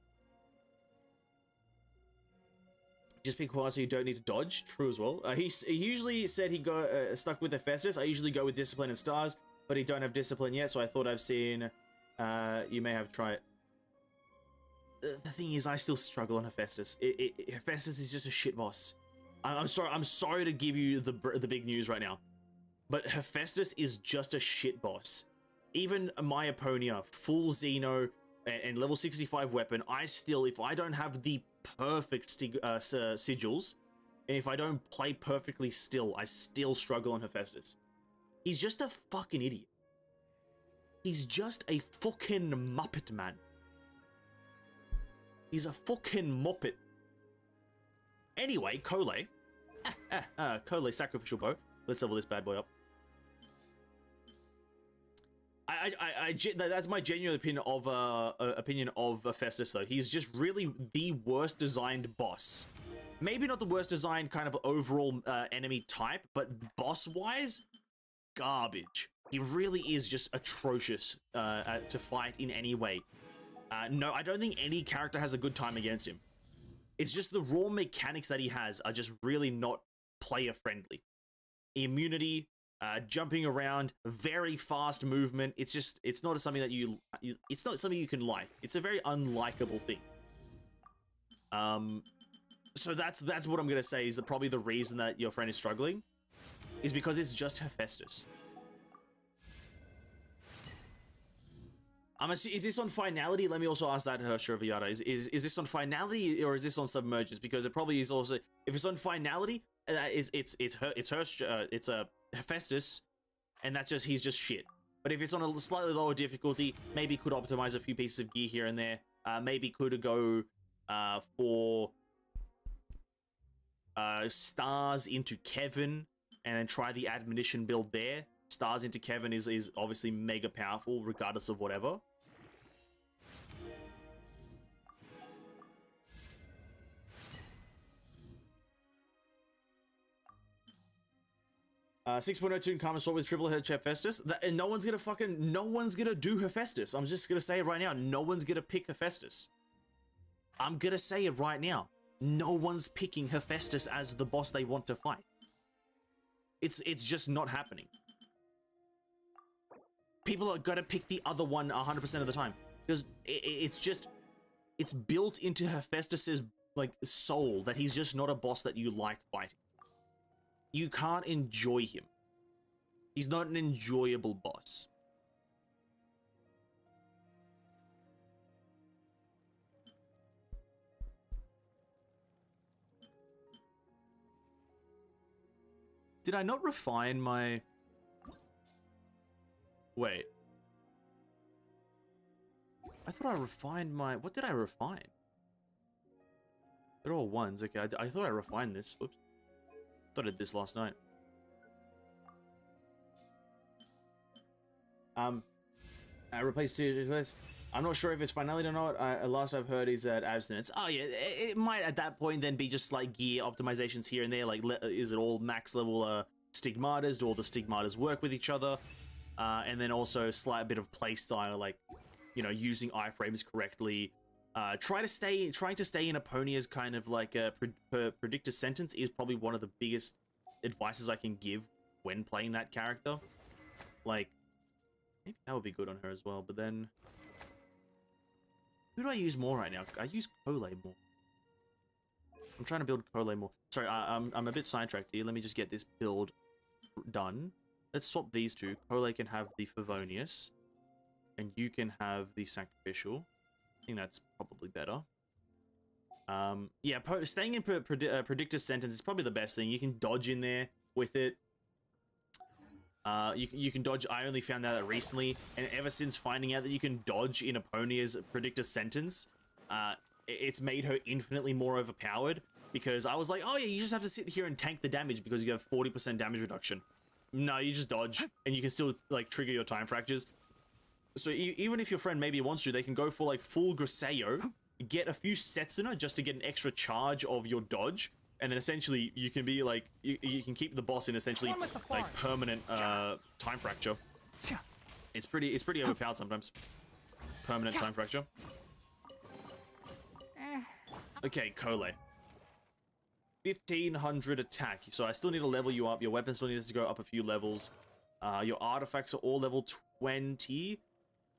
Just be quiet so you don't need to dodge. True as well. He usually said he got stuck with Hephaestus. I usually go with Discipline and Stars, but he don't have Discipline yet, so I thought I've seen... you may have tried... The thing is, I still struggle on Hephaestus. Hephaestus is just a shit boss. I'm sorry to give you the big news right now, but Hephaestus is just a shit boss. Even my Aponia, full Xeno, and level 65 weapon, I still, if I don't have the perfect sigils, and if I don't play perfectly still, I still struggle on Hephaestus. He's just a fucking idiot. He's just a fucking muppet, man. He's a fucking muppet. Anyway, Kole. Kole Sacrificial Bow. Let's level this bad boy up. That's my genuine opinion of Hephaestus, though. He's just really the worst designed boss. Maybe not the worst designed kind of overall enemy type, but boss-wise, garbage. He really is just atrocious to fight in any way. No, I don't think any character has a good time against him. It's just the raw mechanics that he has are just really not player-friendly. Immunity, jumping around, very fast movement. It's not something that it's not something you can like. It's a very unlikable thing. So that's what I'm gonna say is that probably the reason that your friend is struggling is because it's just Hephaestus. Is this on finality? Let me also ask that, Hersher Viata. Is this on finality or is this on submergence? Because it probably is also. If it's on finality, it's a Hephaestus, and that's just he's just shit. But if it's on a slightly lower difficulty, maybe could optimize a few pieces of gear here and there. Maybe could go for stars into Kevin and then try the admonition build there. Stars into Kevin is obviously mega powerful regardless of whatever. 6.02 common sword with triple head Hephaestus. And no one's gonna do Hephaestus. I'm just gonna say it right now. No one's gonna pick Hephaestus. I'm gonna say it right now. No one's picking Hephaestus as the boss they want to fight. It's just not happening. People are gonna pick the other one 100% of the time because it's built into Hephaestus's like soul that he's just not a boss that you like fighting. You can't enjoy him. He's not an enjoyable boss. Did I not refine my... Wait. I thought I refined my... What did I refine? They're all ones. Okay, I thought I refined this. Whoops. I thought I did this last night. I replaced it. I'm not sure if it's finality or not. Last I've heard is that abstinence. Oh yeah, it might at that point then be just like gear optimizations here and there. Like, is it all max level stigmatas? Do all the stigmatas work with each other? And then also slight bit of play style, like, you know, using iframes correctly. Trying to stay in Eponia's kind of like a predictor sentence is probably one of the biggest advices I can give when playing that character. Like, maybe that would be good on her as well, but then... Who do I use more right now? I use Kole more. I'm trying to build Kole more. Sorry, I'm a bit sidetracked here. Let me just get this build done. Let's swap these two. Kole can have the Favonius, and you can have the Sacrificial. I think that's probably better. Yeah, staying in predictor sentence is probably the best thing. You can dodge in there with it. You can dodge. I only found that out recently, and ever since finding out that you can dodge in Eponia's predictor sentence, it's made her infinitely more overpowered. Because I was like, oh yeah, you just have to sit here and tank the damage because you have 40% damage reduction. No, you just dodge, and you can still like trigger your time fractures. So even if your friend maybe wants to, they can go for like full Griseo, get a few Setsuna just to get an extra charge of your dodge, and then essentially you can be like, you can keep the boss in essentially like permanent time fracture. It's pretty overpowered sometimes. Permanent time fracture. Okay, Kole. 1500 attack. So I still need to level you up. Your weapon still needs to go up a few levels. Your artifacts are all level 20.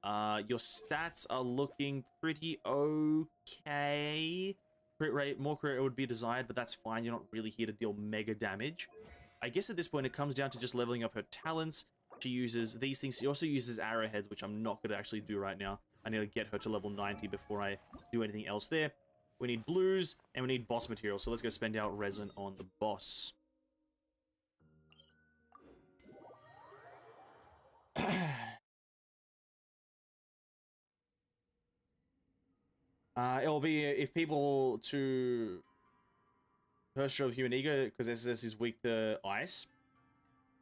Your stats are looking pretty okay. Crit rate, more crit rate would be desired, but that's fine. You're not really here to deal mega damage. I guess at this point it comes down to just leveling up her talents. She uses these things. She also uses arrowheads, which I'm not going to actually do right now. I need to get her to level 90 before I do anything else there. We need blues, and we need boss material, so let's go spend out resin on the boss. It'll be if people to Herrscher of Human Ego, because SS is weak to ice.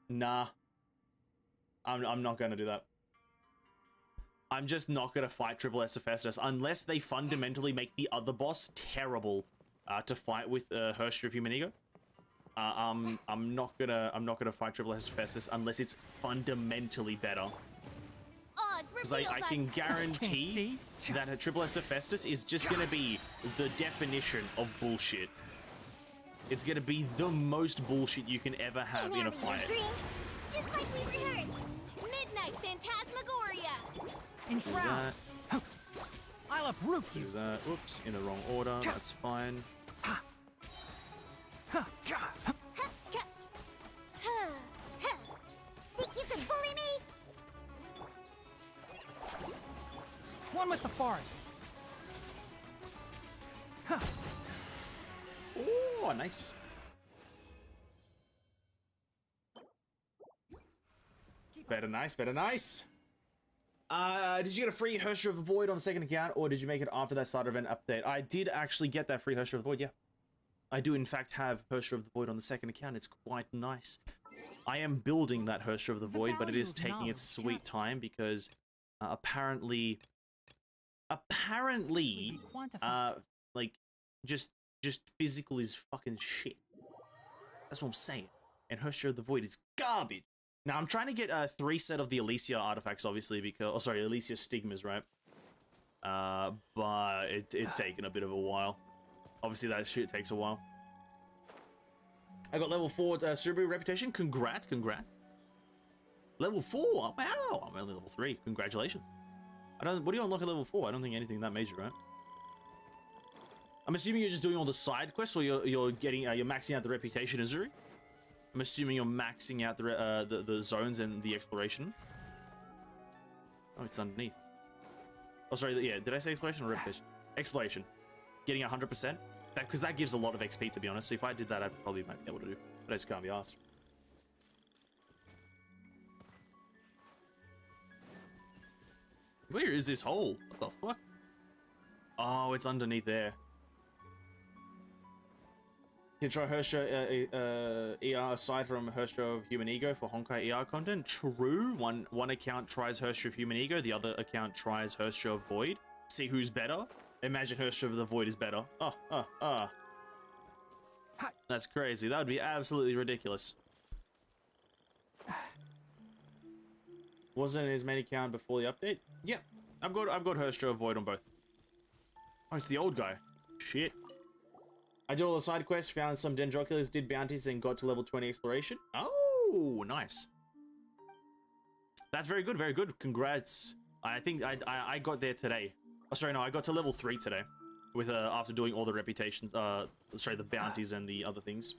Nah. I'm not going to do that. I'm just not going to fight Triple S Hephaestus unless they fundamentally make the other boss terrible to fight with Herrscher of Human Ego. I'm not gonna fight Triple S Hephaestus unless it's fundamentally better. Because I can guarantee that a Triple S Hephaestus is just gonna be the definition of bullshit. It's gonna be the most bullshit you can ever have in a fight. Just like we rehearsed. Midnight Phantasmagoria. Enshroud! I'll uproot you! Do that. Oops, in the wrong order. That's fine. Think you can bully me? One with the forest! Oh, nice. Keep Better nice, better nice. Did you get a free Herrscher of the Void on the second account, or did you make it after that starter event update? I did actually get that free Herrscher of the Void, yeah. I do in fact have Herrscher of the Void on the second account. It's quite nice. I am building that Herrscher of the Void, but it is taking its sweet time because apparently, like just physical is fucking shit. That's what I'm saying. And Herrscher of the Void is garbage. Now I'm trying to get 3 set of the Elysia artifacts, obviously, because Elysia stigmas, right? But it's taken a bit of a while. Obviously, that shit takes a while. I got level 4 Sumeru reputation. Congrats. Level 4. Wow, I'm only level 3. Congratulations. What do you unlock at level 4? I don't think anything that major, right? I'm assuming you're just doing all the side quests, or you're getting you're maxing out the reputation, Azuri. I'm assuming you're maxing out the zones and the exploration. Oh, it's underneath. Oh, sorry. Yeah, did I say exploration or reputation? Exploration. Getting 100%. Because that gives a lot of XP, to be honest. So if I did that, I probably might be able to do. But I just can't be asked. Where is this hole? What the fuck? Oh, it's underneath there. You can try Herrscher ER aside from Herrscher of Human Ego for Honkai ER content. True. One account tries Herrscher of Human Ego. The other account tries Herrscher of Void. See who's better. Imagine Herrscher of the Void is better. That's crazy. That would be absolutely ridiculous. Wasn't his main account before the update? Yeah, I've got Herrscher of Void on both. Oh, it's the old guy. Shit. I did all the side quests, found some Dendro killers, did bounties, and got to level 20 exploration. Oh, nice. That's very good, very good. Congrats. I think I got there today. Oh, sorry, no, I got to level 3 today. With after doing all the reputations, the bounties and the other things.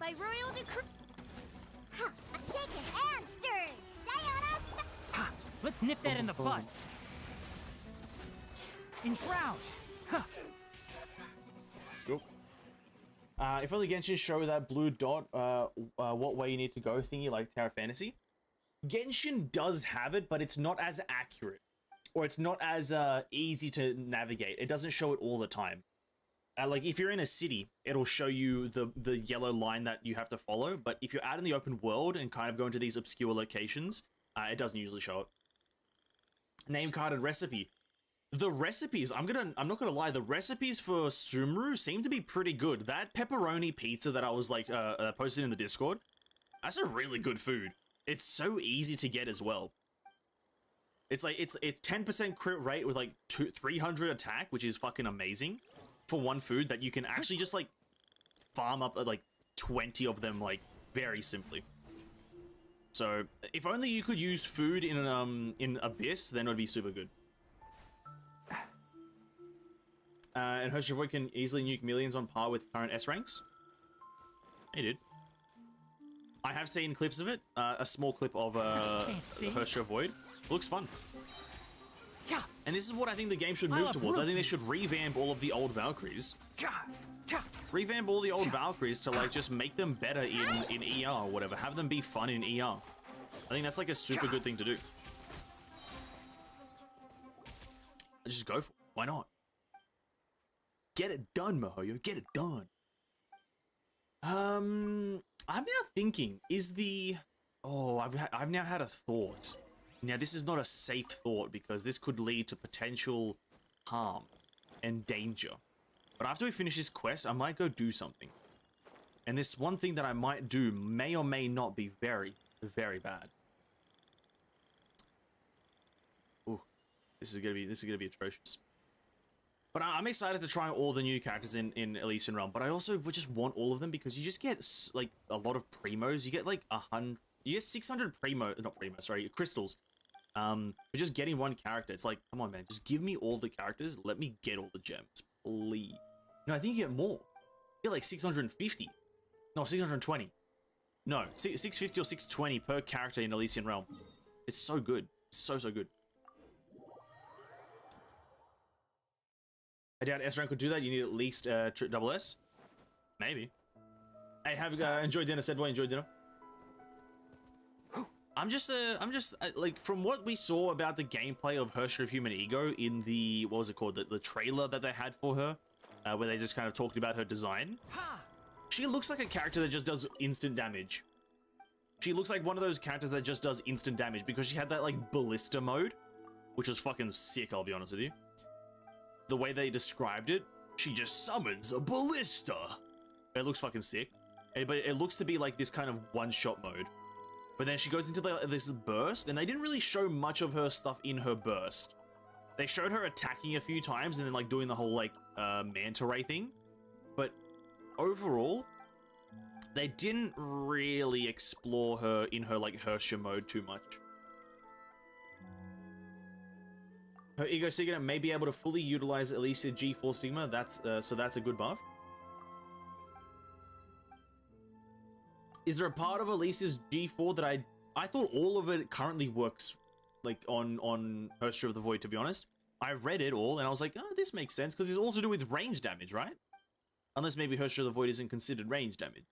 By royal decree. Ha! Shaken and stirred. Diana. Let's nip that in the bud. Enshroud. Yep. If only Genshin show that blue dot, what way you need to go thingy like Tower Fantasy. Genshin does have it, but it's not as accurate. Or it's not as easy to navigate. It doesn't show it all the time. Like, if you're in a city, it'll show you the yellow line that you have to follow, but if you're out in the open world and kind of go into these obscure locations, it doesn't usually show it. Name card and recipe. The recipes, I'm not gonna lie, the recipes for Sumeru seem to be pretty good. That pepperoni pizza that I was like posted in the Discord, that's a really good food. It's so easy to get as well. It's like it's 10% crit rate with like 300 attack, which is fucking amazing for one food that you can actually just like farm up like 20 of them like very simply. So if only you could use food in Abyss, then it would be super good. And Herrscher Void can easily nuke millions on par with current S ranks. He did. I have seen clips of it. A small clip of Herrscher Void. Looks fun. And this is what I think the game should move towards. I think they should revamp all of the old Valkyries. Revamp all the old Valkyries to like just make them better in ER or whatever. Have them be fun in ER. I think that's like a super good thing to do. Just go for it. Why not? Get it done, Mihoyo. Get it done. I'm now thinking, is the... Oh, I've now had a thought. Now, this is not a safe thought because this could lead to potential harm and danger. But after we finish this quest, I might go do something. And this one thing that I might do may or may not be very, very bad. Ooh, this is gonna be atrocious. But I'm excited to try all the new characters in Elysian Realm. But I also would just want all of them because you just get like a lot of primos. You get like 100. You get 600 crystals. For just getting one character. It's like, come on, man, just give me all the characters. Let me get all the gems, please. No, I think you get more. You get like 650. No, 620. No, 650 or 620 per character in Elysian Realm. It's so good. So good. I doubt S rank could do that. You need at least double S. Maybe. Hey, have enjoyed dinner, said boy. Enjoyed dinner. I'm just like, from what we saw about the gameplay of Herrscher of Human Ego in the, what was it called, the trailer that they had for her, where they just kind of talked about her design. She looks like a character that just does instant damage. She looks like one of those characters that just does instant damage because she had that like ballista mode, which was fucking sick, I'll be honest with you. The way they described it, she just summons a ballista. It looks fucking sick. But it looks to be like this kind of one-shot mode. But then she goes into this burst, and they didn't really show much of her stuff in her burst. They showed her attacking a few times and then like doing the whole like manta ray thing. But overall, they didn't really explore her in her like Herrscher mode too much. Her Ego Sigma may be able to fully utilize Alicia G4 Stigma. So that's a good buff. Is there a part of Alicia's G4 that I thought all of it currently works like on Herrscher of the Void, to be honest. I read it all and I was like, oh, this makes sense because it's all to do with range damage, right? Unless maybe Herrscher of the Void isn't considered range damage.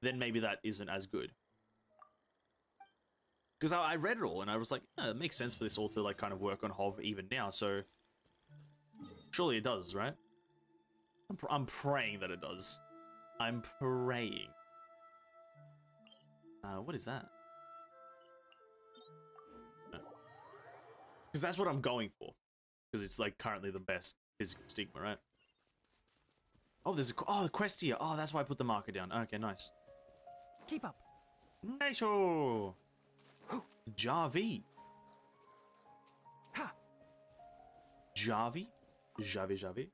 Then maybe that isn't as good. Because I read it all and I was like, it makes sense for this all to like kind of work on Hov even now, so surely it does, right? I'm praying that it does. I'm praying. What is that? Because that's what I'm going for. Because it's like currently the best physical stigma, right? Oh, there's a quest here. Oh, that's why I put the marker down. Okay, nice. Keep up. Nice. Javi. Ha. Javi. Javi.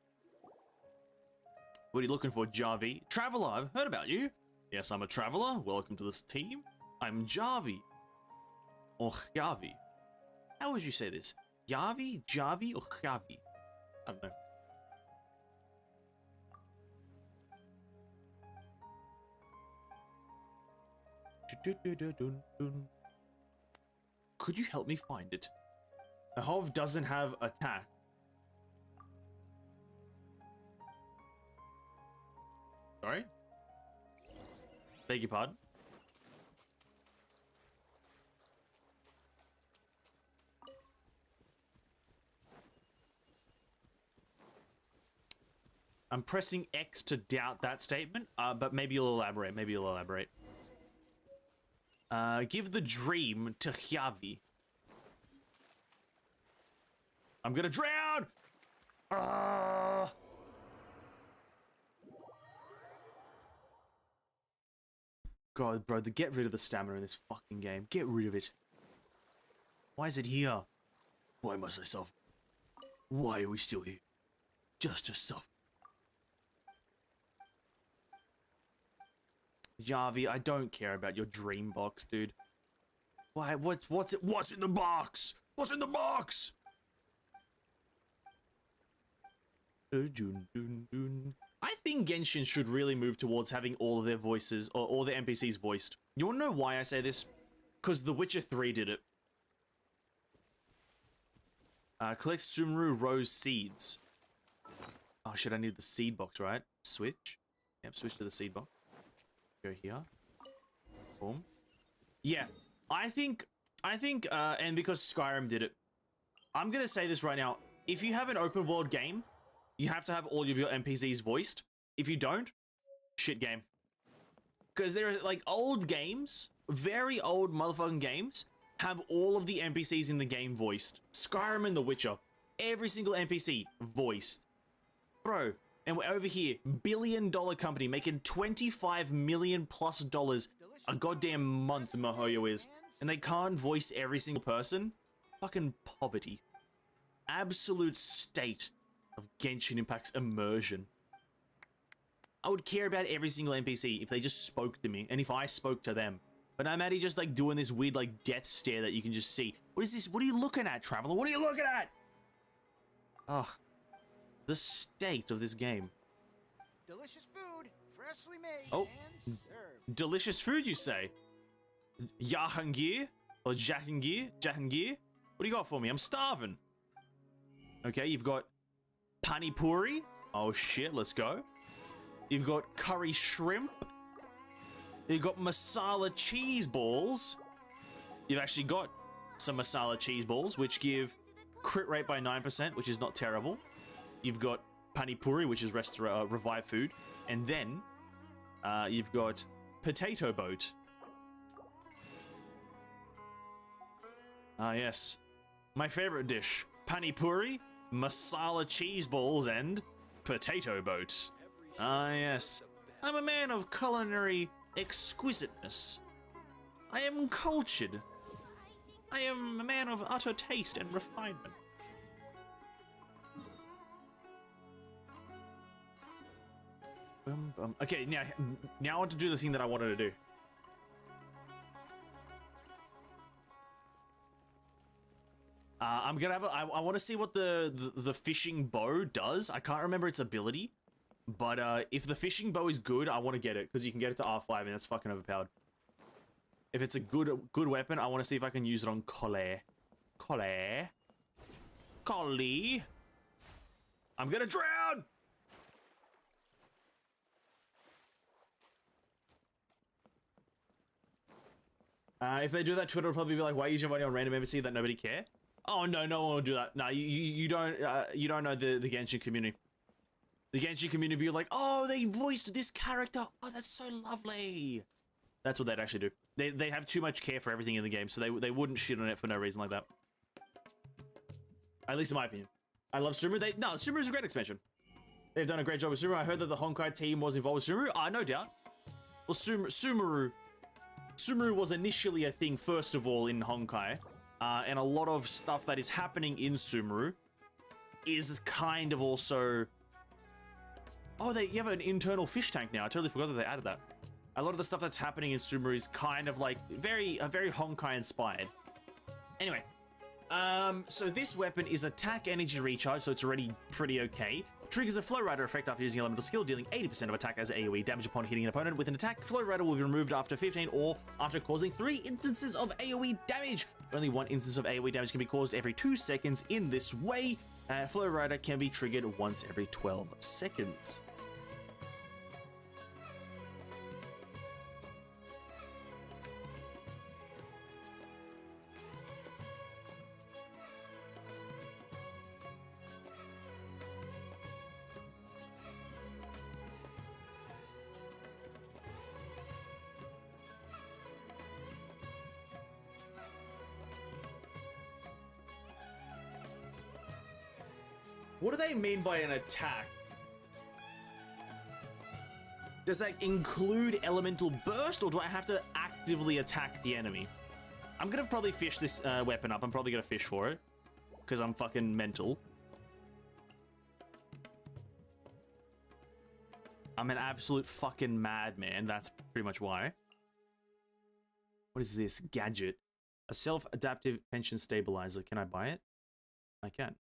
What are you looking for, Javi? Traveler, I've heard about you. Yes, I'm a traveler. Welcome to this team. I'm Javi. Or Javi. How would you say this? Javi, Javi, or Javi? I don't know. Could you help me find it? The Hov doesn't have attack. Sorry? Beg your pardon? I'm pressing X to doubt that statement, but maybe you'll elaborate. Give the dream to Javi. I'm gonna drown! God, bro, get rid of the stamina in this fucking game. Get rid of it. Why is it here? Why must I suffer? Why are we still here? Just to suffer. Javi, I don't care about your dream box, dude. Why? What's it? What's in the box? What's in the box? I think Genshin should really move towards having all of their voices, or all the NPCs voiced. You wanna know why I say this? Because The Witcher 3 did it. Collect Sumeru Rose seeds. Oh shit, I need the seed box, right? Switch. Yep, switch to the seed box. Go here. Boom. Yeah, I think, and because Skyrim did it, I'm gonna say this right now. If you have an open world game, you have to have all of your NPCs voiced. If you don't, shit game. Because there are like old games, very old motherfucking games, have all of the NPCs in the game voiced. Skyrim and The Witcher, every single NPC voiced. Bro, and we're over here, billion-dollar company making $25 million+ a goddamn month, Mihoyo is, and they can't voice every single person? Fucking poverty. Absolute state of Genshin Impact's immersion. I would care about every single NPC if they just spoke to me, and if I spoke to them. But I'm Maddie just like doing this weird like death stare that you can just see. What is this? What are you looking at, Traveler? What are you looking at? Ugh. The state of this game. Delicious food, freshly made and served. Delicious food, you say? Jahangir? Or Jahangir? Jahangir? What do you got for me? I'm starving. Okay, you've got pani puri. Oh shit, let's go. You've got curry shrimp. You've got masala cheese balls. You've actually got some masala cheese balls, which give crit rate by 9%, which is not terrible. You've got pani puri, which is revive food. And then you've got potato boat. Ah, yes. My favorite dish. Pani puri, masala cheese balls, and potato boat. Ah, yes. I'm a man of culinary exquisiteness. I am cultured. I am a man of utter taste and refinement. Okay, now I want to do the thing that I wanted to do. I'm gonna have I want to see what the fishing bow does. I can't remember its ability, but if the fishing bow is good, I want to get it because you can get it to R5 and that's fucking overpowered. If it's a good weapon, I want to see if I can use it on Collie. I'm gonna drown. If they do that, Twitter will probably be like, "Why use your money on random NPC that nobody care?" Oh no, no one will do that. No, you don't know the Genshin community. The Genshin community be like, "Oh, they voiced this character. Oh, that's so lovely." That's what they'd actually do. They have too much care for everything in the game, so they wouldn't shit on it for no reason like that. At least in my opinion. I love Sumeru. Sumeru's a great expansion. They've done a great job with Sumeru. I heard that the Honkai team was involved with Sumeru. No doubt. Well, Sumeru was initially a thing, first of all, in Honkai. And a lot of stuff that is happening in Sumeru is kind of also... Oh, you have an internal fish tank now. I totally forgot that they added that. A lot of the stuff that's happening in Sumeru is kind of like very Honkai inspired. Anyway, so this weapon is attack energy recharge, so it's already pretty okay. Triggers a Flow Rider effect after using elemental skill, dealing 80% of attack as AoE damage upon hitting an opponent with an attack. Flow Rider will be removed after 15 or after causing 3 instances of AoE damage. Only 1 instance of AoE damage can be caused every 2 seconds in this way. Flow Rider can be triggered once every 12 seconds. What do they mean by an attack? Does that include elemental burst, or do I have to actively attack the enemy? I'm gonna probably fish this weapon up. I'm probably gonna fish for it because I'm fucking mental. I'm an absolute fucking madman. That's pretty much why. What is this gadget? A self-adaptive pension stabilizer. Can I buy it? I can.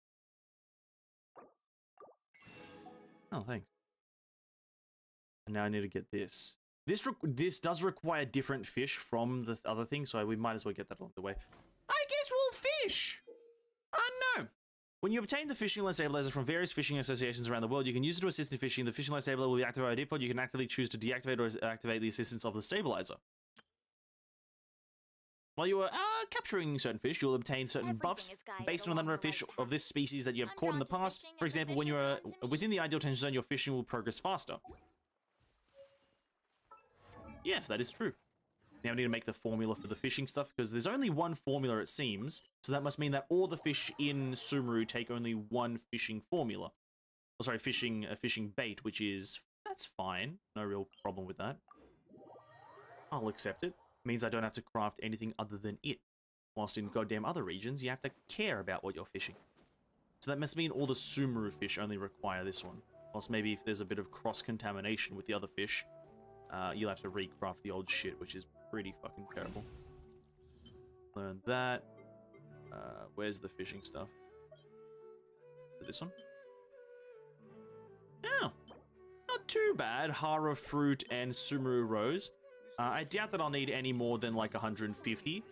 Oh, thanks. And now I need to get this. This does require different fish from the other thing, so we might as well get that along the way. I guess we'll fish! No. When you obtain the fishing line stabilizer from various fishing associations around the world, you can use it to assist in fishing. The fishing line stabilizer will be activated by default. You can actively choose to deactivate or activate the assistance of the stabilizer. While you are capturing certain fish, you'll obtain certain buffs based on the number of fish of this species that you have caught in the past. For example, when you are within the ideal tension zone, your fishing will progress faster. Yes, that is true. Now we need to make the formula for the fishing stuff, because there's only one formula, it seems. So that must mean that all the fish in Sumeru take only one fishing formula. Oh, sorry, fishing bait, which is... That's fine. No real problem with that. I'll accept it. Means I don't have to craft anything other than it. Whilst in goddamn other regions, you have to care about what you're fishing. So that must mean all the Sumeru fish only require this one. Whilst maybe if there's a bit of cross-contamination with the other fish, you'll have to recraft the old shit, which is pretty fucking terrible. Learn that. Where's the fishing stuff? This one? Oh, not too bad. Hara fruit and Sumeru rose. I doubt that I'll need any more than like 150.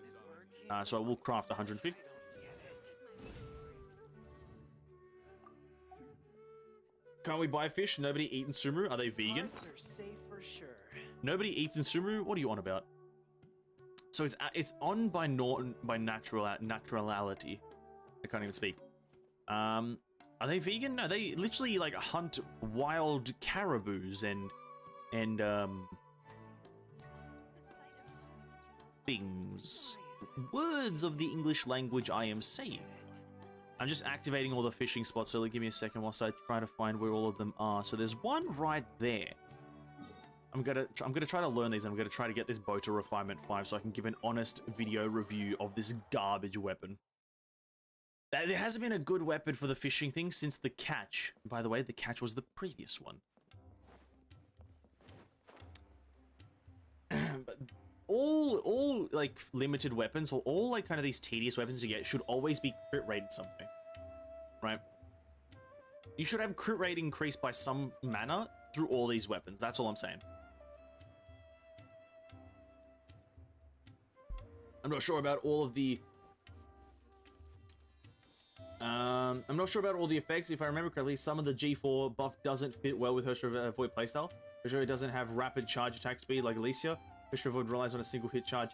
So I will craft 150. Can't we buy fish? Nobody eat in Sumeru? Are they vegan? Hearts are safe for sure. Nobody eats in Sumeru? What are you on about? So it's on by naturality. I can't even speak. Are they vegan? No, they literally like hunt wild caribous and things. Words of the English language I am saying. I'm just activating all the fishing spots, so give me a second whilst I try to find where all of them are. So there's one right there. I'm gonna try to learn these. I'm gonna try to get this bow to refinement 5 so I can give an honest video review of this garbage weapon. There hasn't been a good weapon for the fishing thing since the catch. By the way, the catch was the previous one. But all like limited weapons or all like kind of these tedious weapons to get should always be crit rated somewhere, right? You should have crit rate increased by some manner through all these weapons. That's all I'm saying. I'm not sure about all of the I'm not sure about all the effects. If I remember correctly, some of the G4 buff doesn't fit well with Hershra Void playstyle. Hershra doesn't have rapid charge attack speed like Alicia. Hershra Void relies on a single hit charge.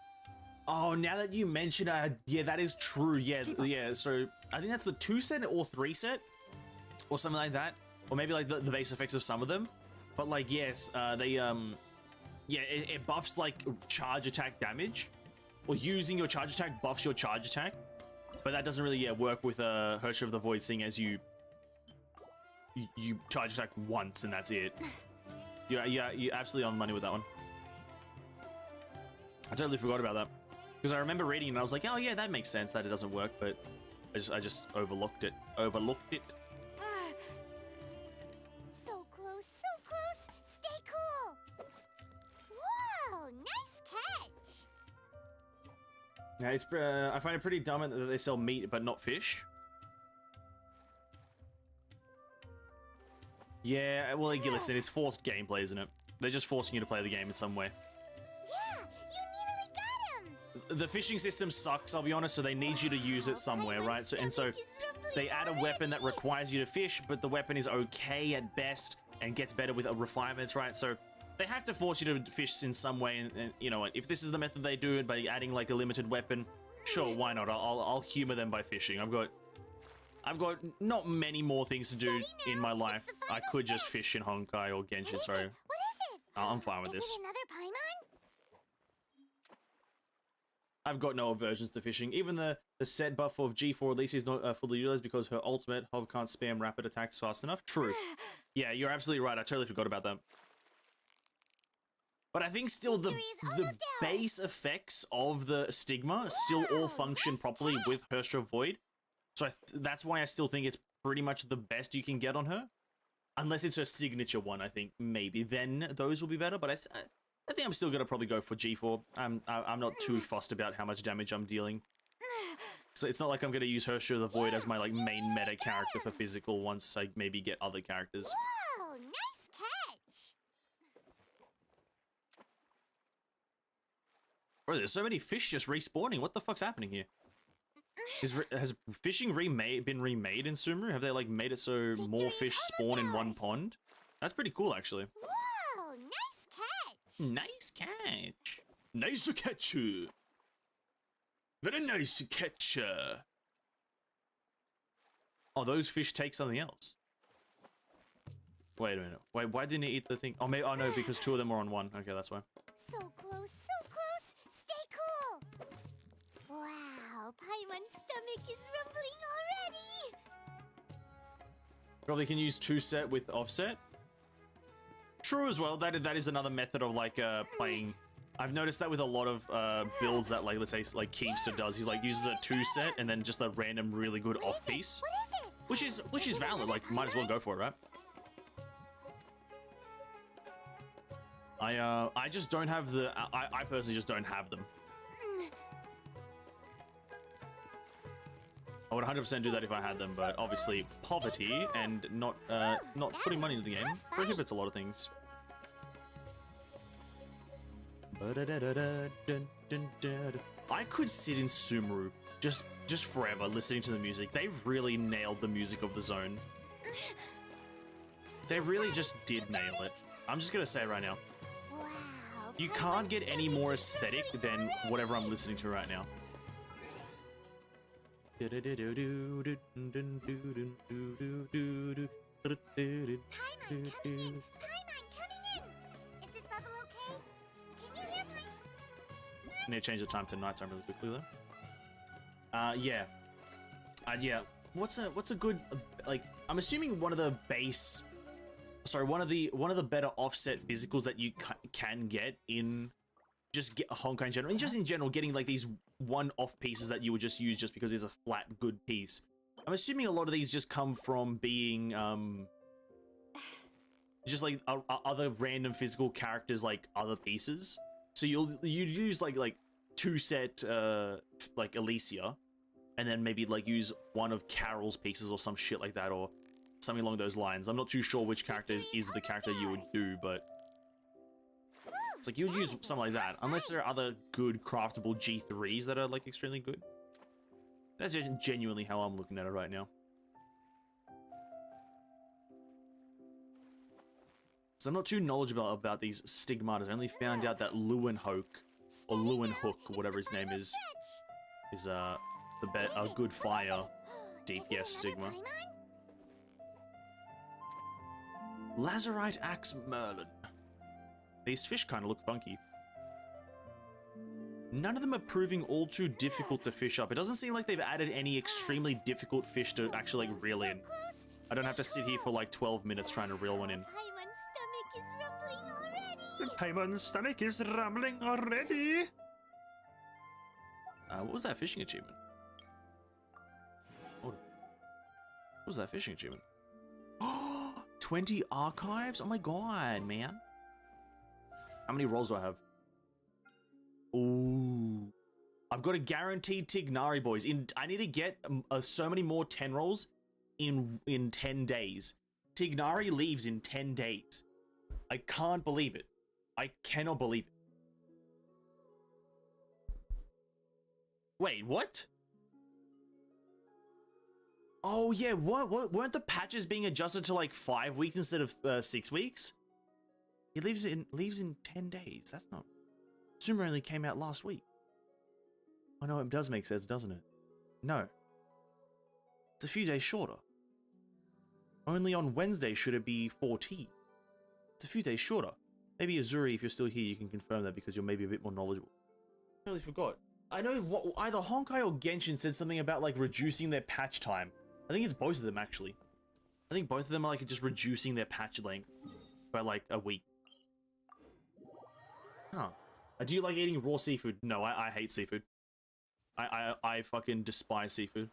Oh, now that you mention it, yeah, that is true. Yeah, yeah. So I think that's the 2 set or 3 set or something like that. Or maybe like the base effects of some of them. But like, yes, yeah, it buffs like charge attack damage. Or using your charge attack buffs your charge attack. But that doesn't really work with Hershra of the Void, seeing as you charge attack once and that's it. Yeah, you're absolutely on the money with that one. I totally forgot about that. Because I remember reading it and I was like, oh yeah, that makes sense that it doesn't work, but I just overlooked it. Overlooked it. So close, so close. Stay cool. Whoa, nice catch. Yeah, it's I find it pretty dumb that they sell meat but not fish. Yeah, well, like, listen, it's forced gameplay, isn't it? They're just forcing you to play the game in some way. Yeah, you nearly got him. The fishing system sucks, I'll be honest, so they need you to use it somewhere, right? So they add a weapon that requires you to fish, but the weapon is okay at best and gets better with refinements, right? So they have to force you to fish in some way, and you know what? If this is the method they do it by adding like a limited weapon, sure, why not? I'll humor them by fishing. I've got not many more things to do in my life. I could just fish in Honkai or Genshin. Sorry, What is it? I'm fine with Is this. it another Paimon? I've got no aversions to fishing. Even the set buff of G4 at least is not fully utilized because her ultimate Hov can't spam rapid attacks fast enough. True. Yeah, you're absolutely right. I totally forgot about that. But I think still the base effects of the stigma still all function properly with Hershra Void. So that's why I still think it's pretty much the best you can get on her. Unless it's her signature one, I think maybe then those will be better. But I think I'm still going to probably go for G4. I'm not too fussed about how much damage I'm dealing. So it's not like I'm going to use Hershra the Void as my like main meta character for physical once I maybe get other characters. Whoa, nice catch. Bro, there's so many fish just respawning. What the fuck's happening here? Has fishing been remade in Sumeru? Have they like made it so more fish spawn in one pond? That's pretty cool, actually. Whoa, nice catch. Nice catch. Nice catch. Very nice catch. Oh, those fish take something else. Wait a minute. Wait, why didn't he eat the thing? Oh, maybe. Oh no, because 2 of them were on one. Okay, that's why. So close, so close. Stay cool. Wow, Paimon's stomach is rumbling already. Probably can use 2 set with offset. True as well. That is another method of like playing. I've noticed that with a lot of builds that like let's say like Keemster does. He's like uses a 2 set and then just a random really good off piece, What is it? which is valid. Like might as well go for it, right? I just don't have the. I personally just don't have them. I would 100% do that if I had them, but obviously poverty and not putting money into the game prohibits a lot of things. I could sit in Sumeru just forever listening to the music. They've really nailed the music of the zone. They really just did nail it. I'm just gonna say it right now. Wow. You can't get any more aesthetic than whatever I'm listening to right now. Paimon coming in! Paimon coming in! Is this level okay? Can you hear Paimon? I need to change the time to nighttime really quickly though. Yeah. Yeah. What's a good like? I'm assuming one of the base, sorry, one of the better offset physicals that you can get in just get Honkai in general, and just in general, getting like these one-off pieces that you would just use just because it's a flat good piece. I'm assuming a lot of these just come from being just like other random physical characters like other pieces. So you'd use like two set like Alicia, and then maybe like use one of Carol's pieces or some shit like that, or something along those lines. I'm not too sure which character is the character you would do, but it's like you would use something like that, unless there are other good craftable G3s that are like extremely good. That's just genuinely how I'm looking at it right now. So I'm not too knowledgeable about these stigmatas. I only found out that Leeuwenhoek, or Leeuwenhoek, whatever his name is a good fire DPS stigma. Lazarite Axe Merlin. These fish kind of look funky. None of them are proving all too difficult to fish up. It doesn't seem like they've added any extremely difficult fish to actually like reel in. I don't have to sit here for like 12 minutes trying to reel one in. Paimon's stomach is rumbling already! Paimon's stomach is rumbling already! What was that fishing achievement? What was that fishing achievement? 20 archives? Oh my god, man. How many rolls do I have? Ooh. I've got a guaranteed Tighnari, boys. I need to get so many more 10 rolls in 10 days. Tighnari leaves in 10 days. I can't believe it. I cannot believe it. Wait, what? Oh yeah, what? Weren't the patches being adjusted to like 5 weeks instead of 6 weeks? He leaves in 10 days. That's not... Sumeru only came out last week. Oh no, it does make sense, doesn't it? No. It's a few days shorter. Only on Wednesday should it be 14. It's a few days shorter. Maybe Azuri, if you're still here, you can confirm that because you're maybe a bit more knowledgeable. I totally forgot. I know either Honkai or Genshin said something about like reducing their patch time. I think it's both of them actually. I think both of them are like just reducing their patch length by like a week. Huh. Do you like eating raw seafood? No, I hate seafood. I fucking despise seafood.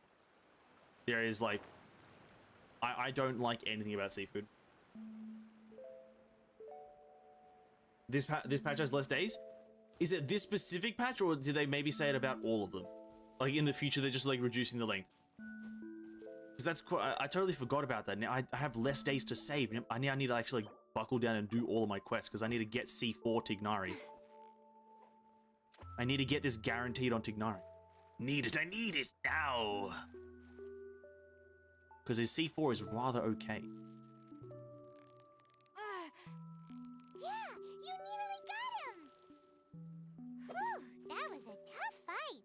There is like... I don't like anything about seafood. This patch has less days? Is it this specific patch, or did they maybe say it about all of them? Like in the future, they're just like reducing the length. Because that's quite... I totally forgot about that. Now I have less days to save. I need to actually like, buckle down and do all of my quests, because I need to get C4 Tighnari. I need to get this guaranteed on Tighnari. Need it, I need it now! Because his C4 is rather okay. Yeah, you nearly got him! Whew, that was a tough fight.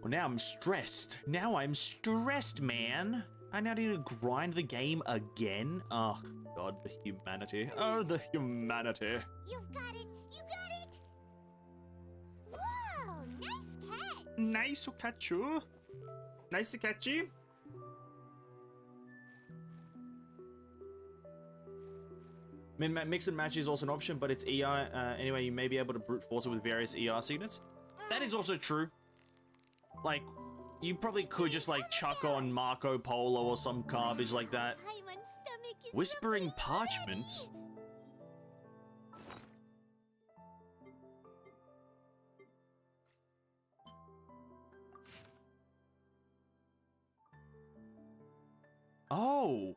Well, now I'm stressed. Now I'm stressed, man! I now need to grind the game again? Oh, God, the humanity. Oh, the humanity. You've got it! You got it! Whoa, nice catch! Nice to catch you. Nice to catch you. Mix and match is also an option, but it's ER. Anyway, you may be able to brute force it with various ER signets. That is also true. Like, you probably could just like chuck on Marco Polo or some garbage like that. Paimon's stomach is Whispering rumbling Parchment? already. Oh!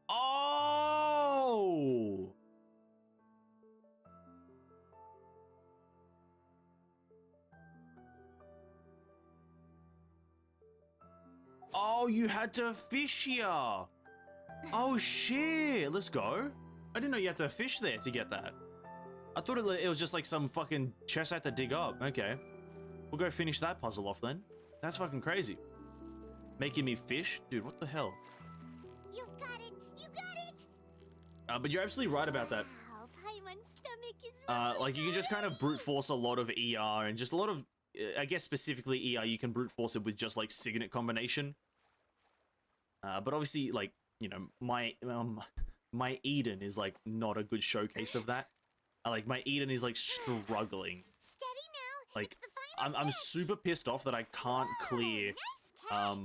Oh! Oh, you had to fish here. Oh shit, let's go. I didn't know you had to fish there to get that. I thought it was just like some fucking chest I had to dig up. Okay. We'll go finish that puzzle off then. That's fucking crazy. Making me fish? Dude, what the hell? You've got it! You got it! But you're absolutely right about that. Wow, Paimon's stomach is rumbling Like you can just kind of brute force a lot of ER and just a lot of, I guess specifically ER, you can brute force it with just like Signet combination. But obviously, like, you know, my Eden is like not a good showcase of that. Like my Eden is like struggling. Steady now. Like It's the final I'm stretch. super pissed off that I can't clear Nice catch.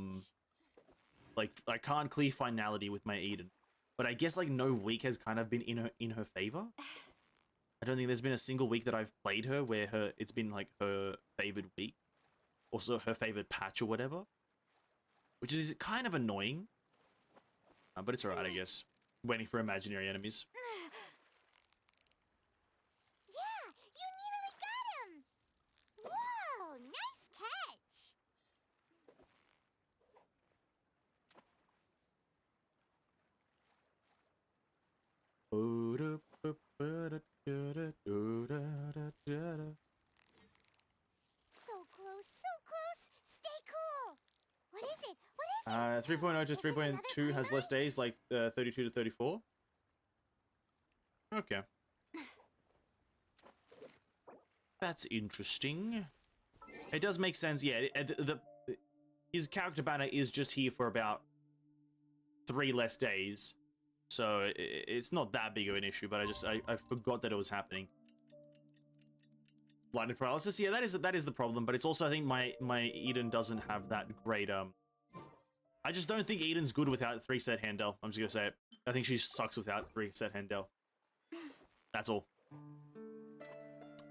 like I can't clear finality with my Eden. But I guess like no week has kind of been in her favor. I don't think there's been a single week that I've played her where it's been like her favored week. Also her favored patch or whatever. Which is kind of annoying. But it's alright, I guess. Waiting for imaginary enemies. Yeah, you nearly got him. Whoa, nice catch. So close, so close. Stay cool. What is it? What is it? 3.0 to Is it another 3.2 has Paimon? less days, like 32 to 34. Okay. That's interesting. It does make sense, yeah. His character banner is just here for about 3 less days. So it's not that big of an issue, but I forgot that it was happening. Blinded paralysis, yeah, that is the problem, but it's also, I think my Eden doesn't have that great I just don't think Eden's good without 3-set Handel. I'm just gonna say it. I think she sucks without 3-set Handel. That's all.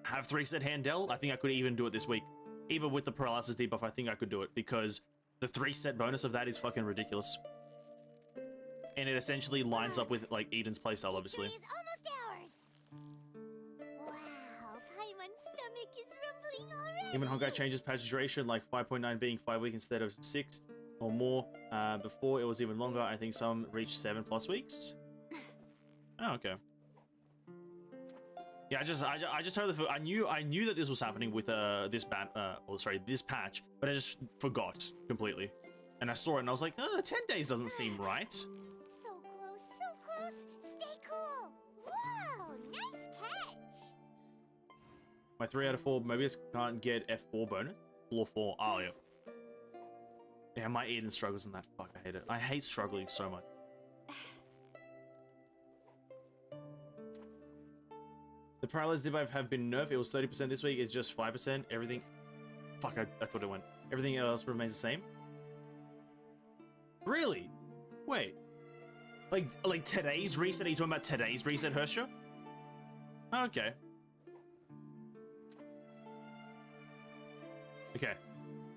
Have 3-set Handel, I think I could even do it this week. Even with the paralysis debuff, I think I could do it because the 3-set bonus of that is fucking ridiculous. And it essentially lines up with like Eden's playstyle, obviously. Victory is almost ours. Wow, Paimon's stomach is rumbling already. Even Honkai changes patch duration, like 5.9 being 5 weeks instead of 6 or more. Before it was even longer. I think some reached 7+ weeks. Oh, okay. Yeah, I just heard I knew that this was happening with this patch, but I just forgot completely. And I saw it and I was like, 10 days doesn't seem right. So close, so close. Stay cool. Whoa, nice catch. My 3 out of 4 Mobius can't get F4 bonus. Floor 4. Oh, yeah. Yeah, my Eden struggles in that. Fuck, I hate it. I hate struggling so much. The paralysis debuff have been nerfed. It was 30% this week. It's just 5%. Everything... Fuck, I thought it went. Everything else remains the same. Really? Wait. Like today's reset? Are you talking about today's reset, Hersha? Okay. Okay.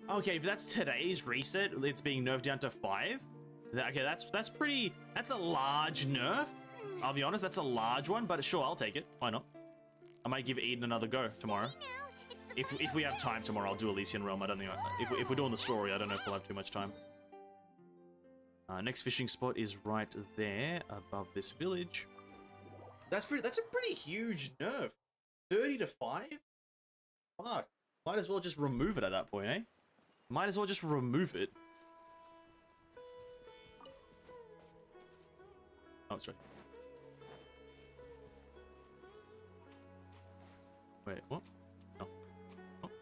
Okay, if that's today's reset, it's being nerfed down to 5. Okay, that's pretty... That's a large nerf. I'll be honest, that's a large one, but sure, I'll take it. Why not? I might give Eden another go tomorrow. If we have time tomorrow, I'll do Elysian Realm. I don't think... If we're doing the story, I don't know if we'll have too much time. Next fishing spot is right there, above this village. That's a pretty huge nerf. 30 to 5? Fuck. Might as well just remove it at that point, eh? Might as well just remove it. Oh, it's right. Wait, what? Oh. Oh.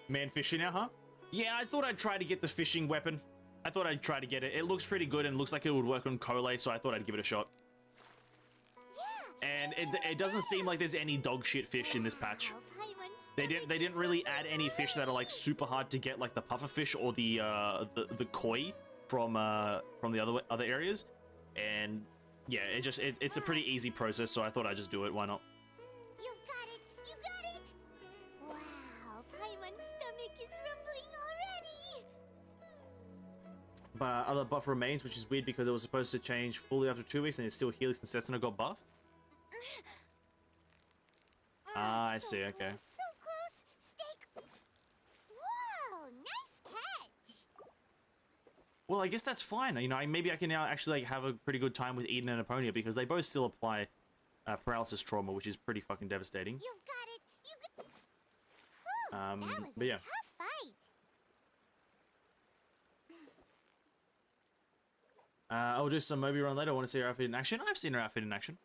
Man fishing now, huh? Yeah, I thought I'd try to get the fishing weapon. I thought I'd try to get it. It looks pretty good and looks like it would work on Kole, so I thought I'd give it a shot. And it doesn't seem like there's any dog shit fish in this patch. They didn't really add any fish that are like super hard to get, like the puffer fish or the koi from the other areas. And yeah, it's a pretty easy process, so I thought I'd just do it. Why not? You've got it. You got it. Wow, Paimon's stomach is rumbling already. But other buff remains, which is weird because it was supposed to change fully after 2 weeks, and it's still healing since Setsuna got buff. Ah, I see, okay. Close, so close. Stay. Whoa, nice catch. Well, I guess that's fine. You know, maybe I can now actually like have a pretty good time with Eden and Eponia because they both still apply paralysis trauma, which is pretty fucking devastating. You've got it. Whew, that was But a yeah. tough fight. I'll do some Moby run later. I want to see her outfit in action. I've seen her outfit in action.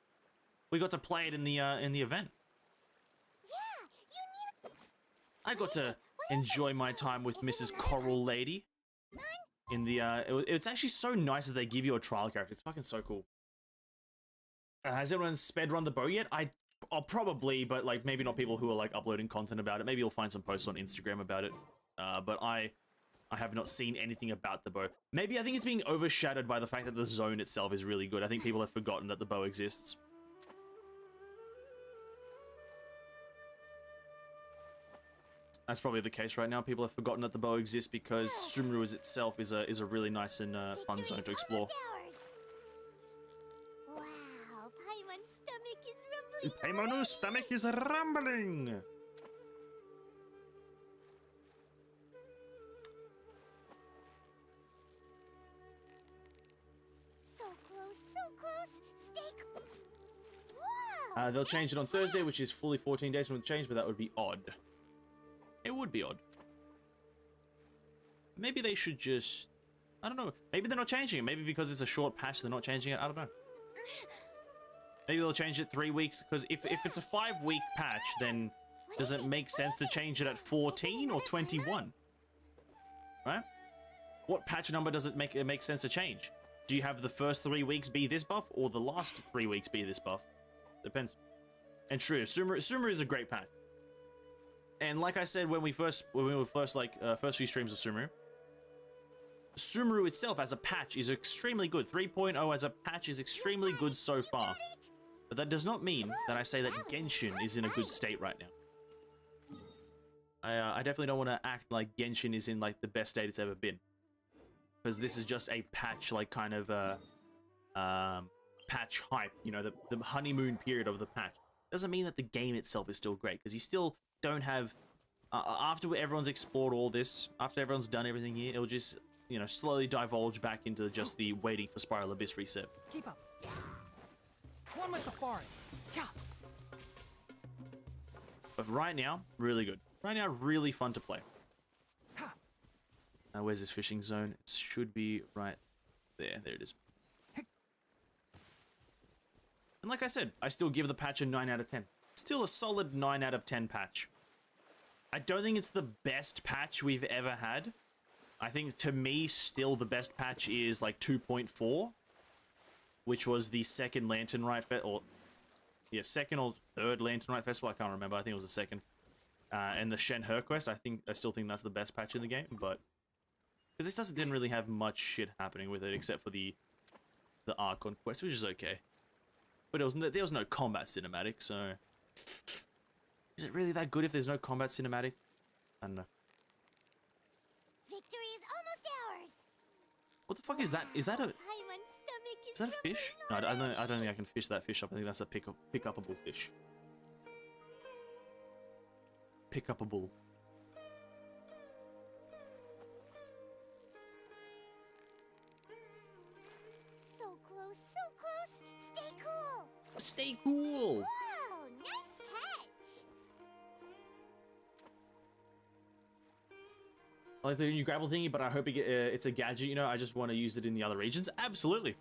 We got to play it in the event. Yeah, you need. I got to enjoy my time with Mrs. Coral Lady. In the it's actually so nice that they give you a trial character. It's fucking so cool. Has anyone sped run the bow yet? I'll probably, but like maybe not people who are like uploading content about it. Maybe you'll find some posts on Instagram about it. But I have not seen anything about the bow. Maybe I think it's being overshadowed by the fact that the zone itself is really good. I think people have forgotten that the bow exists. That's probably the case right now. People have forgotten that the bow exists because Sumeru itself is a really nice and fun zone to explore. Wow, Paimon's stomach is rumbling. Paimono's stomach is rumbling. So close, so close. Stay. Whoa. They'll change it on Thursday, which is fully 14 days from the change, but that would be odd. It would be odd. Maybe they should just... I don't know. Maybe they're not changing it. Maybe because it's a short patch, they're not changing it. I don't know. Maybe they'll change it 3 weeks, because if it's a 5-week patch, then does it make sense to change it at 14 or 21? Right? What patch number does it make sense to change? Do you have the first 3 weeks be this buff, or the last 3 weeks be this buff? Depends. And true, Sumeru is a great patch. And like I said when we were first first few streams of Sumeru itself as a patch is extremely good. 3.0 as a patch is extremely good so far. But that does not mean that I say that Genshin is in a good state right now. I definitely don't want to act like Genshin is in like the best state it's ever been. Because this is just a patch, like kind of patch hype, you know, the honeymoon period of the patch. Doesn't mean that the game itself is still great, because you still don't have after everyone's explored all this, after everyone's done everything here, it'll just, you know, slowly divulge back into just the waiting for Spiral Abyss reset. Keep up. One with the forest. Yeah. But right now, really good. Right now, really fun to play. Where's this fishing zone? It should be right there. There it is. And like I said, I still give the patch a 9 out of 10. Still a solid 9 out of 10 patch. I don't think it's the best patch we've ever had. I think, to me, still the best patch is like 2.4, which was the second Lantern Rite Festival, second or third Lantern Rite Festival. I can't remember. I think it was the second. And the Shen Her quest. I still think that's the best patch in the game, but because this didn't really have much shit happening with it except for the Archon quest, which is okay. But there was no combat cinematic, so is it really that good if there's no combat cinematic? I don't know. Victory is almost ours. What the fuck is that? Is that a Paimon's stomach is that a fish? No, I don't think I can fish that fish up. I think that's a pick-upable fish. Pick-upable. So close, so close. Stay cool. Stay cool. Whoa, nice catch. I like the new grapple thingy, but I hope it's a gadget. You know, I just want to use it in the other regions. Absolutely.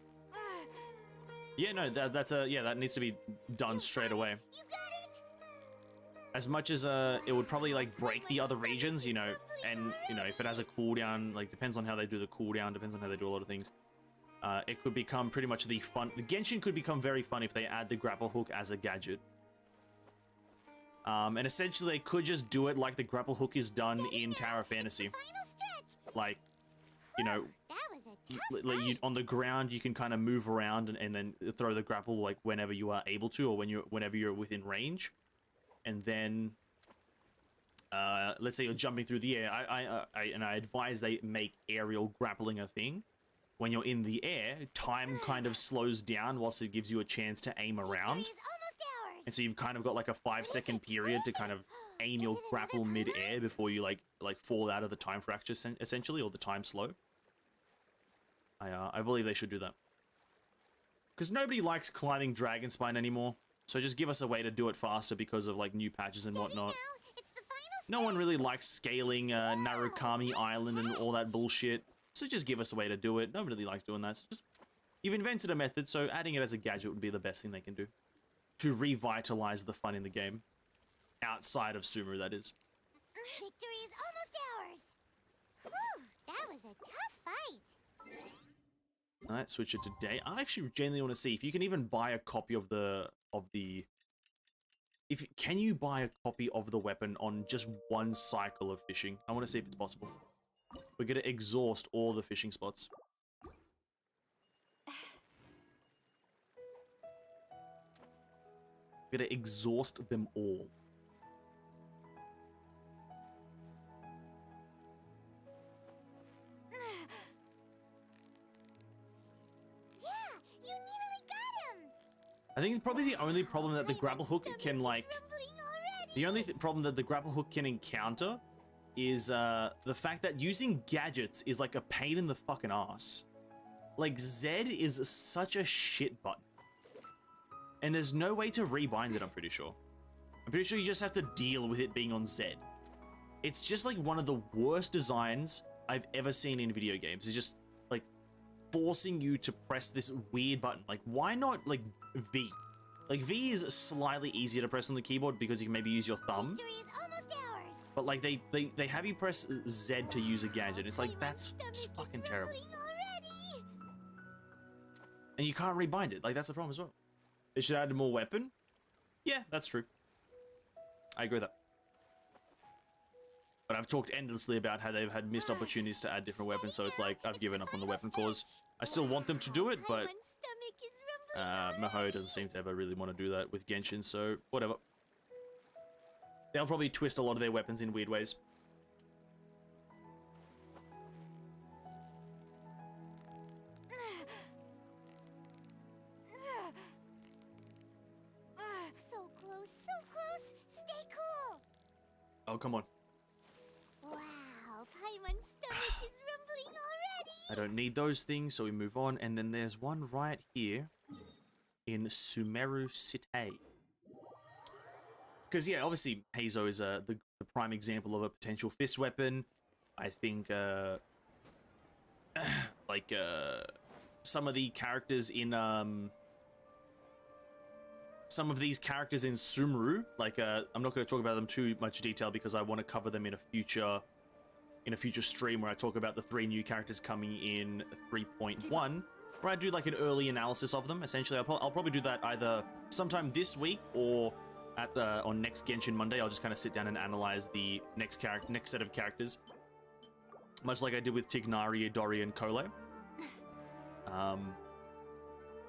Yeah, no, that needs to be done straight away. You got it. As much as it would probably like break the other regions, you know, and you know if it has a cooldown, like depends on how they do the cooldown, depends on how they do a lot of things. It could become pretty much the fun. The Genshin could become very fun if they add the grapple hook as a gadget. And essentially they could just do it like the grapple hook is done in Tower Fantasy. Final stretch. Like, you know, That was a tough fight. on the ground you can kind of move around and then throw the grapple like whenever you are able to, or whenever you're within range. And then let's say you're jumping through the air. I advise they make aerial grappling a thing. When you're in the air, time kind of slows down whilst it gives you a chance to aim around. Victory is almost ours. And so you've kind of got like a 5-second period to kind of aim your grapple mid-air before you like fall out of the time fracture essentially, or the time slow. I believe they should do that. Because nobody likes climbing Dragon Spine anymore. So just give us a way to do it faster because of like new patches and whatnot. No one really likes scaling Narukami Island and all that bullshit. So just give us a way to do it. Nobody really likes doing that. So just, you've invented a method, so adding it as a gadget would be the best thing they can do. To revitalize the fun in the game. Outside of Sumeru, that is. Victory is almost ours. Whew, that was a tough fight. Alright, switch it to day. I actually genuinely want to see if you can even buy a copy of the can you buy a copy of the weapon on just one cycle of fishing? I want to see if it's possible. We're gonna exhaust all the fishing spots. We're gonna exhaust them all. I think probably the only problem that the grapple hook can like, the only problem that the grapple hook can encounter is the fact that using gadgets is like a pain in the fucking ass. Like Z is such a shit button, and there's no way to rebind it. I'm pretty sure you just have to deal with it being on Z. It's just like one of the worst designs I've ever seen in video games. It's just like forcing you to press this weird button. Like, why not like V? Like, V is slightly easier to press on the keyboard because you can maybe use your thumb. But like they have you press Z to use a gadget. It's like, that's fucking terrible. And you can't rebind it. Like, that's the problem as well. They should add more weapon. Yeah, that's true. I agree with that. But I've talked endlessly about how they've had missed opportunities to add different weapons, so it's like I've given up on the weapon cause. I still want them to do it, but Miho doesn't seem to ever really want to do that with Genshin, so whatever. They'll probably twist a lot of their weapons in weird ways. So close, so close. Stay cool. Oh, come on. Wow, Paimon's stomach is rumbling already. I don't need those things, so we move on. And then there's one right here in Sumeru City. Because, yeah, obviously, Heizo is the prime example of a potential fist weapon. I think, some of the characters in, some of these characters in Sumeru, like, I'm not going to talk about them too much detail because I want to cover them in a future stream where I talk about the 3 new characters coming in 3.1, where I do like an early analysis of them. Essentially, I'll probably do that either sometime this week or on next Genshin Monday. I'll just kind of sit down and analyze the next set of characters, much like I did with Tighnari, Idori, and Kole.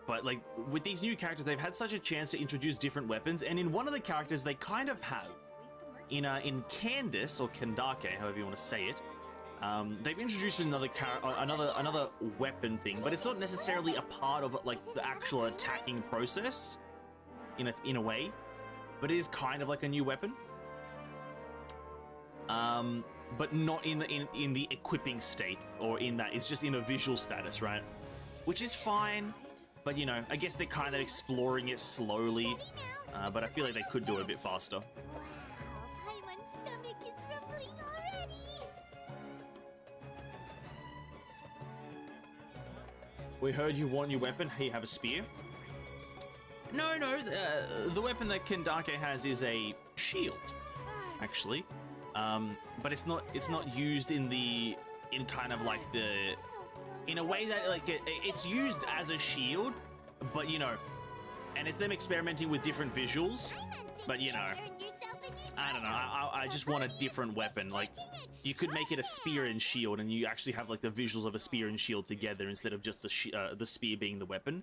But like with these new characters, they've had such a chance to introduce different weapons, and in one of the characters they kind of have. In Candace, or Kendake, however you want to say it, they've introduced another weapon thing, but it's not necessarily a part of like the actual attacking process in a way, but it is kind of like a new weapon. But not in the equipping state, or in that it's just in a visual status, right? Which is fine, but you know, I guess they're kind of exploring it slowly, but I feel like they could do it a bit faster. We heard you want your weapon. Hey, you have a spear? No, the weapon that Kendake has is a shield, actually. But it's not used in kind of like in a way that like it's used as a shield, but you know, and it's them experimenting with different visuals, but you know, I don't know, I just want a different weapon. Like, you could make it a spear and shield, and you actually have like the visuals of a spear and shield together instead of just the spear being the weapon,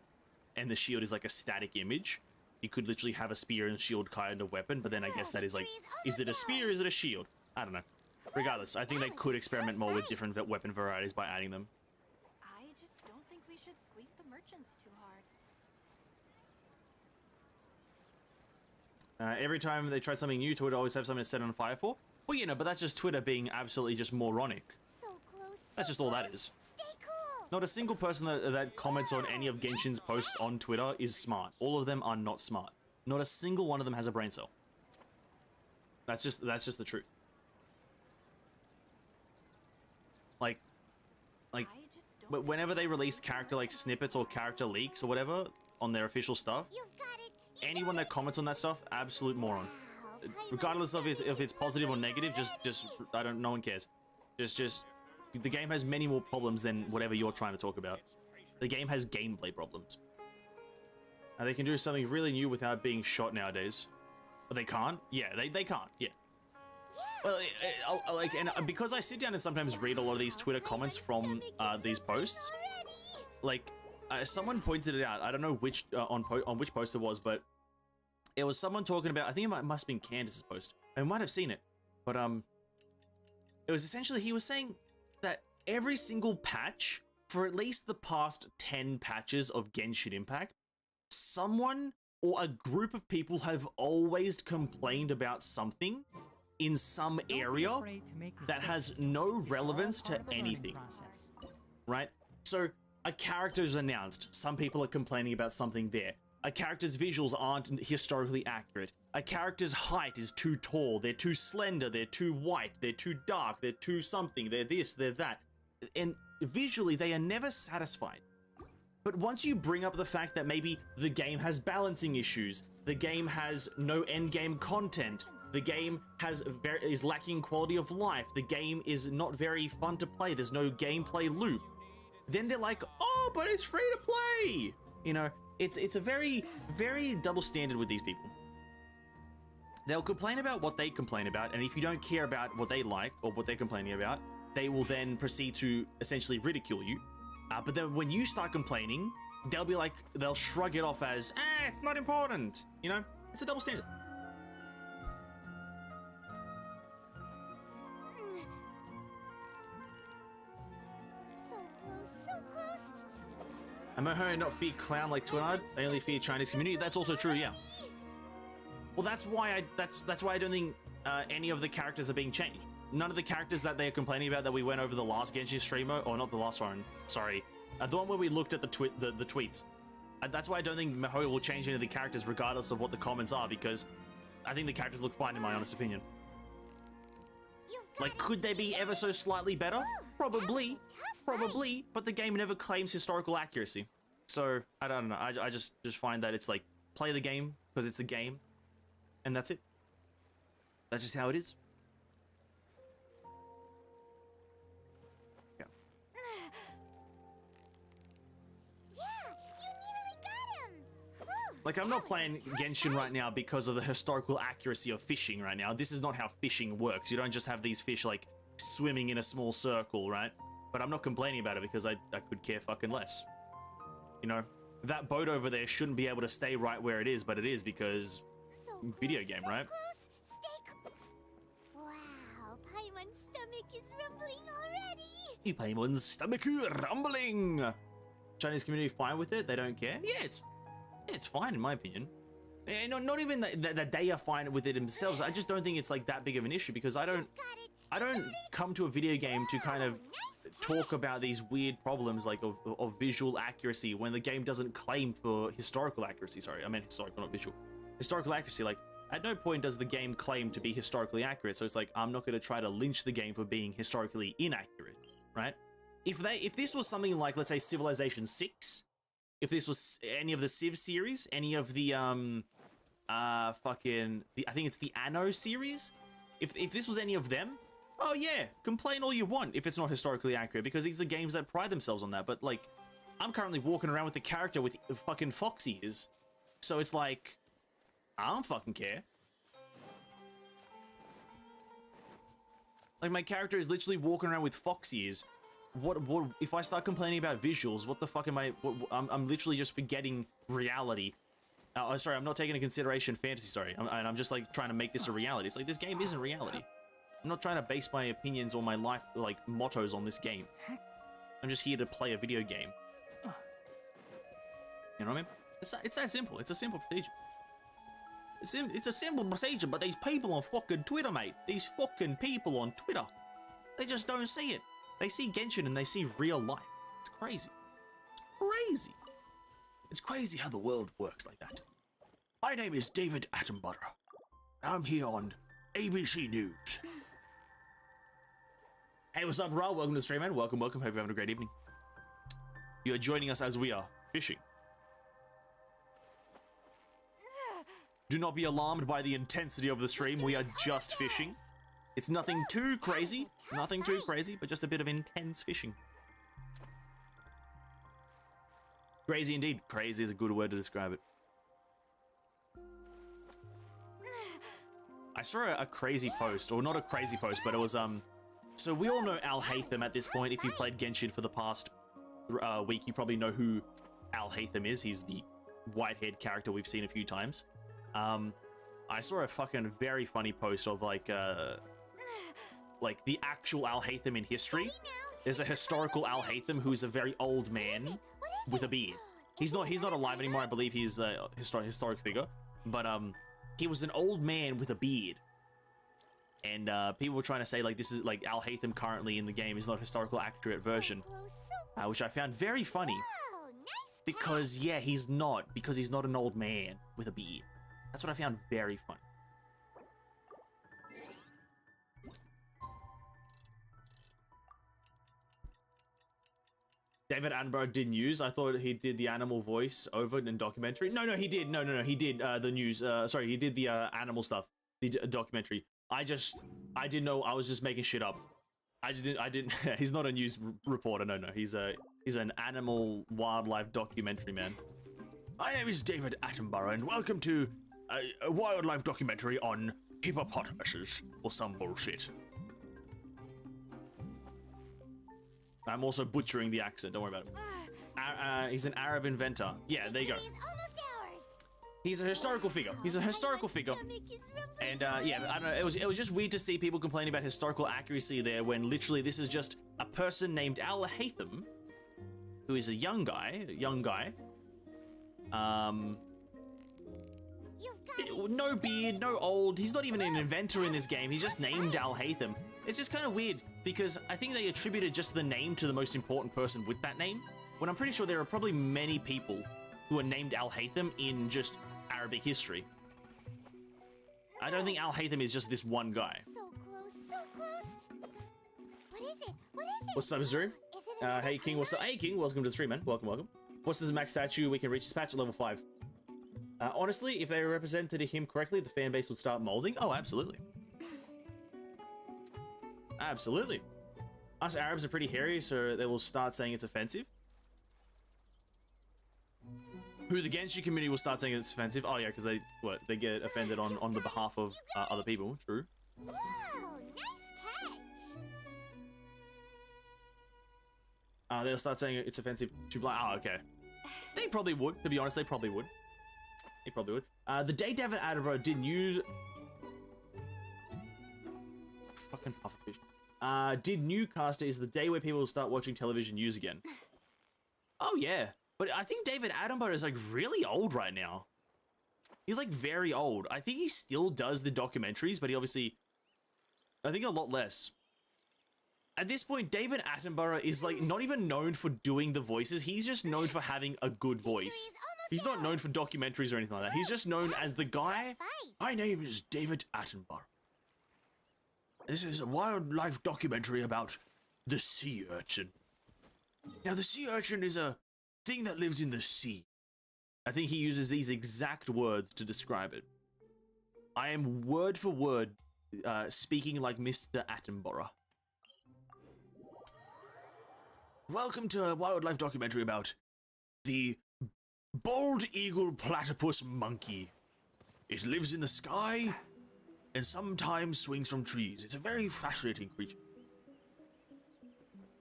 and the shield is like a static image. You could literally have a spear and shield kind of weapon, but then I guess that is like, is it a spear or is it a shield? I don't know. Regardless, I think they could experiment more with different weapon varieties by adding them. I just don't think we should squeeze the merchants too hard. Every time they try something new, Twitter always have something to set on fire for. Well, you know, but that's just Twitter being absolutely just moronic. So close. That's just all that is. Stay cool. Not a single person that comments on any of Genshin's posts on Twitter is smart. All of them are not smart. Not a single one of them has a brain cell. That's just the truth. Like, whenever they release character like snippets or character leaks or whatever on their official stuff, You've got it. You anyone got that comments on that stuff, absolute moron. Wow, Regardless of if it's positive or negative, just no one cares. Just the game has many more problems than whatever you're trying to talk about. The game has gameplay problems. And they can do something really new without being shot nowadays. But they can't? Yeah, they can't. Yeah. Well, because I sit down and sometimes read a lot of these Twitter comments from these posts, like someone pointed it out. I don't know which on which post it was, but it was someone talking about. I think it must have been Candace's post. I might have seen it, but it was essentially he was saying that every single patch for at least the past 10 patches of Genshin Impact, someone or a group of people have always complained about something in some area that has no relevance to anything, right? So a character is announced. Some people are complaining about something there. A character's visuals aren't historically accurate. A character's height is too tall. They're too slender. They're too white. They're too dark. They're too something. They're this, they're that. And visually, they are never satisfied. But once you bring up the fact that maybe the game has balancing issues, the game has no endgame content, the game is lacking quality of life, the game is not very fun to play, there's no gameplay loop, then they're like, oh, but it's free to play! You know, it's a very, very double standard with these people. They'll complain about what they complain about, and if you don't care about what they like or what they're complaining about, they will then proceed to essentially ridicule you. But then when you start complaining, they'll shrug it off as, it's not important. You know, it's a double standard. So close. I'm a her not fear clown like Tighnari. They only fear Chinese community. That's also true, yeah. Well, that's why I don't think any of the characters are being changed. None of the characters that they're complaining about that we went over the last Genshin streamer, or not the last one, sorry, the one where we looked at the tweets. That's why I don't think Miho will change any of the characters regardless of what the comments are, because I think the characters look fine in my honest opinion. Like, could they be ever so slightly better? Probably, but the game never claims historical accuracy. So, I don't know, I just find that it's like, play the game, because it's a game, and that's it. That's just how it is. Like, I'm not playing Genshin right now because of the historical accuracy of fishing right now. This is not how fishing works. You don't just have these fish, like, swimming in a small circle, right? But I'm not complaining about it because I could care fucking less. You know, that boat over there shouldn't be able to stay right where it is, but it is because video game, right? Wow, Paimon's stomach is rumbling already. Paimon's stomach rumbling. Chinese community fine with it? They don't care? Yeah, it's fine in my opinion. And not even that they are fine with it themselves. I just don't think it's like that big of an issue because I don't come to a video game to kind of talk about these weird problems like of visual accuracy when the game doesn't claim for historical accuracy. Sorry, I meant historical, not visual. Historical accuracy, like at no point does the game claim to be historically accurate. So it's like, I'm not going to try to lynch the game for being historically inaccurate, right? If this was something like, let's say, Civilization 6, if this was any of the Civ series, any of the I think it's the Anno series, if this was any of them, oh yeah, complain all you want if it's not historically accurate, because these are games that pride themselves on that. But like, I'm currently walking around with a character with fucking fox ears, so it's like, I don't fucking care. Like, my character is literally walking around with fox ears. What if I start complaining about visuals? What the fuck am I? I'm literally just forgetting reality. Oh, sorry, I'm not taking into consideration fantasy. Sorry, I'm just like trying to make this a reality. It's like, this game isn't reality. I'm not trying to base my opinions or my life like mottos on this game. I'm just here to play a video game. You know what I mean? It's that simple. It's a simple procedure. It's a simple procedure, but these people on fucking Twitter, mate. These fucking people on Twitter. They just don't see it. They see Genshin and they see real life. It's crazy. Crazy. It's crazy how the world works like that. My name is David Attenborough. I'm here on ABC News. Hey, what's up, Ra? Welcome to the stream, man. Welcome. Hope you're having a great evening. You're joining us as we are fishing. Do not be alarmed by the intensity of the stream. We are just fishing. It's nothing too crazy. Nothing too crazy, but just a bit of intense fishing. Crazy indeed. Crazy is a good word to describe it. I saw a crazy post, or not a crazy post, but it was, so we all know Al Haytham at this point. If you played Genshin for the past week, you probably know who Al Haytham is. He's the white-haired character we've seen a few times. I saw a fucking very funny post of like the actual Al Haytham in history. There's a historical Al Haytham who's a very old man with a beard. He's not alive anymore. I believe he's a historic figure, but he was an old man with a beard. And people were trying to say like this is like Al Haytham currently in the game is not a historical accurate version, which I found very funny. Because yeah, he's not an old man with a beard. That's what I found very funny. David Attenborough did news. I thought he did the animal voice over in documentary. No, he did. No, he did the news. Sorry, he did the animal stuff, the documentary. I didn't know. I was just making shit up. I didn't. He's not a news reporter. No. He's an animal wildlife documentary man. My name is David Attenborough, and welcome to a wildlife documentary on hippopotamuses or some bullshit. I'm also butchering the accent. Don't worry about it. He's an Arab inventor. Yeah, there you go. He's a historical figure. And yeah, I don't know. It was just weird to see people complaining about historical accuracy there when literally this is just a person named Al Haytham, who is a young guy. No beard, no old. He's not even an inventor in this game. He's just named Al Haytham. It's just kind of weird because I think they attributed just the name to the most important person with that name, when I'm pretty sure there are probably many people who are named Al Haytham in just Arabic history. I don't think Al Haytham is just this one guy. So close. What is it? What's up, Zoom? Hey King, what's up? Hey King, welcome to the stream, man. Welcome. What's this max statue? We can reach this patch at level 5. Honestly, if they represented him correctly, the fan base would start molding. Oh, absolutely. Absolutely. Us Arabs are pretty hairy, so they will start saying it's offensive. Who the Genshin community will start saying it's offensive? Oh yeah, because they get offended on the behalf of other people. True. Whoa, nice catch. They'll start saying it's offensive to black. Oh, okay. They probably would. To be honest, they probably would. The day David Attenborough did news. Fucking pufferfish. Did Newcaster is the day where people will start watching television news again. Oh yeah. But I think David Attenborough is like really old right now. He's like very old. I think he still does the documentaries, but he obviously, I think a lot less. At this point, David Attenborough is like not even known for doing the voices. He's just known for having a good voice. He's not known for documentaries or anything like that. He's just known as the guy. My name is David Attenborough. This is a wildlife documentary about the sea urchin. Now, the sea urchin is a thing that lives in the sea. I think he uses these exact words to describe it. I am word for word speaking like Mr. Attenborough. Welcome to a wildlife documentary about the bald eagle platypus monkey. It lives in the sky and sometimes swings from trees. It's a very fascinating creature.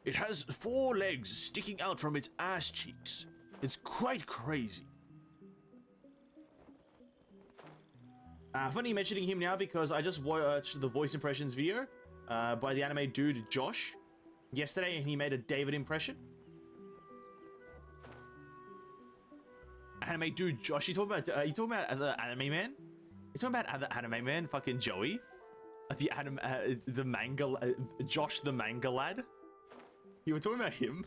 It has 4 legs sticking out from its ass cheeks. It's quite crazy. Funny mentioning him now because I just watched the voice impressions video by the anime dude Josh yesterday, and he made a David impression. Anime dude Josh, you talking about the anime man? You talking about the anime man, fucking Joey? The manga, Josh the manga lad? You were talking about him?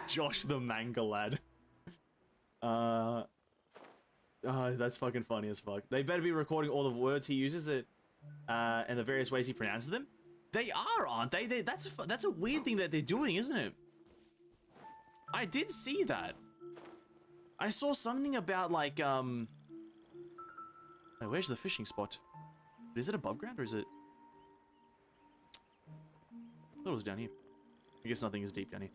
Josh the manga lad. That's fucking funny as fuck. They better be recording all the words he uses it, and the various ways he pronounces them. They are, aren't they? That's a weird thing that they're doing, isn't it? I did see that. I saw something about like Wait, where's the fishing spot? Is it above ground or is it? I thought it was down here. I guess nothing is deep down here.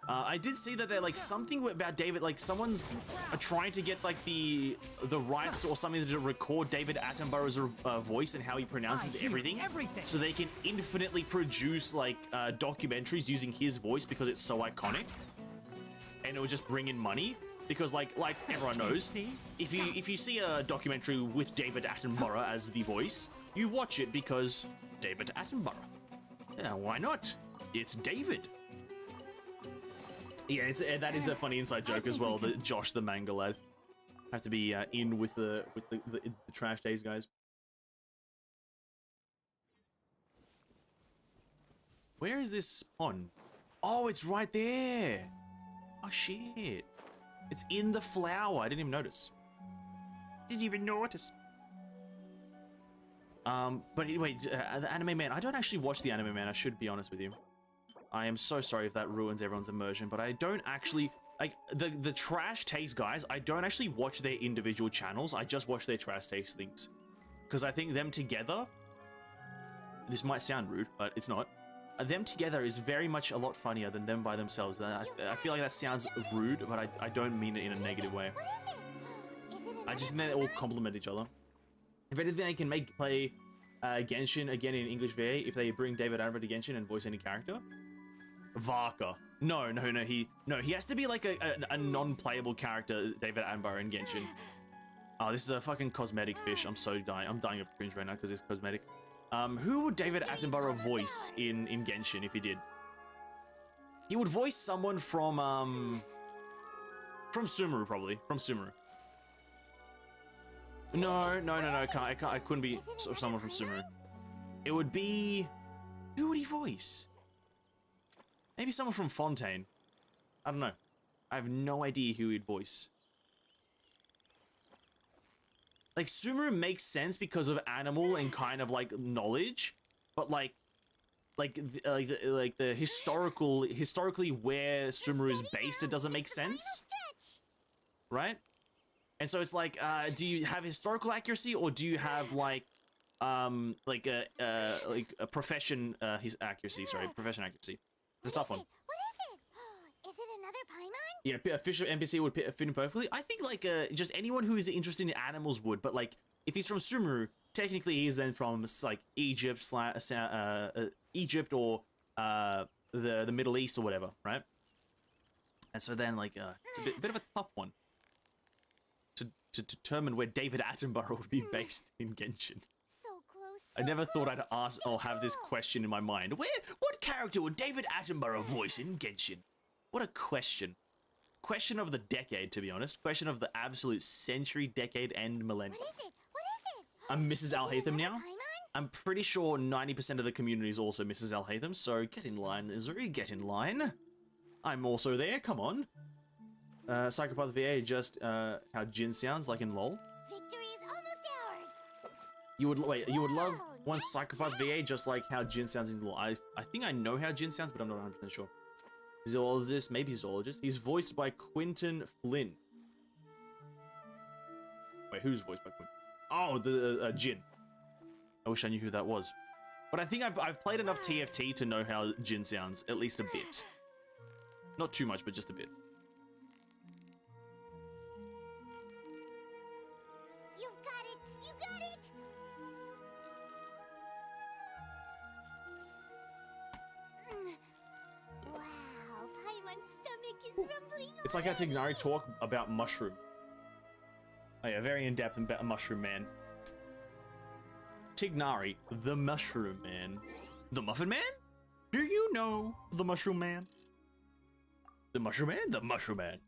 I did see that they're like something about David, like someone's trying to get like the rights or something to record David Attenborough's voice and how he pronounces everything, so they can infinitely produce like documentaries using his voice because it's so iconic, and it will just bring in money. Because like everyone knows, if you see a documentary with David Attenborough as the voice, you watch it because David Attenborough. Yeah, why not? It's David. Yeah, that is a funny inside joke as well. That Josh the manga lad have to be in with the trash days, guys. Where is this pond? Oh, it's right there. Oh shit. It's in the flower. I didn't even notice. Didn't even notice. But anyway, the Anime Man. I don't actually watch the Anime Man. I should be honest with you. I am so sorry if that ruins everyone's immersion, but I don't actually like the trash taste guys. I don't actually watch their individual channels. I just watch their trash taste things because I think them together. This might sound rude, but it's not. Them together is very much a lot funnier than them by themselves. I feel like that sounds rude, but I don't mean it in a negative way. I just think they all complement each other. If anything, they can play Genshin again in English VA if they bring David Attenborough to Genshin and voice any character. Varka. No. He has to be like a non-playable character, David Attenborough in Genshin. Oh, this is a fucking cosmetic fish. I'm dying of cringe right now because it's cosmetic. Who would David Attenborough voice in Genshin if he did? He would voice someone from Sumeru, probably. From Sumeru. No, I couldn't be someone from Sumeru. It would be... Who would he voice? Maybe someone from Fontaine. I don't know. I have no idea who he'd voice. Like, Sumeru makes sense because of animal and kind of, like, knowledge. But, like the historically where Sumeru is based, it doesn't make sense. Right? And so it's like, do you have historical accuracy or do you have, like a profession, his accuracy, sorry, profession accuracy. It's a tough one. What is it? Is it another Paimon? Yeah, a fisher NPC would fit in perfectly. I think like just anyone who is interested in animals would, but like if he's from Sumeru, technically he's then from like Egypt or the Middle East or whatever, right? And so then like it's a bit of a tough one to determine where David Attenborough would be based in Genshin. I never thought I'd ask or have this question in my mind. What character would David Attenborough voice in Genshin? What a question. Question of the decade, to be honest. Question of the absolute century, decade, and millennium. What is it? I'm Mrs. Alhaitham now. I'm pretty sure 90% of the community is also Mrs. Alhaitham, so get in line, Izuri, get in line. I'm also there, come on. Psychopath VA, just how Jin sounds like in LOL. Victory is almost ours. You would love one Psychopath VA just like how Jin sounds in LOL. I think I know how Jin sounds, but I'm not 100% sure. Zoologist, maybe zoologist. He's voiced by Quinton Flynn. Wait, who's voiced by Quinton? Oh, the Jin. I wish I knew who that was. But I think I've played enough TFT to know how Jin sounds, at least a bit. Not too much, but just a bit. You've got it. You got it. Wow, Paimon's stomach is rumbling. It's like how Tighnari talk about mushroom. Oh yeah, very in-depth about Mushroom Man. Tighnari, the Mushroom Man. The Muffin Man? Do you know the Mushroom Man? The Mushroom Man? The Mushroom Man.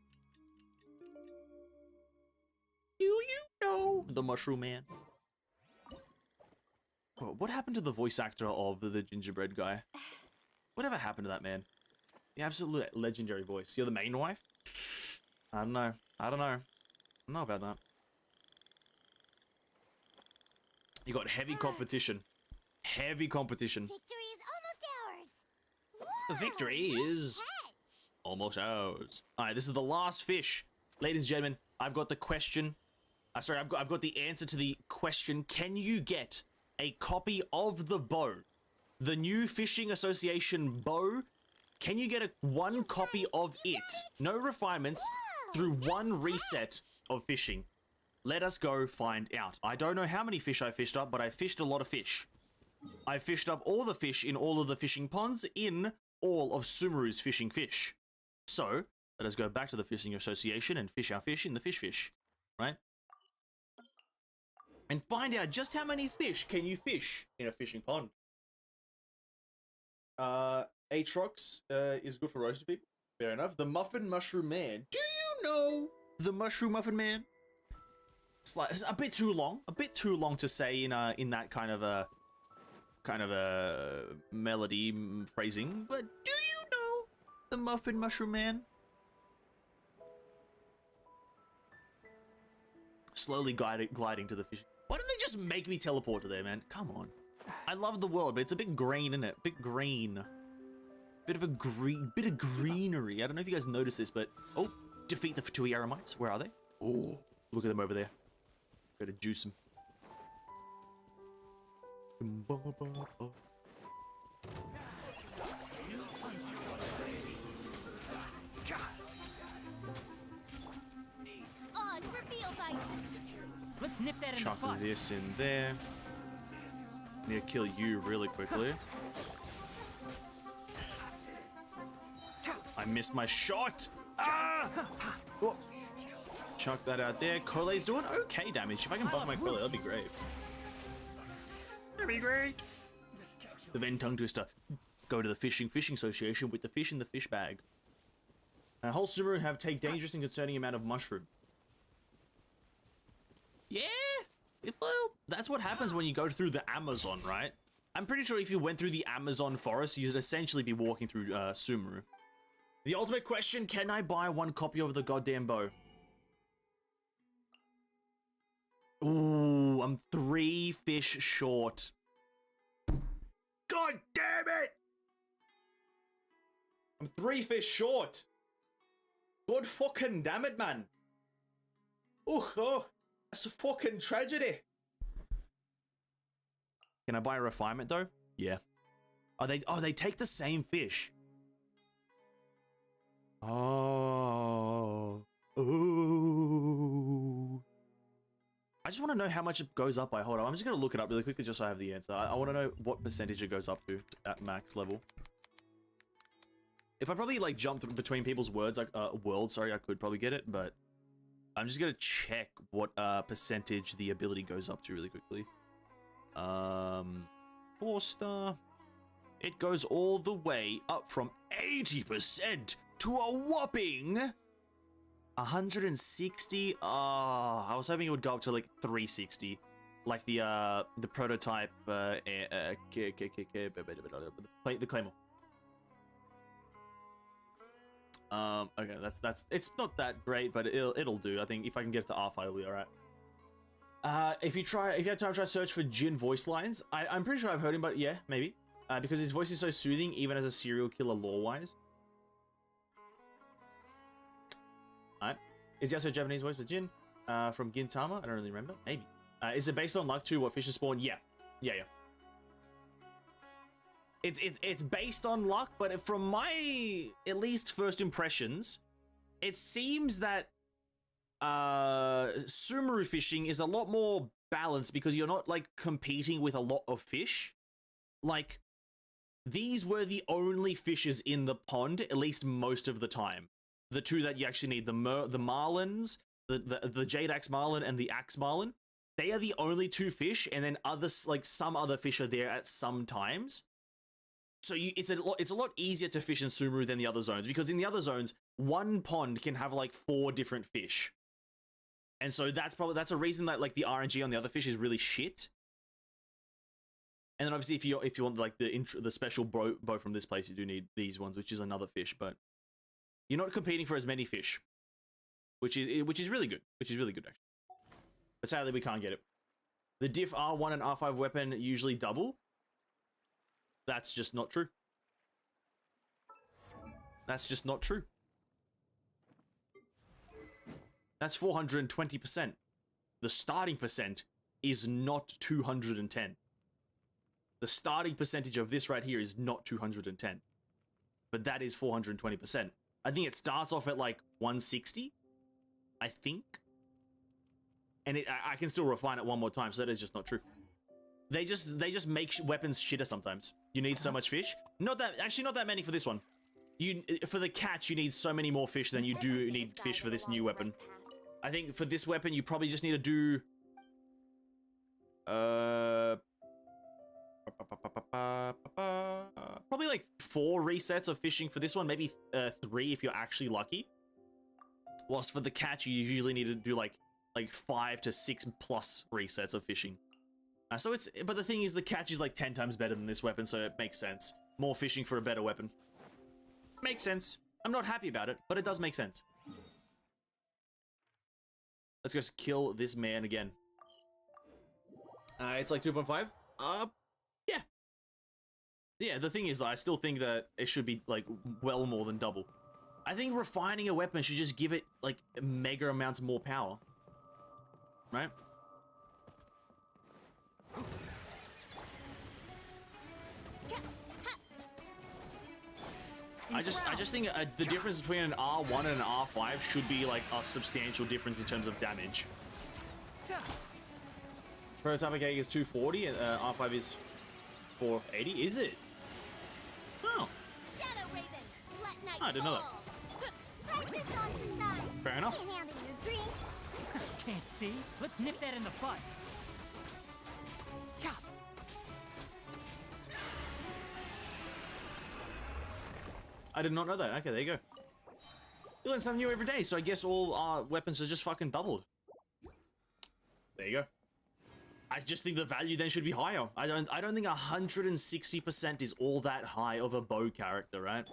Do you know the Mushroom Man? Bro, what happened to the voice actor of the gingerbread guy? Whatever happened to that man? The absolute legendary voice. You're the main wife? I don't know. I don't know. I don't know about that. You got heavy competition. Heavy competition. Victory is almost ours. The victory is almost ours. All right, this is the last fish. Ladies and gentlemen, I've got the question. Sorry, I've got the answer to the question. Can you get a copy of the bow? The new Fishing Association bow. Can you get one copy of it? No refinements through one reset of fishing. Let us go find out. I don't know how many fish I fished up, but I fished a lot of fish. I fished up all the fish in all of the fishing ponds in all of Sumeru's fishing fish. So, let us go back to the Fishing Association and fish our fish in the fish, right? And find out just how many fish can you fish in a fishing pond. Aatrox is good for roasted people. Fair enough. The Muffin Mushroom Man. Do you know the Mushroom Muffin Man? It's a bit too long. A bit too long to say in that kind of a melody phrasing. But do you know the Muffin Mushroom Man? Slowly gliding to the fish. Why don't they just make me teleport to there, man? Come on. I love the world, but it's a bit green, isn't it? Bit green. Bit of greenery. I don't know if you guys noticed this, but oh, defeat the Fatui Aramites. Where are they? Oh, look at them over there. Gotta juice them. Let's nip that in Chuck the bud. this in there. Need to kill you really quickly. I missed my shot. Ah! Oh. Chuck that out there. Cole's doing okay damage. If I can buff my Cole, that'd be great. That'd be great. The Ven Tongue Twister. Go to the Fishing Association with the fish in the fish bag. And whole Sumeru have take dangerous and concerning amount of mushroom. Yeah, well, that's what happens when you go through the Amazon, right? I'm pretty sure if you went through the Amazon forest, you'd essentially be walking through Sumeru. The ultimate question, can I buy one copy of the goddamn bow? Ooh, I'm 3 fish short. God damn it! I'm 3 fish short. God fucking damn it, man. Ooh, oh. That's a fucking tragedy. Can I buy a refinement though? Yeah. They take the same fish. Oh. Ooh. I just want to know how much it goes up by. Hold on, I'm just going to look it up really quickly just so I have the answer. I want to know what percentage it goes up to at max level. If I probably like jump between people's words, like worlds, sorry, I could probably get it, but I'm just gonna check what percentage the ability goes up to really quickly. 4-star. It goes all the way up from 80% to a whopping 160. Oh, I was hoping it would go up to like 360, like the prototype the Claymore. Okay, that's it's not that great, but it'll do. I think if I can get it to R5, it'll be all right. If you have time to try search for Jin voice lines, I'm pretty sure I've heard him, but yeah, maybe because his voice is so soothing, even as a serial killer lore-wise. Alright, is he also a Japanese voice for Jin from Gintama? I don't really remember. Maybe. Is it based on luck too? What fishes spawn? Yeah. It's based on luck, but from my at least first impressions, it seems that Sumeru fishing is a lot more balanced because you're not like competing with a lot of fish. Like these were the only fishes in the pond, at least most of the time. The two that you actually need, the marlins, the Jade Axe Marlin and the Axe Marlin, they are the only 2 fish, and then others like some other fish are there at some times. So it's a lot easier to fish in Sumeru than the other zones, because in the other zones, one pond can have like 4 different fish. And so that's a reason that like the RNG on the other fish is really shit. And then obviously if you want like the special bow from this place, you do need these ones, which is another fish, but you're not competing for as many fish, which is really good, actually. But sadly we can't get it. The diff R1 and R5 weapon usually double. That's just not true. That's just not true. That's 420%. The starting percent is not 210. The starting percentage of this right here is not 210. But that is 420%. I think it starts off at like 160. I think. And I can still refine it one more time, so that is just not true. They just make weapons shitter sometimes. You need so much fish. Not that many for this one. For the catch, you need so many more fish than you do need fish for this new weapon. I think for this weapon, you probably just need to do... probably like 4 resets of fishing for this one. Maybe 3 if you're actually lucky. Whilst for the catch, you usually need to do like 5 to 6 plus resets of fishing. But the thing is, the catch is like 10 times better than this weapon, so it makes sense. More fishing for a better weapon. Makes sense. I'm not happy about it, but it does make sense. Let's just kill this man again. It's like 2.5. Yeah. Yeah, the thing is, I still think that it should be like well more than double. I think refining a weapon should just give it like mega amounts more power. Right? I just think the difference between an R1 and an R5 should be like a substantial difference in terms of damage. Prototype egg is 240 and R5 is 480. Is it? Oh. Shadow Raven, let night I didn't know that. fall. Press this on the side. Fair enough. Can't handle your drink. Can't see? Let's nip that in the butt. Chop. I did not know that. Okay, there you go. You learn something new every day, so I guess all our weapons are just fucking doubled. There you go. I just think the value then should be higher. I don't think 160% is all that high of a bow character, right?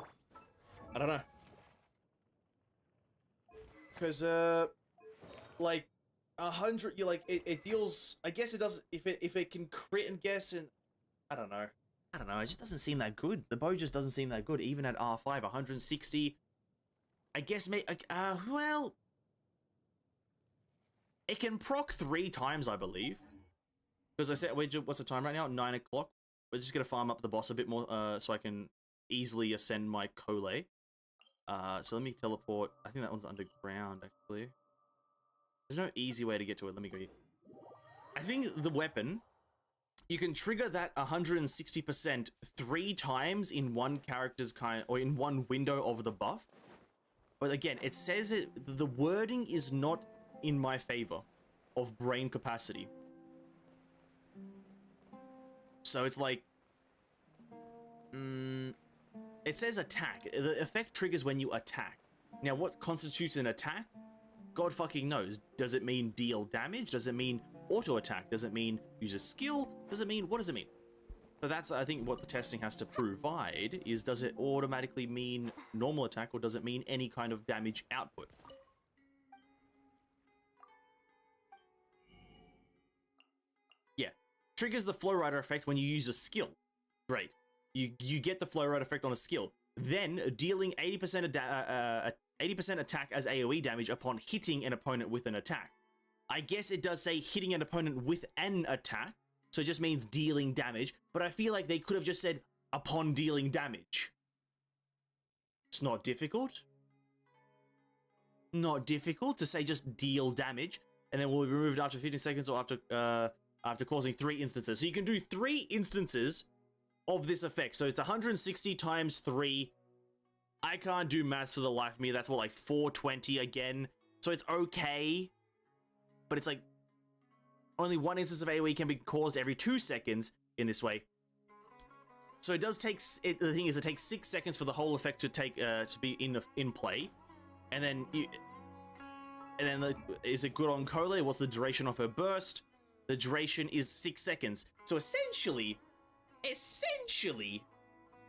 I don't know. Because like 100, you like it deals. I guess it does if it can crit and guess, and I don't know. It just doesn't seem that good. The bow just doesn't seem that good, even at R5. 160. I guess well, it can proc 3 times, I believe. Because I said, what's the time right now? 9 o'clock. We're just gonna farm up the boss a bit more, so I can easily ascend my Kole. So let me teleport. I think that one's underground, actually. There's no easy way to get to it. Let me go here. I think the weapon, you can trigger that 160% 3 times in one character's or in one window of the buff. But again, it says the wording is not in my favor of brain capacity. So it's like, it says attack. The effect triggers when you attack. Now, what constitutes an attack? God fucking knows. Does it mean deal damage? Does it mean auto attack? Does it mean use a skill? What does it mean? So that's, I think, what the testing has to provide is, does it automatically mean normal attack, or does it mean any kind of damage output? Yeah. Triggers the flow rider effect when you use a skill. Great. You get the flow rider effect on a skill. Then dealing 80% attack as AoE damage upon hitting an opponent with an attack. I guess it does say hitting an opponent with an attack, so it just means dealing damage, but I feel like they could have just said upon dealing damage. It's not difficult. Not difficult to say just deal damage, and then will be removed after 15 seconds or after causing 3 instances. So you can do 3 instances of this effect. So it's 160 times 3. I can't do maths for the life of me. That's what, like 420 again. So it's okay, but it's like only 1 instance of AoE can be caused every 2 seconds in this way. So it does take. The thing is, it takes 6 seconds for the whole effect to take to be in play, and then And then is it good on Kole? What's the duration of her burst? The duration is 6 seconds. So essentially,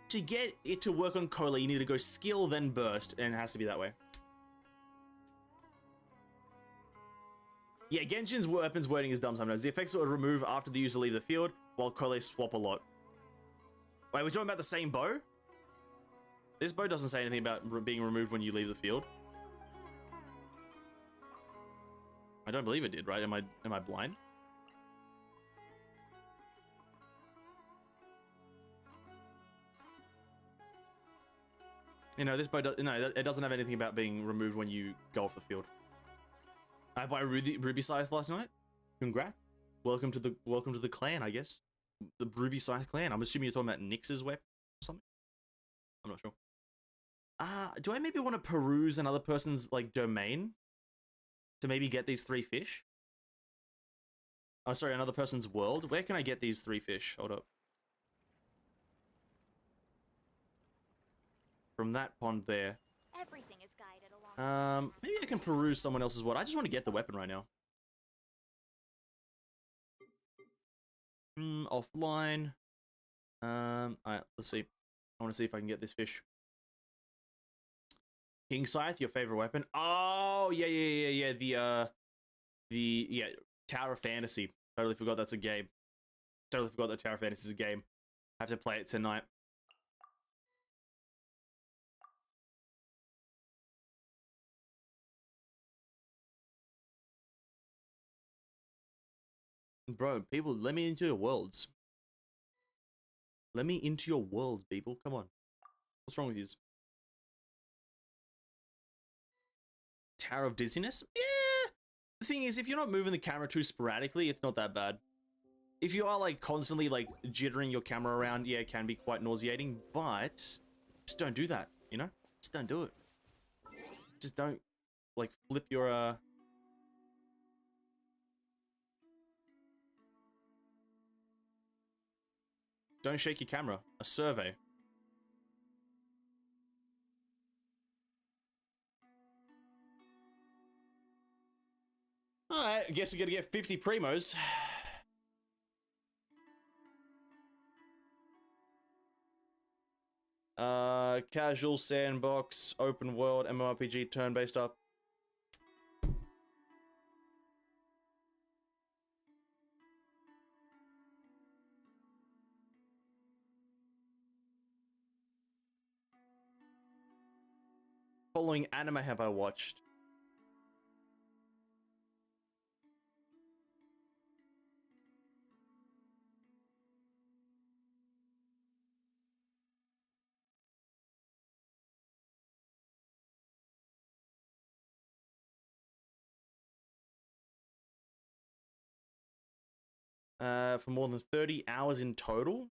to get it to work on Kole, you need to go skill, then burst, and it has to be that way. Yeah, Genshin's weapons wording is dumb sometimes. The effects will remove after the user leave the field, while Kole swap a lot. Wait, we're talking about the same bow? This bow doesn't say anything about being removed when you leave the field. I don't believe it did, right? Am I blind? You know, this bow it doesn't have anything about being removed when you go off the field. I bought Ruby Scythe last night. Congrats. Welcome to the clan, I guess. The Ruby Scythe clan. I'm assuming you're talking about Nyx's weapon or something. I'm not sure. Do I maybe want to peruse another person's like domain to maybe get these 3 fish? Oh, sorry, another person's world. Where can I get these 3 fish? Hold up. From that pond there. Everything is guided along. Maybe I can peruse someone else's world. I just want to get the weapon right now. Offline. Alright, let's see. I want to see if I can get this fish. King Scythe, your favorite weapon? Oh, yeah. The Tower of Fantasy. Totally forgot that's a game. Totally forgot that Tower of Fantasy is a game. I have to play it tonight. Bro, people, let me into your worlds. Let me into your world, people. Come on. What's wrong with you? Tower of Dizziness? Yeah! The thing is, if you're not moving the camera too sporadically, it's not that bad. If you are, like, constantly, like, jittering your camera around, yeah, it can be quite nauseating, but just don't do that, you know? Just don't do it. Just don't, like, flip your, Don't shake your camera. A survey. Alright, I guess we gotta get 50 primos. Casual, sandbox, open world, MMORPG, turn-based up. Following anime have I watched? For more than 30 hours in total?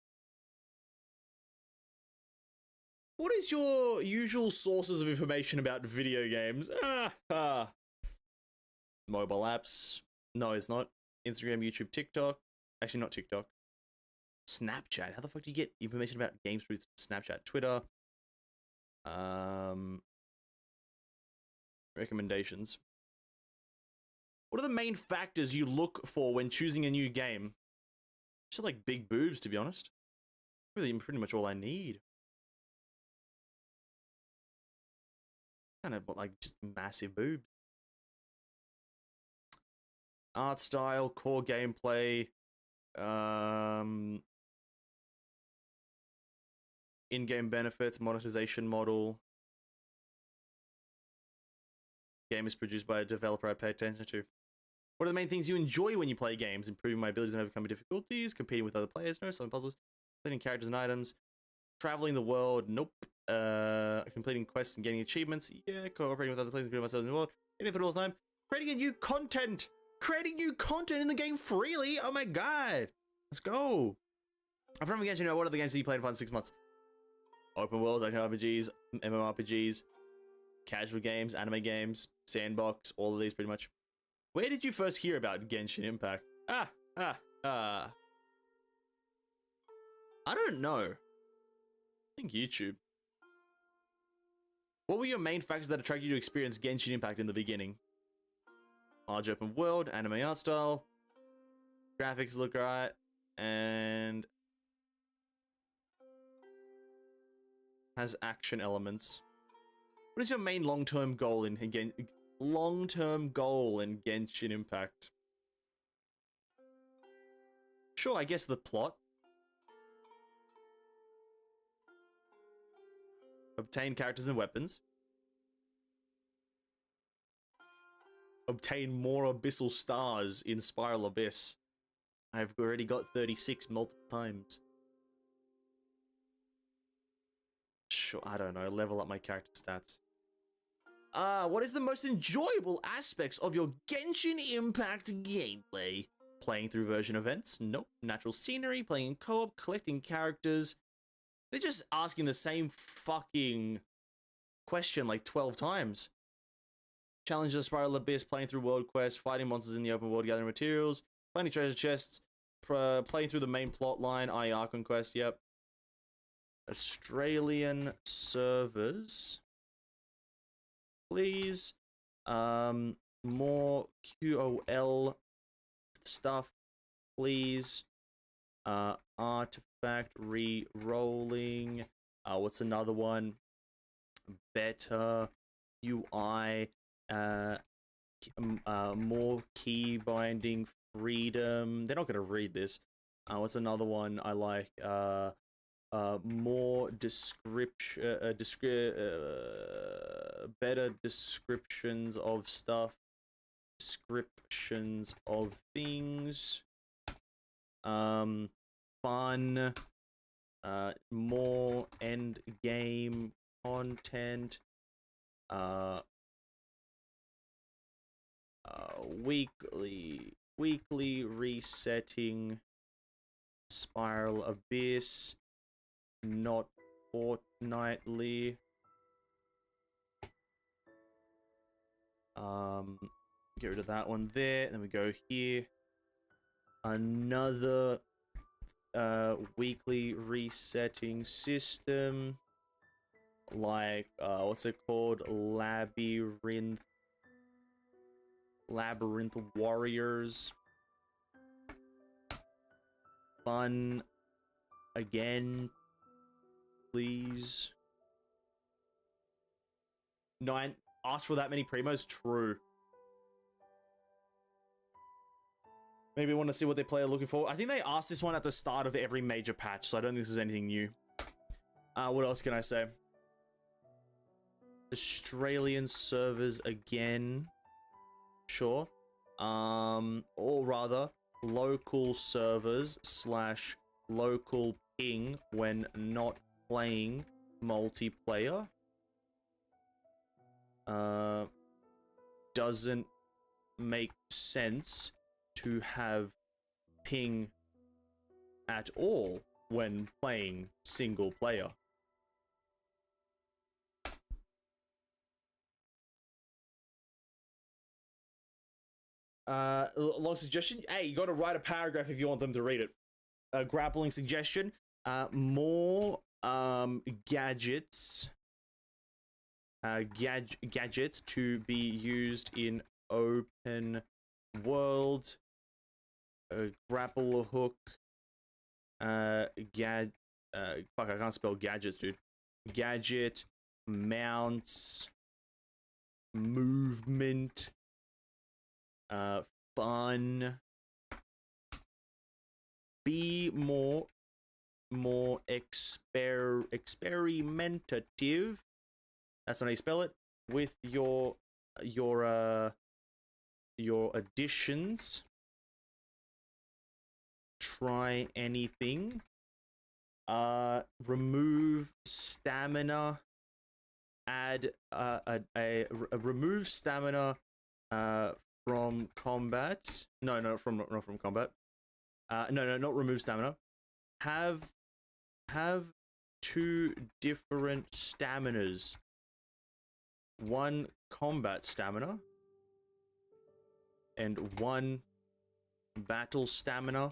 What is your usual sources of information about video games? Mobile apps. No, it's not. Instagram, YouTube, TikTok. Actually, not TikTok. Snapchat. How the fuck do you get information about games through Snapchat? Twitter. Recommendations. What are the main factors you look for when choosing a new game? Just like big boobs, to be honest. Really, pretty much all I need. Kind of like just massive boobs. Art style, core gameplay, in-game benefits, monetization model. Game is produced by a developer I pay attention to. What are the main things you enjoy when you play games? Improving my abilities and overcoming difficulties, competing with other players, no, solving puzzles, completing characters and items, traveling the world, nope. Completing quests and getting achievements, yeah. Cooperating with other players and improving myself in the world, getting it all the time. Creating new content in the game freely. Oh my god, let's go. I'm from Ganyu. What are the games that you played for in 6 months? Open worlds, action RPGs, MMORPGs, casual games, anime games, sandbox, all of these pretty much. Where did you first hear about Genshin Impact? I don't know. I think YouTube. What were your main factors that attracted you to experience Genshin Impact in the beginning? Large open world, anime art style. Graphics look alright. And has action elements. What is your main long-term goal in Genshin Impact? Sure, I guess the plot. Obtain characters and weapons. Obtain more abyssal stars in Spiral Abyss. I've already got 36 multiple times. Sure, I don't know. Level up my character stats. What is the most enjoyable aspects of your Genshin Impact gameplay? Playing through version events? Nope. Natural scenery, playing in co-op, collecting characters. They're just asking the same fucking question like 12 times. Challenges, Spiral Abyss, playing through world quests, fighting monsters in the open world, gathering materials, finding treasure chests, playing through the main plot line, i.e. Archon quest, yep. Australian servers. Please. More QOL stuff, please. Artifact re-rolling. What's another one? Better UI. More key binding freedom. They're not gonna read this. What's another one I like? More description, better descriptions of stuff, descriptions of things, fun, more end game content, weekly resetting, Spiral Abyss, not fortnightly. Get rid of that one there. Then we go here. Another weekly resetting system. Like what's it called? Labyrinth Warriors. Fun again. Please. No, I asked for that many primos. True. Maybe I want to see what they play are looking for. I think they asked this one at the start of every major patch, so I don't think this is anything new. What else can I say? Australian servers again. Sure. Or rather, local servers / local ping when not playing multiplayer. Doesn't make sense to have ping at all when playing single player. Long suggestion. Hey, you gotta write a paragraph if you want them to read it. Grappling suggestion. More gadgets. Gadgets to be used in open world. Grapple hook. Fuck, I can't spell gadgets, dude. Gadget, mounts, movement, fun. Be more experimentative. That's not how you spell it. With your additions. Try anything. Remove stamina. Add remove stamina from combat. No, not from combat. No, not remove stamina. Have 2 different staminas. 1 combat stamina and 1 battle stamina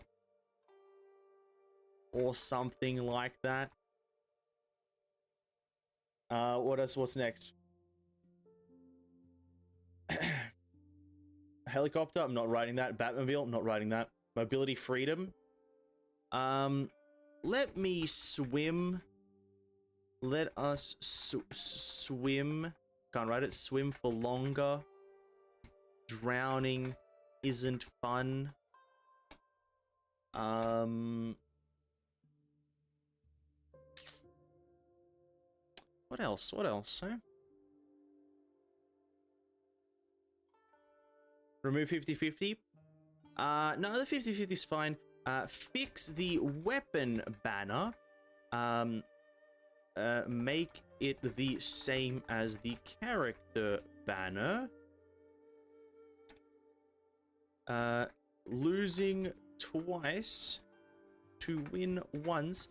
or something like that. What else? What's next? Helicopter, I'm not writing that. Batmobile, I'm not writing that. Mobility freedom. Let me swim. Let us swim. Can't write it. Swim for longer. Drowning isn't fun. What else? What else, huh? Remove 50-50. No, the 50-50 is fine. Fix the weapon banner. Make it the same as the character banner. Losing twice to win once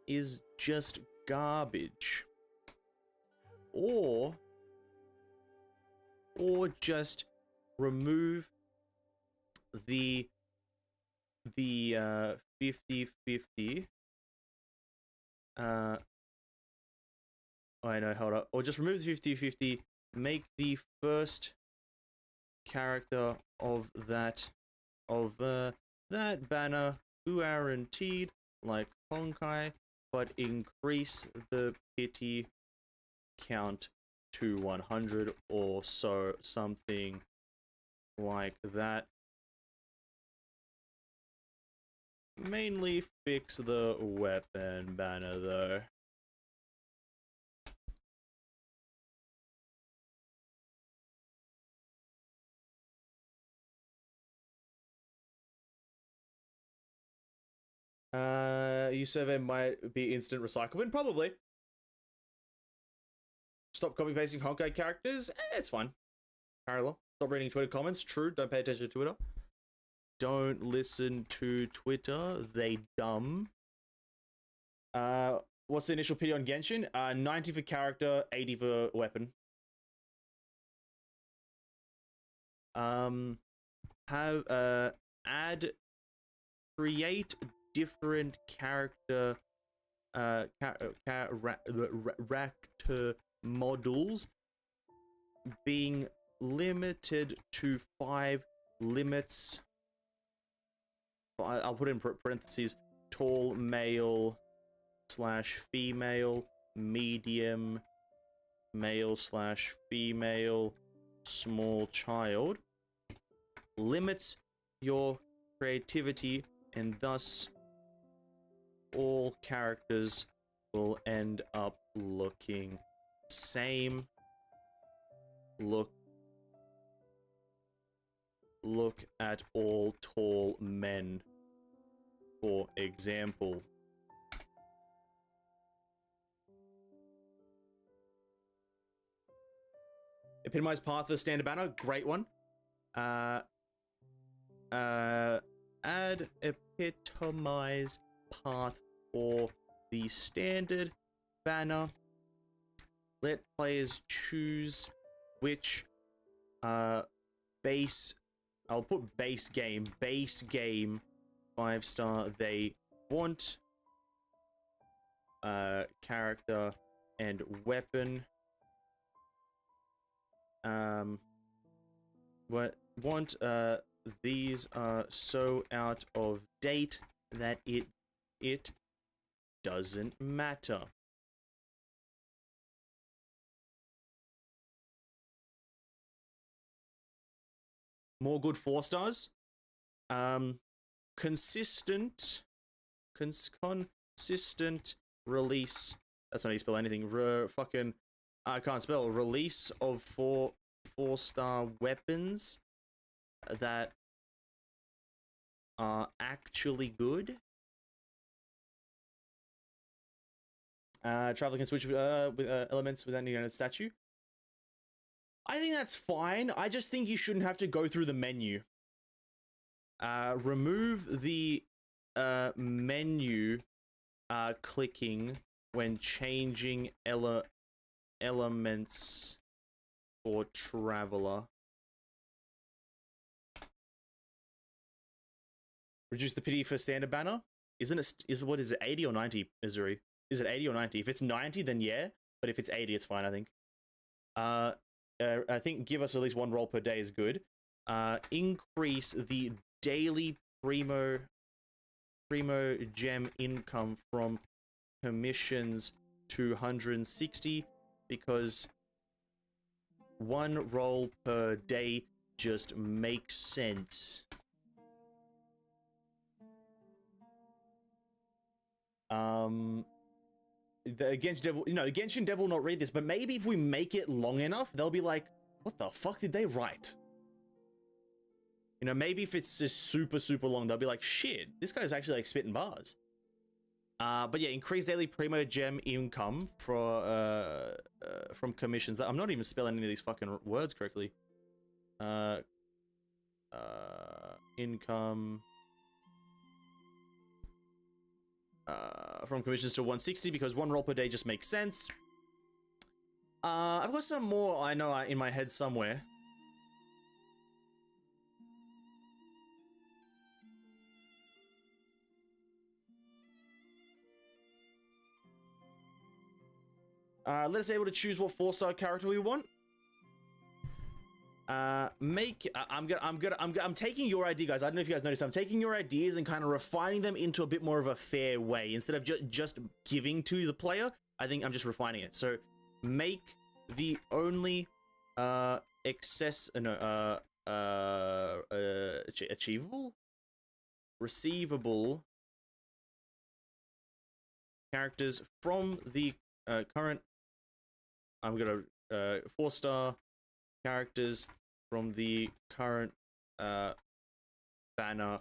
is just garbage. Or just remove the 50-50. I know, hold up. Or just remove the 50-50, make the first character of that banner guaranteed like Honkai, but increase the pity count to 100 or so, something like that. Mainly fix the weapon banner though. You survey might be instant recycling, probably. Stop copy pasting Honkai characters. It's fine. Parallel. Stop reading Twitter comments. True. Don't pay attention to Twitter. Don't listen to Twitter. They dumb. What's the initial pity on Genshin? 90 for character, 80 for weapon. Create different character character models, being limited to 5 limits. I'll put in parentheses: tall male / female, medium male / female, small child. Limits your creativity, and thus all characters will end up looking same. Look at all tall men, for example. Epitomize path for the standard banner, great one. Add epitomized path for the standard banner. Let players choose which base, I'll put base game 5-star they want. Character and weapon. These are so out of date that it doesn't matter. More good 4-stars. Consistent release. That's not how you spell anything. I can't spell. Release of 4-star weapons that are actually good. Traveler can switch with elements without needing a statue. I think that's fine. I just think you shouldn't have to go through the menu. Remove the menu clicking when changing elements for Traveler. Reduce the pity for standard banner. What is it, 80 or 90, Missouri? Is it 80 or 90? If it's 90, then yeah. But if it's 80, it's fine, I think. I think give us at least 1 roll per day is good. increase the daily primo gem income from commissions to 160, because one roll per day just makes sense. The Genshin Devil, Genshin Devil will not read this, but maybe if we make it long enough, they'll be like, what the fuck did they write? Maybe if it's just super, super long, they'll be like, shit, this guy's actually like spitting bars. But yeah, increase daily primo gem income for from commissions. I'm not even spelling any of these fucking words correctly. Income from commissions to 160, because one roll per day just makes sense. I've got some more I know in my head somewhere. Let us able to choose what 4-star character we want. I'm taking your idea, guys. I don't know if you guys noticed. I'm taking your ideas and kind of refining them into a bit more of a fair way. Instead of just giving to the player, I think I'm just refining it. So make the only achievable, receivable characters from the current. I'm gonna 4-star characters from the current banner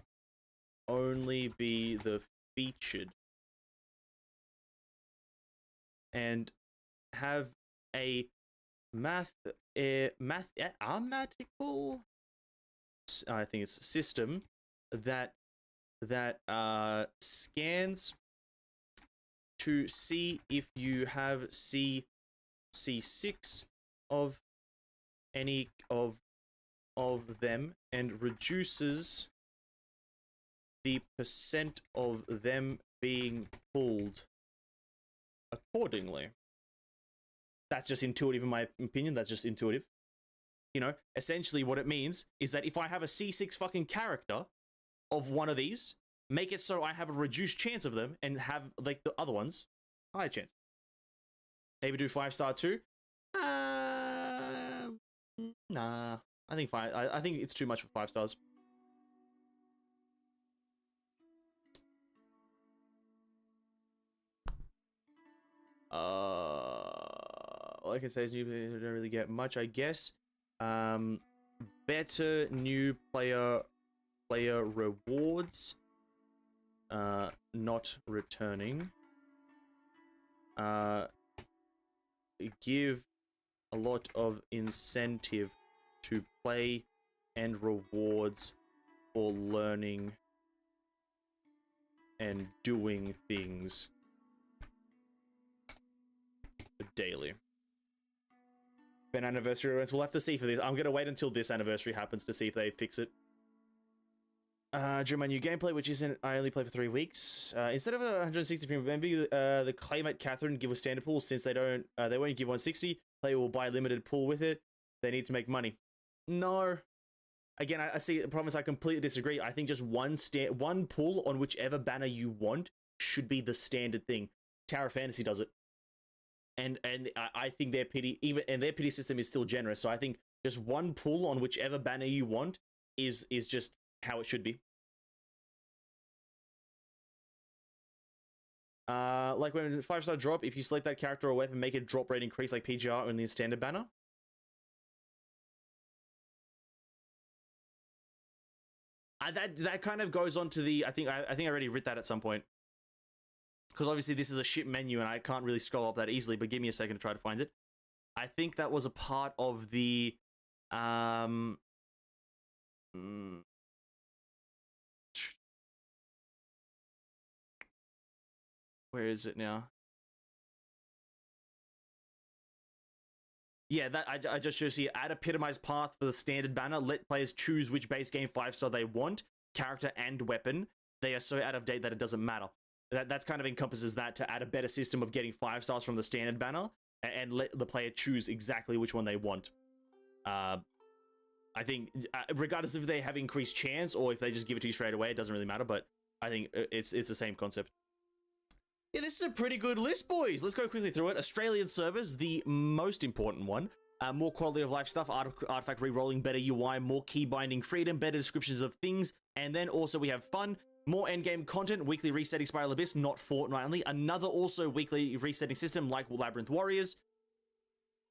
only be the featured, and have a mathematical, I think it's system that scans to see if you have C6 of any of them, and reduces the percent of them being pulled accordingly. That's just intuitive in my opinion. That's just intuitive. Essentially what it means is that if I have a C6 fucking character of one of these, make it so I have a reduced chance of them, and have like the other ones higher chance. Maybe do 5-star too. Nah, I think I think it's too much for 5 stars. All I can say is new players don't really get much, I guess. Better new player rewards. Not returning. Give a lot of incentive to play and rewards for learning and doing things daily. Then anniversary events, we'll have to see for this. I'm gonna wait until this anniversary happens to see if they fix it. During my new gameplay, which isn't, I only play for 3 weeks. Instead of 160 premium, maybe the claimant Catherine give a standard pool, since they won't give 160. Player will buy a limited pool with it. They need to make money. No. Again, I see the problem is I completely disagree. I think just one pool on whichever banner you want should be the standard thing. Tower of Fantasy does it, and I think their pity system is still generous. So I think just one pool on whichever banner you want is just how it should be. Like when 5-star drop, if you select that character or weapon, make it drop rate increase like PGR in the standard banner. That kind of goes on to the, I think I already read that at some point, because obviously this is a ship menu and I can't really scroll up that easily, but give me a second to try to find it. I think that was a part of the where is it now? Yeah, that I just show you. Add epitomized path for the standard banner. Let players choose which base game 5-star they want, character and weapon. They are so out of date that it doesn't matter. That's kind of encompasses that, to add a better system of getting 5 stars from the standard banner, and let the player choose exactly which one they want. I think regardless if they have increased chance or if they just give it to you straight away, it doesn't really matter. But I think it's the same concept. Yeah, this is a pretty good list, boys. Let's go quickly through it. Australian servers, the most important one. More quality of life stuff, artifact re-rolling, better UI, more key binding freedom, better descriptions of things, and then also we have fun, more endgame content, weekly resetting Spiral Abyss, not fortnightly, another also weekly resetting system like Labyrinth Warriors.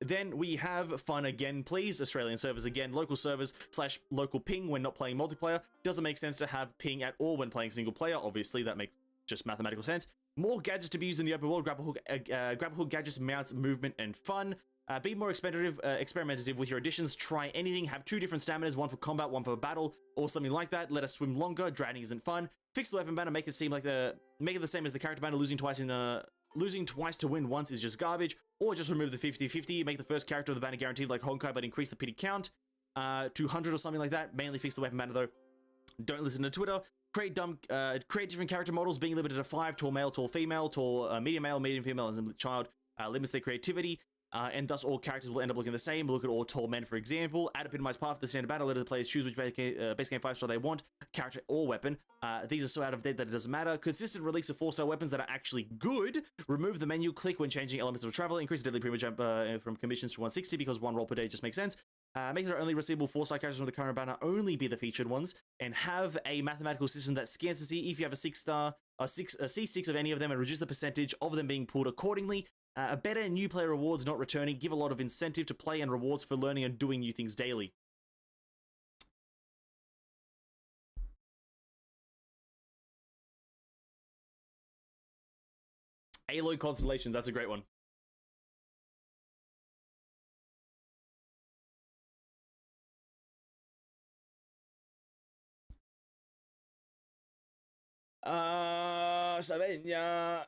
Then we have fun again, please. Australian servers again, local servers / local ping when not playing multiplayer. Doesn't make sense to have ping at all when playing single player. Obviously, that makes just mathematical sense. More gadgets to be used in the open world. Grapple hook gadgets, mounts, movement, and fun. Be more experimentative with your additions. Try anything. Have 2 different staminas, one for combat, one for battle, or something like that. Let us swim longer. Drowning isn't fun. Fix the weapon banner. Make it seem like make it the same as the character banner. Losing twice to win once is just garbage. Or just remove the 50-50. Make the first character of the banner guaranteed like Honkai, but increase the pity count to 100 or something like that. Mainly fix the weapon banner though. Don't listen to Twitter. Create different character models, being limited to 5. Tall male, tall female, tall medium male, medium female, and child. Limits their creativity. And thus all characters will end up looking the same. Look at all tall men, for example. Add epitomized path to the standard battle. Let the players choose which base game 5-star they want, character or weapon. These are so out of date that it doesn't matter. Consistent release of 4-star weapons that are actually good. Remove the menu click when changing elements of travel. Increase the deadly prima jump from commissions to 160 because 1 roll per day just makes sense. Make their only receivable 4-star characters from the current banner only be the featured ones. And have a mathematical system that scans to see if you have a 6-star, a C6 of any of them and reduce the percentage of them being pulled accordingly. A better new player rewards not returning. Give a lot of incentive to play and rewards for learning and doing new things daily. Aloy Constellations, that's a great one. Slovenia.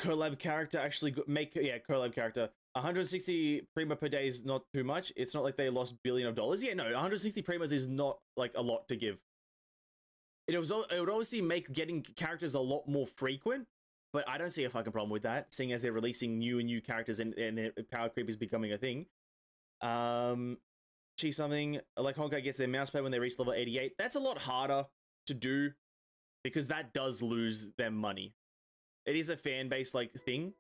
Collab character actually collab character. 160 prima per day is not too much. It's not like they lost billion of dollars. Yeah, no, 160 primas is not like a lot to give. It would obviously make getting characters a lot more frequent, but I don't see a fucking problem with that, seeing as they're releasing new characters and their power creep is becoming a thing. Gee, something like Honkai gets their mousepad when they reach level 88. That's a lot harder to do because that does lose them money. It is a fan base like thing.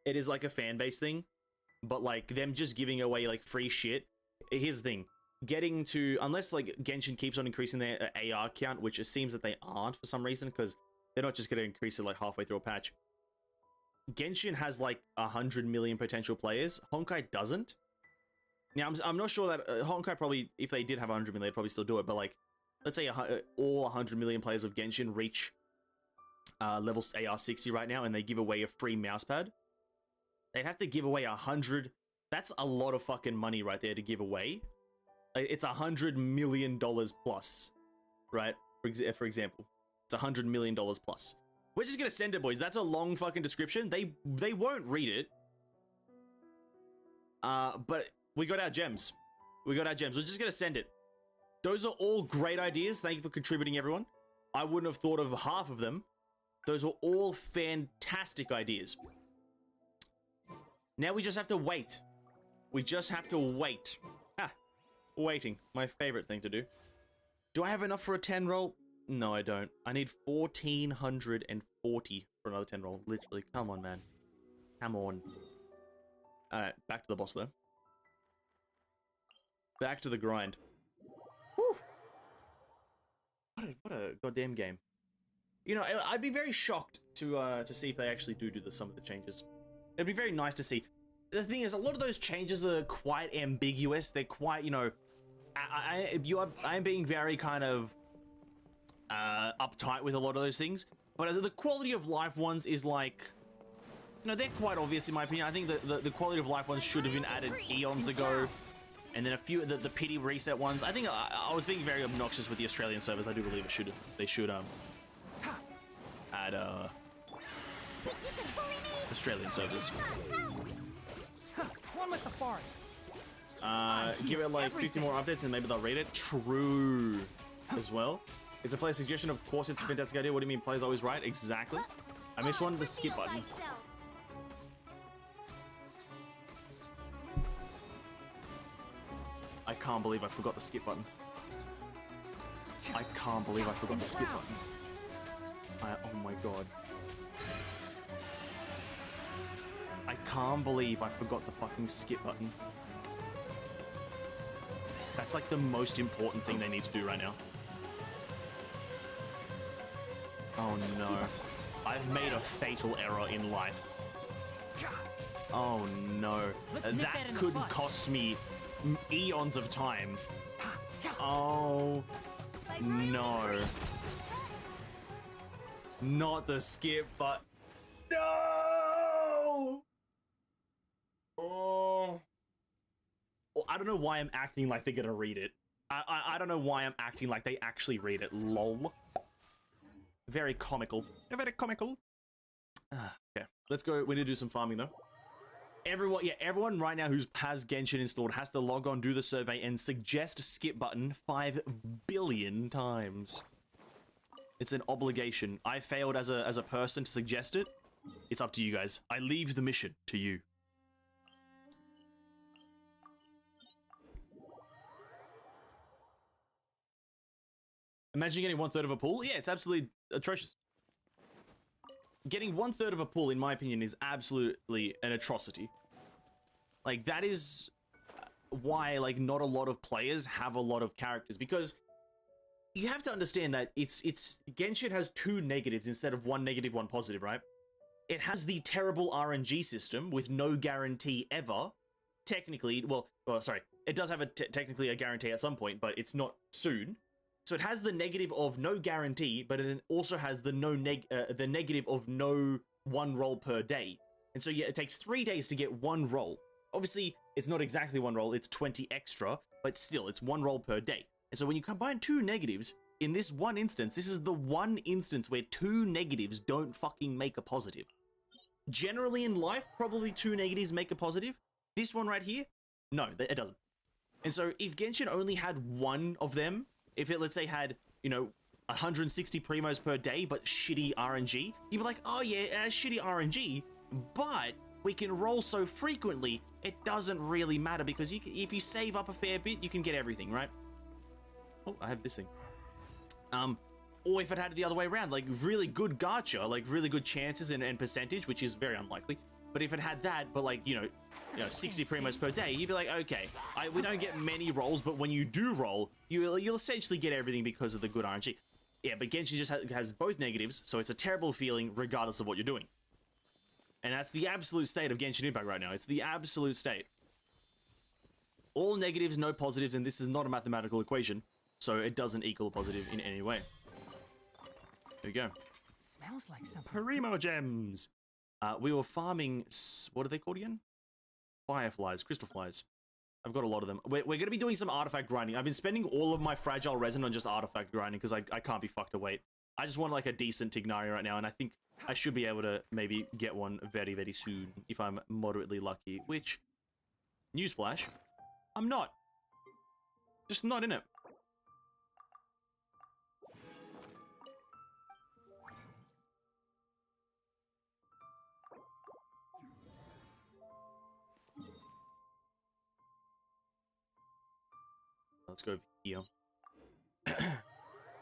It is like a fan base thing, but like them just giving away like free shit. Here's the thing: getting to, unless like Genshin keeps on increasing their AR count, which it seems that they aren't for some reason, because they're not just going to increase it like halfway through a patch. Genshin has like 100 million potential players. Honkai doesn't. Now I'm not sure that Honkai probably, if they did have 100 million, they'd probably still do it. But like, let's say all 100 million players of Genshin reach level AR 60 right now, and they give away a free mousepad. They'd have to give away 100. That's a lot of fucking money right there to give away. It's $100 million plus, right? For example, it's $100 million plus. We're just gonna send it, boys. That's a long fucking description. They won't read it. But we got our gems. We're just gonna send it. Those are all great ideas. Thank you for contributing, everyone. I wouldn't have thought of half of them. Those are all fantastic ideas. Now we just have to wait. Waiting. My favorite thing to do. Do I have enough for a 10 roll? No, I don't. I need 1,440 for another 10 roll. Literally. Come on, man. Come on. Alright, back to the boss, though. Back to the grind. Whew. What a goddamn game. You know, I'd be very shocked to see if they actually do some of the changes. It'd be very nice to see. The thing is, a lot of those changes are quite ambiguous. They're quite, you know, I'm being very kind of uptight with a lot of those things. But the quality of life ones is like, you know, they're quite obvious in my opinion. I think the quality of life ones should have been added eons ago. And then a few of the pity reset ones. I think I was being very obnoxious with the Australian servers. I do believe they should add Australian servers. One with the forest. Give it like 50 more updates and maybe they'll read it. True as well. It's a player suggestion. Of course, it's a fantastic idea. What do you mean players always right? Exactly. I missed one, the skip button. can't believe I forgot the skip button. I can't believe I forgot the skip button. Oh my god. I can't believe I forgot the fucking skip button. That's like the most important thing they need to do right now. Oh no. I've made a fatal error in life. Oh no. That could cost me eons of time. Oh no. Not the skip, but no! Oh. I don't know why I'm acting like they're gonna read it. I don't know why I'm acting like they actually read it. Lol. Very comical. Very comical. Okay, let's go. We need to do some farming though. Everyone right now who has Genshin installed has to log on, do the survey, and suggest skip button 5 billion times. It's an obligation. I failed as a person to suggest it. It's up to you guys. I leave the mission to you. Imagine getting 1/3 of a pool. Yeah, it's absolutely atrocious. Getting 1/3 of a pool, in my opinion, is absolutely an atrocity. Like, that is why, like, not a lot of players have a lot of characters, because you have to understand that it's Genshin has 2 negatives instead of 1 negative, 1 positive, right? It has the terrible RNG system with no guarantee ever. Technically, well sorry, it does have technically a guarantee at some point, but it's not soon. So it has the negative of no guarantee, but it also has the the negative of no 1 roll per day. And so yeah, it takes 3 days to get 1 roll. Obviously, it's not exactly 1 roll, it's 20 extra, but still, it's 1 roll per day. And so when you combine 2 negatives, in this one instance, this is the one instance where 2 negatives don't fucking make a positive. Generally in life, probably 2 negatives make a positive. This one right here, no, it doesn't. And so if Genshin only had 1 of them, if it, let's say, had, you know, 160 primos per day, but shitty RNG, you'd be like, oh yeah, it has shitty RNG, but we can roll so frequently, it doesn't really matter, because if you save up a fair bit, you can get everything, right? Oh, I have this thing. Or if it had it the other way around, like really good gacha, like really good chances and percentage, which is very unlikely. But if it had that, but like, you know, 60 primos per day, you'd be like, okay, we don't get many rolls, but when you do roll, you'll essentially get everything because of the good RNG. Yeah, but Genshin just has both negatives, so it's a terrible feeling regardless of what you're doing. And that's the absolute state of Genshin Impact right now. It's the absolute state. All negatives, no positives, and this is not a mathematical equation, so it doesn't equal a positive in any way. There we go. Smells like something. Primo gems! We were farming, what are they called again? Fireflies, crystal flies. I've got a lot of them. We're going to be doing some artifact grinding. I've been spending all of my fragile resin on just artifact grinding because I can't be fucked to wait. I just want like a decent Tighnari right now, and I think I should be able to maybe get one very, very soon if I'm moderately lucky, which, newsflash, I'm not. Just not in it. Let's go over here.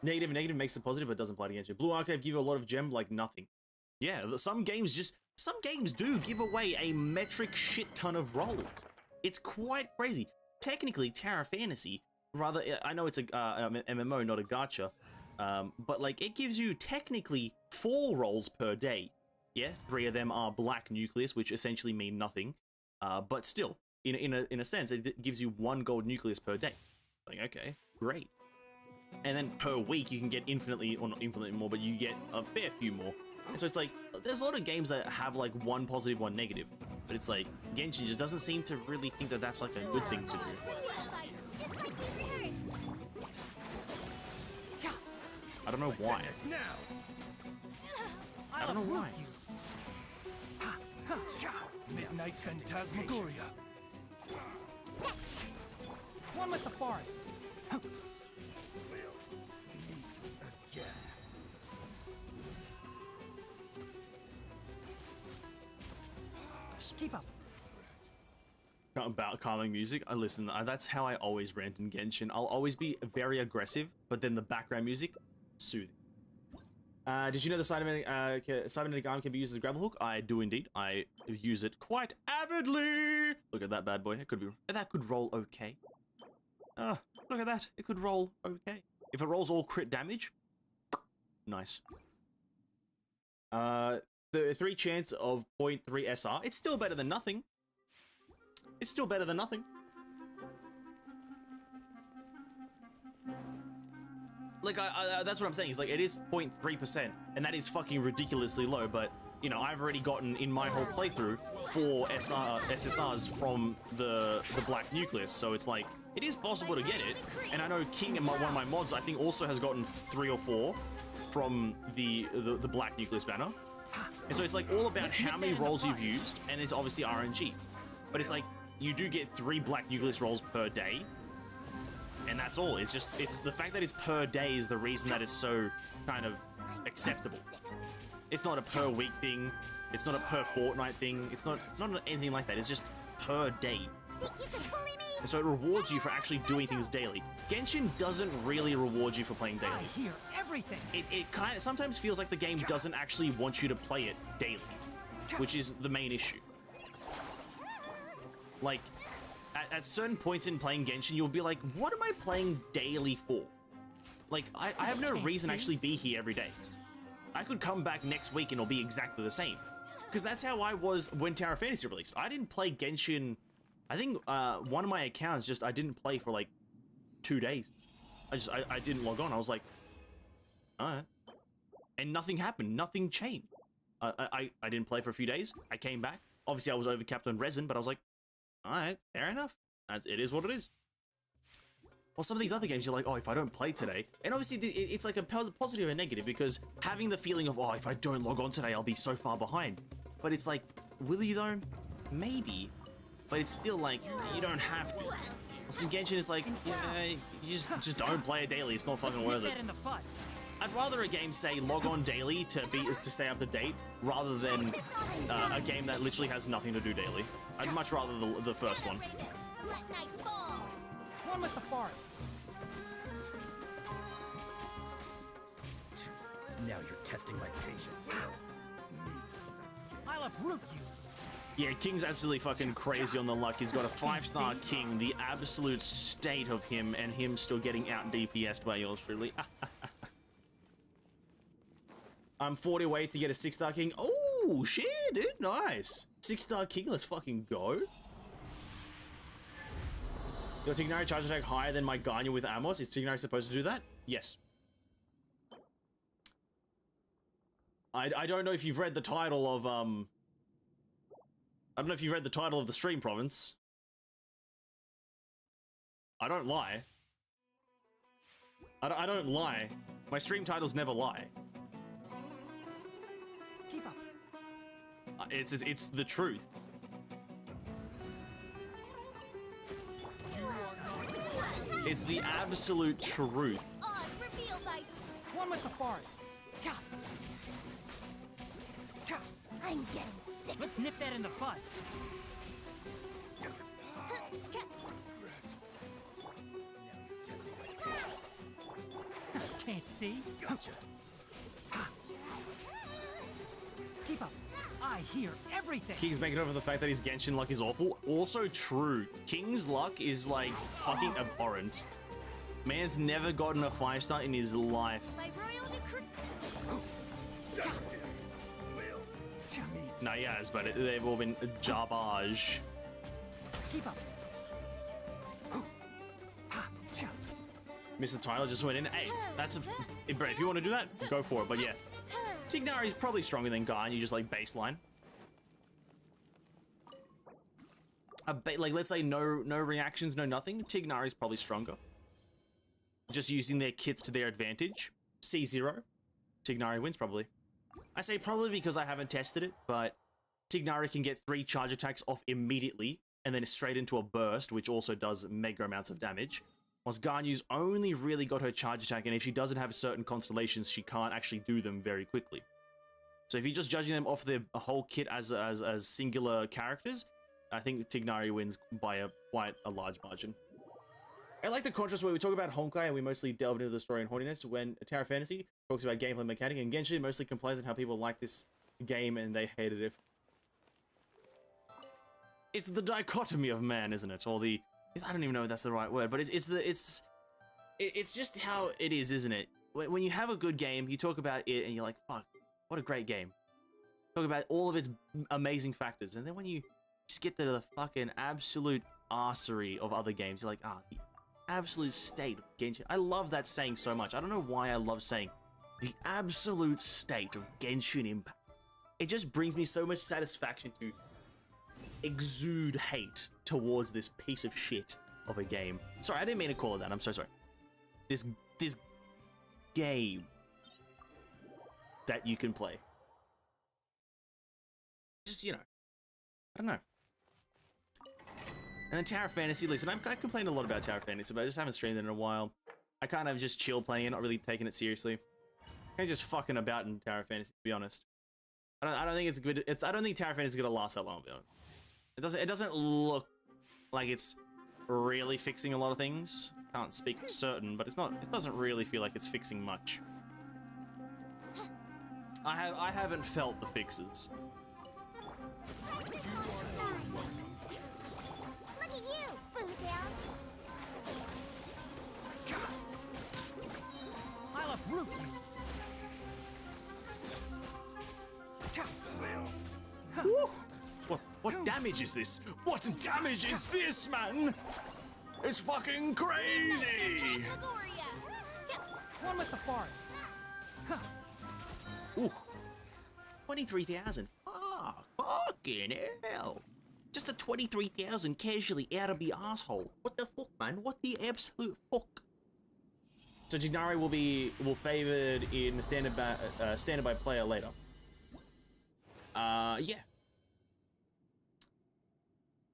Negative makes it positive, but doesn't apply against you. Blue Archive give you a lot of gem, like nothing. Yeah, some games do give away a metric shit ton of rolls. It's quite crazy. Technically, Terra Fantasy, rather, I know it's a MMO, not a gacha, but like it gives you technically 4 rolls per day. Yeah, 3 of them are black nucleus, which essentially mean nothing, but still, in a sense, it gives you 1 gold nucleus per day. Like, okay, great. And then per week you can get infinitely, or not infinitely more, but you get a fair few more. And so it's like, there's a lot of games that have like 1 positive, 1 negative, but it's like, Genshin just doesn't seem to really think that that's like a good thing to do. I don't know why. I don't know why. Midnight Phantasmagoria. One with the forest. Keep up. about calming music. I listen. That's how I always rant in Genshin. I'll always be very aggressive, but then the background music, soothing. Did you know the cybernetic arm can be used as a grapple hook? I do indeed. I use it quite avidly. Look at that bad boy. That could roll okay. Look at that. It could roll okay. If it rolls all crit damage, nice. The 3 chance of 0.3 SR. It's still better than nothing. It's still better than nothing. Like, that's what I'm saying. It's like, it is 0.3%, and that is fucking ridiculously low, but, you know, I've already gotten, in my whole playthrough, 4 SSRs from the Black Nucleus, so it's like, it is possible to get it, and I know King, one of my mods, I think, also has gotten 3 or 4 from the Black Nucleus banner. And so it's like all about how many rolls you've used, and it's obviously RNG. But it's like, you do get 3 Black Nucleus rolls per day, and that's all. It's the fact that it's per day is the reason that it's so kind of acceptable. It's not a per week thing. It's not a per fortnight thing. It's not anything like that. It's just per day. And so it rewards you for actually doing things daily. Genshin doesn't really reward you for playing daily. I hear everything. It kind of sometimes feels like the game doesn't actually want you to play it daily, which is the main issue. Like, at certain points in playing Genshin, you'll be like, what am I playing daily for? Like, I have no reason to actually be here every day. I could come back next week and it'll be exactly the same. Because that's how I was when Tower Fantasy released. I didn't play Genshin. I think one of my accounts I didn't play for like 2 days. I didn't log on. I was like, alright. And nothing happened. Nothing changed. I didn't play for a few days. I came back. Obviously, I was overcapped on resin, but I was like, alright, fair enough. It is what it is. Well, some of these other games, you're like, oh, if I don't play today, and obviously it's like a positive and negative, because having the feeling of, oh, if I don't log on today, I'll be so far behind. But it's like, will you though? Maybe. But it's still like, you don't have to. Well, some Genshin is like, yeah, you just don't play it daily. It's not fucking worth it. I'd rather a game say log on daily to stay up to date, rather than a game that literally has nothing to do daily. I'd much rather the first one. One with the forest. Now you're testing my patience. I'll uproot you. Yeah, King's absolutely fucking crazy on the luck. He's got a 5-star King, the absolute state of him, and him still getting out DPS'd by yours truly. I'm 40 away to get a 6-star King. Oh, shit, dude, nice. 6-star King, let's fucking go. Your Tighnari charge attack higher than my Ganyu with Amos. Is Tighnari supposed to do that? Yes. I don't know if you've read the title of, I don't know if you read the title of the stream province. I don't lie. I don't lie. My stream titles never lie. Keep up. It's the truth. It's the absolute truth. One with the forest. I'm getting sick. Let's nip that in the bud. Can't see. Gotcha. Keep up. I hear everything. King's making up for the fact that his Genshin luck is awful. Also true. King's luck is like fucking abhorrent. Man's never gotten a 5-star in his life. My royal decree. No, he has, but they've all been garbage. Keep up. Mr. Tyler just went in. Hey, that's bro, if you want to do that, go for it. But yeah, Tighnari is probably stronger than Ganyu, just like baseline. Like, let's say no reactions, no nothing. Tighnari is probably stronger. Just using their kits to their advantage. C0. Tighnari wins probably. I say probably because I haven't tested it, but Tighnari can get 3 charge attacks off immediately, and then straight into a burst, which also does mega amounts of damage. Whilst Ganyu's only really got her charge attack, and if she doesn't have certain constellations, she can't actually do them very quickly. So if you're just judging them off their whole kit as singular characters, I think Tighnari wins by quite a large margin. I like the contrast where we talk about Honkai and we mostly delve into the story and horniness, when Tower Fantasy talks about gameplay mechanic, and Genshin mostly complains on how people like this game and they hate it. It's the dichotomy of man, isn't it? Or the, I don't even know if that's the right word, but it's just how it is, isn't it? When you have a good game, you talk about it and you're like, fuck, what a great game. Talk about all of its amazing factors, and then when you just get to the fucking absolute arsery of other games, you're like, ah, the absolute state of Genshin. I love that saying so much. I don't know why I love saying the absolute state of Genshin Impact. It just brings me so much satisfaction to exude hate towards this piece of shit of a game. Sorry, I didn't mean to call it that. I'm so sorry. This game that you can play. Just, you know, I don't know. And then Tower Fantasy, listen, I complained a lot about Tower Fantasy, but I just haven't streamed it in a while. I kind of just chill playing it, not really taking it seriously. I'm just fucking about in Tower Fantasy, to be honest. I don't think it's good. I don't think Tower Fantasy is gonna last that long, to be honest. It doesn't look like it's really fixing a lot of things. Can't speak for certain, but it's not. It doesn't really feel like it's fixing much. I haven't felt the fixes. Look at you, Foodtown. I'll uproot you. What damage is this? What damage is this, man? It's fucking crazy! One with the forest. Huh. Ooh. 23,000. Fucking hell. Just a 23,000 casually out of the asshole. What the fuck, man? What the absolute fuck? So Tighnari will favored in standard by player later. Yeah.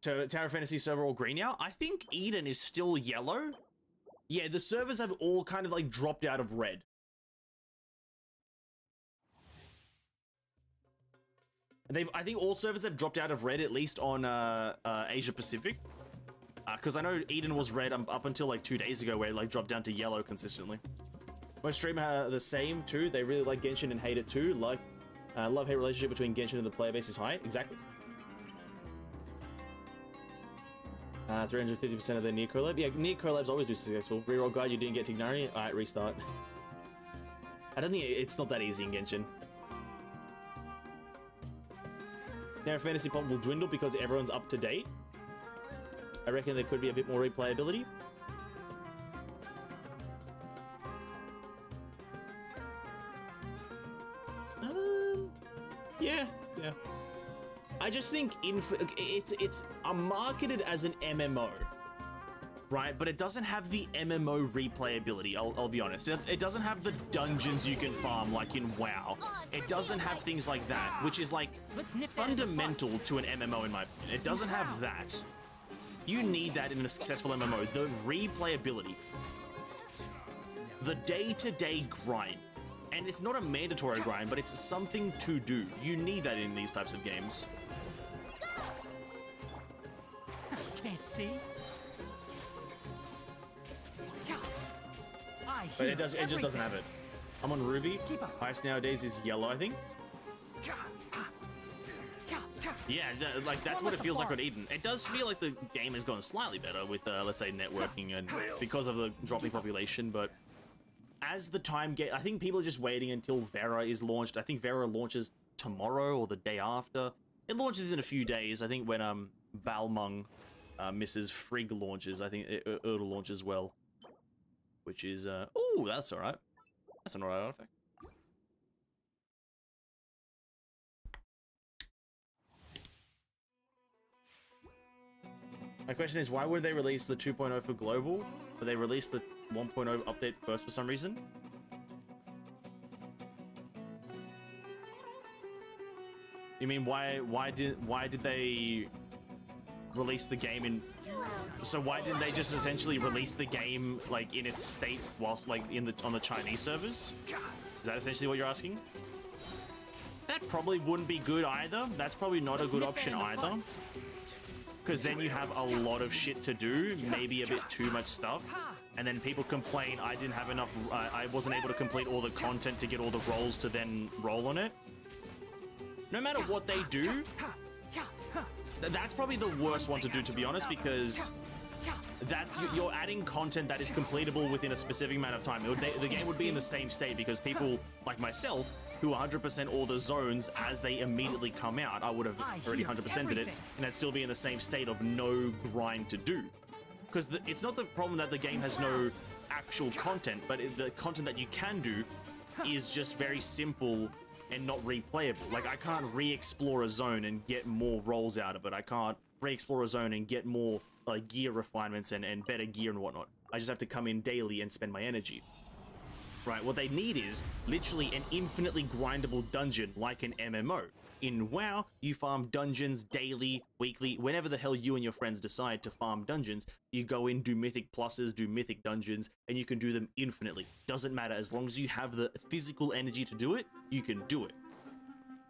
So Tower Fantasy server all green now. I think Eden is still yellow. Yeah, the servers have all kind of like dropped out of red. I think all servers have dropped out of red, at least on Asia Pacific. Because I know Eden was red up until like 2 days ago, where it like dropped down to yellow consistently. Most streamers are the same too. They really like Genshin and hate it too. Like, love-hate relationship between Genshin and the player base is high. Exactly. 350% of their near collab. Yeah, near collabs always do successful. Reroll guide, you didn't get Tighnari. Alright, restart. I don't think it's not that easy in Genshin. Now Fantasy Pop will dwindle because everyone's up to date. I reckon there could be a bit more replayability. Yeah. I just think it's marketed as an MMO, right? But it doesn't have the MMO replayability. I'll be honest. It doesn't have the dungeons you can farm like in WoW. It doesn't have things like that, which is like fundamental to an MMO in my opinion. It doesn't have that. You need that in a successful MMO. The replayability, the day-to-day grind. And it's not a mandatory grind, but it's something to do. You need that in these types of games. Can't see. But it just doesn't have it. I'm on Ruby. Highest nowadays is yellow, I think. Yeah, like that's what it feels like on Eden. It does feel like the game has gone slightly better with, let's say, networking and because of the dropping population, but as the time I think people are just waiting until Vera is launched. I think Vera launches tomorrow or the day after. It launches in a few days. I think when Balmung, Mrs. Frigg launches, I think it'll launch as well. Which is ooh, that's alright. That's an alright artifact. My question is, why would they release the 2.0 for global, but they released the 1.0 update first for some reason? You mean why did they release the game in? So why didn't they just essentially release the game like in its state whilst like on the Chinese servers? Is that essentially what you're asking? That probably wouldn't be good either. That's probably not a good option either. because then you have a lot of shit to do, maybe a bit too much stuff, and then people complain I didn't have enough, I wasn't able to complete all the content to get all the roles to then roll on it. No matter what they do, that's probably the worst one to do, to be honest, because you're adding content that is completable within a specific amount of time. The game would be in the same state because people like myself who 100% all the zones as they immediately come out, I would have already 100%ed it, and I'd still be in the same state of no grind to do. Because it's not the problem that the game has no actual content, but the content that you can do is just very simple and not replayable. Like, I can't re-explore a zone and get more rolls out of it. I can't re-explore a zone and get more like gear refinements and better gear and whatnot. I just have to come in daily and spend my energy. Right, what they need is literally an infinitely grindable dungeon like an MMO. In WoW, you farm dungeons daily, weekly, whenever the hell you and your friends decide to farm dungeons. You go in, do mythic pluses, do mythic dungeons, and you can do them infinitely. Doesn't matter, as long as you have the physical energy to do it, you can do it.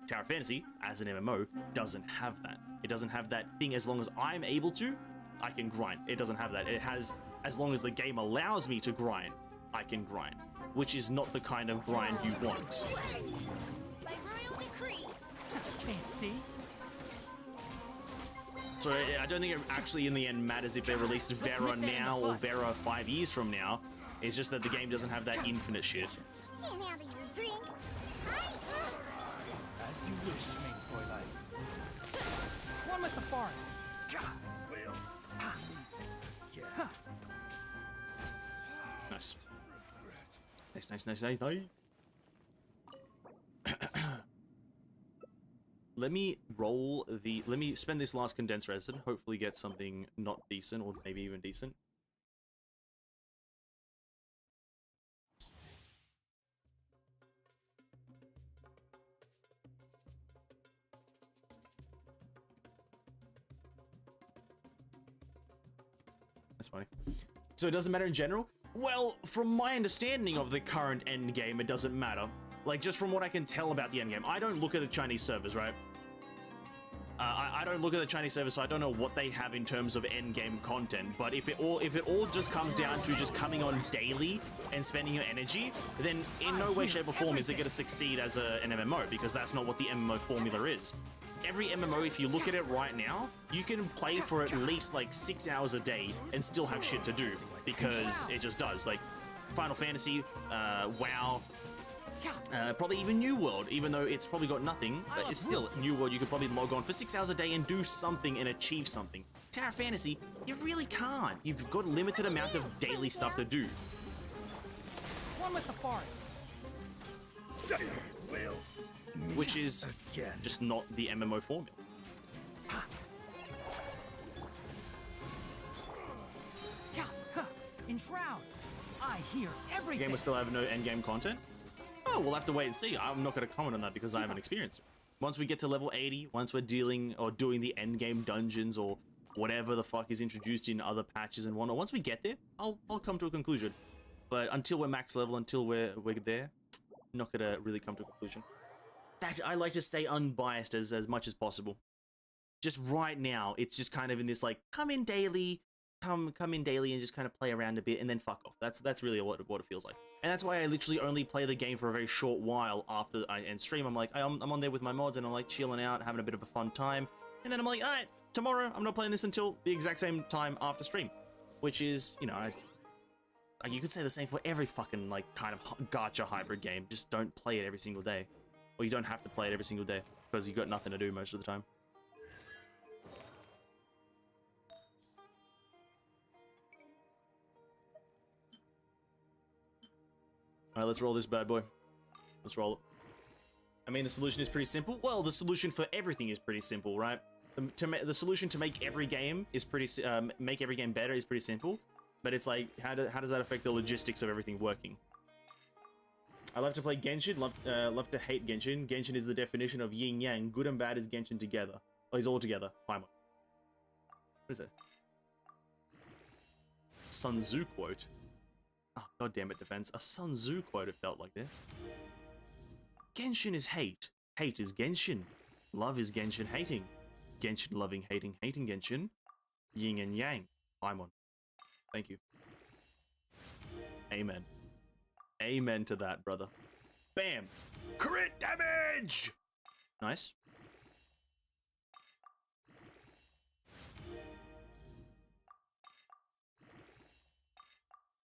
Tower Fantasy, as an MMO, doesn't have that. It doesn't have that thing. As long as I'm able to, I can grind. It doesn't have that. It has, as long as the game allows me to grind, I can grind. Which is not the kind of grind you want. By royal decree. Can't see. So I don't think it actually in the end matters if they released Vera now or Vera 5 years from now. It's just that the game doesn't have that infinite shit. Can't handle your drink. As you wish, main Fräulein. One with the forest. Nice. Nice. Let me spend this last condensed resin, hopefully get something not decent, or maybe even decent. That's funny. So it doesn't matter in general? Well, from my understanding of the current endgame, it doesn't matter. Like, just from what I can tell about the endgame. I don't look at the Chinese servers, right? I don't look at the Chinese servers, so I don't know what they have in terms of endgame content. But if it all just comes down to just coming on daily and spending your energy, then in no way, shape, or form is it going to succeed as an MMO, because that's not what the MMO formula is. Every MMO, if you look at it right now, you can play for at least like 6 hours a day and still have shit to do, because it just does. Like Final Fantasy, WoW, probably even New World, even though it's probably got nothing, but it's still New World. You could probably log on for 6 hours a day and do something and achieve something. Tower Fantasy, you really can't. You've got a limited amount of daily stuff to do. One with the forest. Which is just not the MMO formula. Enshroud. I hear The everything. game will still have no endgame content? Oh, we'll have to wait and see. I'm not going to comment on that because I haven't experienced it. Once we get to level 80, once we're dealing or doing the endgame dungeons or whatever the fuck is introduced in other patches and whatnot, once we get there, I'll come to a conclusion. But until we're max level, until we're there, I'm not going to really come to a conclusion. That I like to stay unbiased as much as possible. Just right now, it's just kind of in this like, come in daily and just kind of play around a bit and then fuck off. That's really what it feels like. And that's why I literally only play the game for a very short while after I end stream. I'm like, I'm on there with my mods and I'm like chilling out, having a bit of a fun time. And then I'm like, all right, tomorrow I'm not playing this until the exact same time after stream. Which is, you know, you could say the same for every fucking like kind of gacha hybrid game. Just don't play it every single day. Or you don't have to play it every single day because you've got nothing to do most of the time. Alright, let's roll this bad boy. Let's roll it. I mean, the solution is pretty simple. Well, the solution for everything is pretty simple, right? The solution to make every game is make every game better is pretty simple. But it's like, how does that affect the logistics of everything working? I love to play Genshin, love to hate Genshin. Genshin is the definition of yin yang. Good and bad is Genshin together. Oh, he's all together. Paimon. What is that? Sun Tzu quote. Oh, God damn it, defense. A Sun Tzu quote, it felt like there. Genshin is hate. Hate is Genshin. Love is Genshin hating. Genshin loving, hating, hating Genshin. Yin and yang. Paimon. Thank you. Amen. Amen to that, brother. Bam! Crit damage! Nice.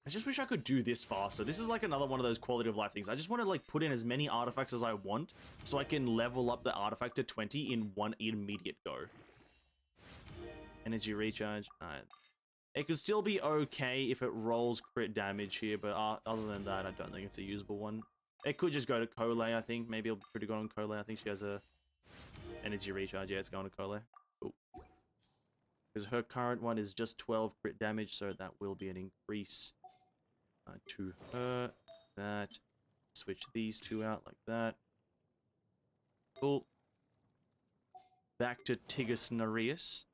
I just wish I could do this faster. This is like another one of those quality of life things. I just want to like put in as many artifacts as I want so I can level up the artifact to 20 in one immediate go. Energy recharge. It could still be okay if it rolls crit damage here, but other than that, I don't think it's a usable one. It could just go to Cole, I think. Maybe it'll be pretty good on Cole. I think she has a energy recharge. Yeah, it's going to Cole. Cool. Because her current one is just 12 crit damage, so that will be an increase to her. That. Switch these two out like that. Cool. Back to Tighnari. Is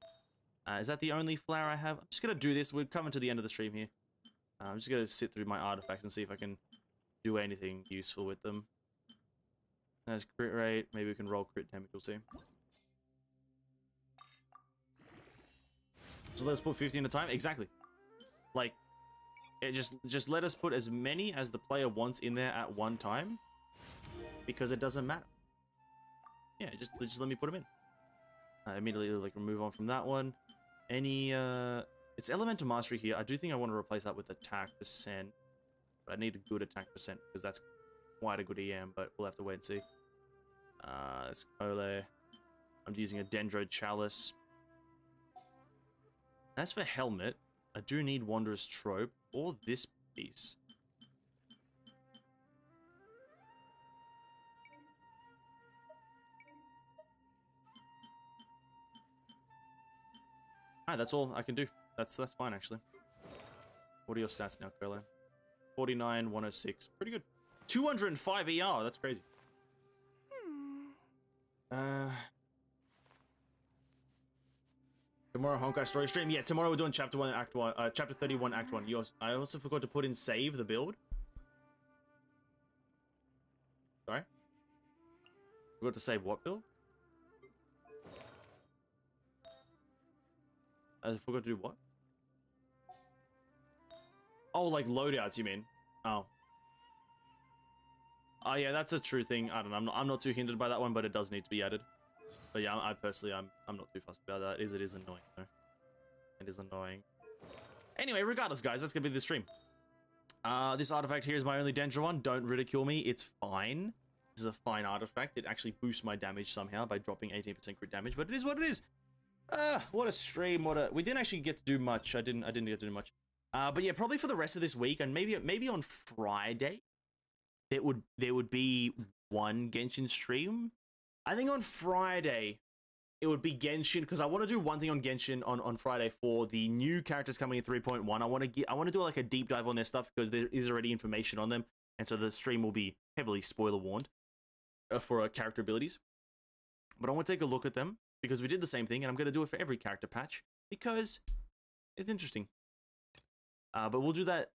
that the only flower I have? I'm just going to do this. We're coming to the end of the stream here. I'm just going to sit through my artifacts and see if I can do anything useful with them. That's crit rate. Maybe we can roll crit damage. We'll see. So let's put 15 at a time. Exactly. Like, it just let us put as many as the player wants in there at one time, because it doesn't matter. Yeah, just let me put them in. Immediately like remove on from that one. Any it's elemental mastery here. I do think I want to replace that with attack percent, but I need a good attack percent because that's quite a good EM. But we'll have to wait and see. It's Ole. I'm using a Dendro chalice. As for helmet, I do need Wanderer's Trope or this piece. Alright, that's all I can do. That's fine actually. What are your stats now, Curlo? 49, 106. Pretty good. 205 ER, that's crazy. Tomorrow Honkai story stream. Yeah, tomorrow we're doing chapter 1 act 1, chapter 31 act 1. I also forgot to put in save the build. Sorry? Forgot to save what build? I forgot to do what? Oh, like loadouts, you mean? Oh. Oh yeah, that's a true thing. I don't know. I'm not too hindered by that one, but it does need to be added. But yeah, I personally, I'm not too fussed about that. It is annoying though. It is annoying. Anyway, regardless, guys, that's gonna be the stream. This artifact here is my only Dendro one. Don't ridicule me. It's fine. This is a fine artifact. It actually boosts my damage somehow by dropping 18% crit damage, but it is what it is. What a stream. We didn't actually get to do much. I didn't get to do much. But yeah, probably for the rest of this week and maybe on Friday, there would be one Genshin stream. I think on Friday it would be Genshin, because I want to do one thing on Genshin on Friday for the new characters coming in 3.1. I want to do like a deep dive on their stuff because there is already information on them, and so the stream will be heavily spoiler warned for character abilities. But I want to take a look at them because we did the same thing, and I'm going to do it for every character patch because it's interesting. But we'll do that.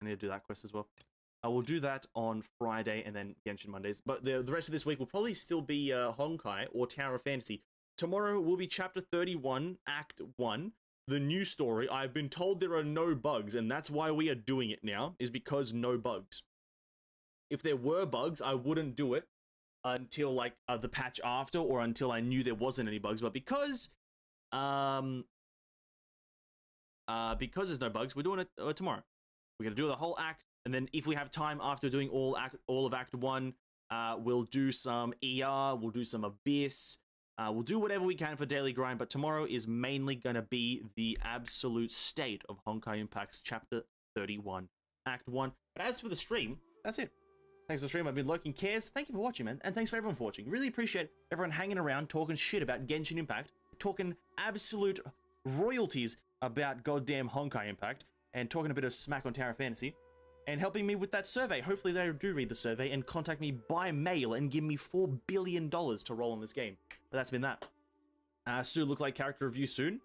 I need to do that quest as well. I will do that on Friday and then Genshin Mondays. But the rest of this week will probably still be Honkai or Tower of Fantasy. Tomorrow will be Chapter 31, Act 1, the new story. I've been told there are no bugs, and that's why we are doing it now, is because no bugs. If there were bugs, I wouldn't do it until like the patch after, or until I knew there wasn't any bugs. But because there's no bugs, we're doing it tomorrow. We're gonna do the whole act, and then if we have time after doing all of Act 1, we'll do some ER, we'll do some Abyss, we'll do whatever we can for daily grind. But tomorrow is mainly gonna be the absolute state of Honkai Impact's Chapter 31, Act 1. But as for the stream, that's it. Thanks for the stream. I've been lurking cares. Thank you for watching, man, and thanks for everyone for watching. Really appreciate everyone hanging around, talking shit about Genshin Impact, talking absolute royalties about goddamn Honkai Impact, and talking a bit of smack on Tower Fantasy, and helping me with that survey. Hopefully they do read the survey and contact me by mail and give me $4 billion to roll on this game. But that's been that. Sue look like character review soon.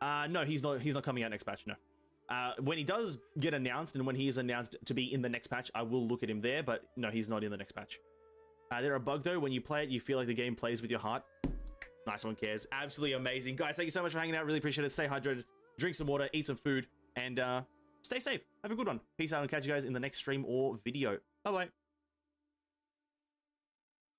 No, he's not coming out next patch, no. When he does get announced, and when he is announced to be in the next patch, I will look at him there, but no, he's not in the next patch. There are bugs though. When you play it, you feel like the game plays with your heart. Nice one, Cares. Absolutely amazing. Guys, thank you so much for hanging out. Really appreciate it. Stay hydrated, drink some water, eat some food, and stay safe. Have a good one. Peace out, and catch you guys in the next stream or video. Bye-bye.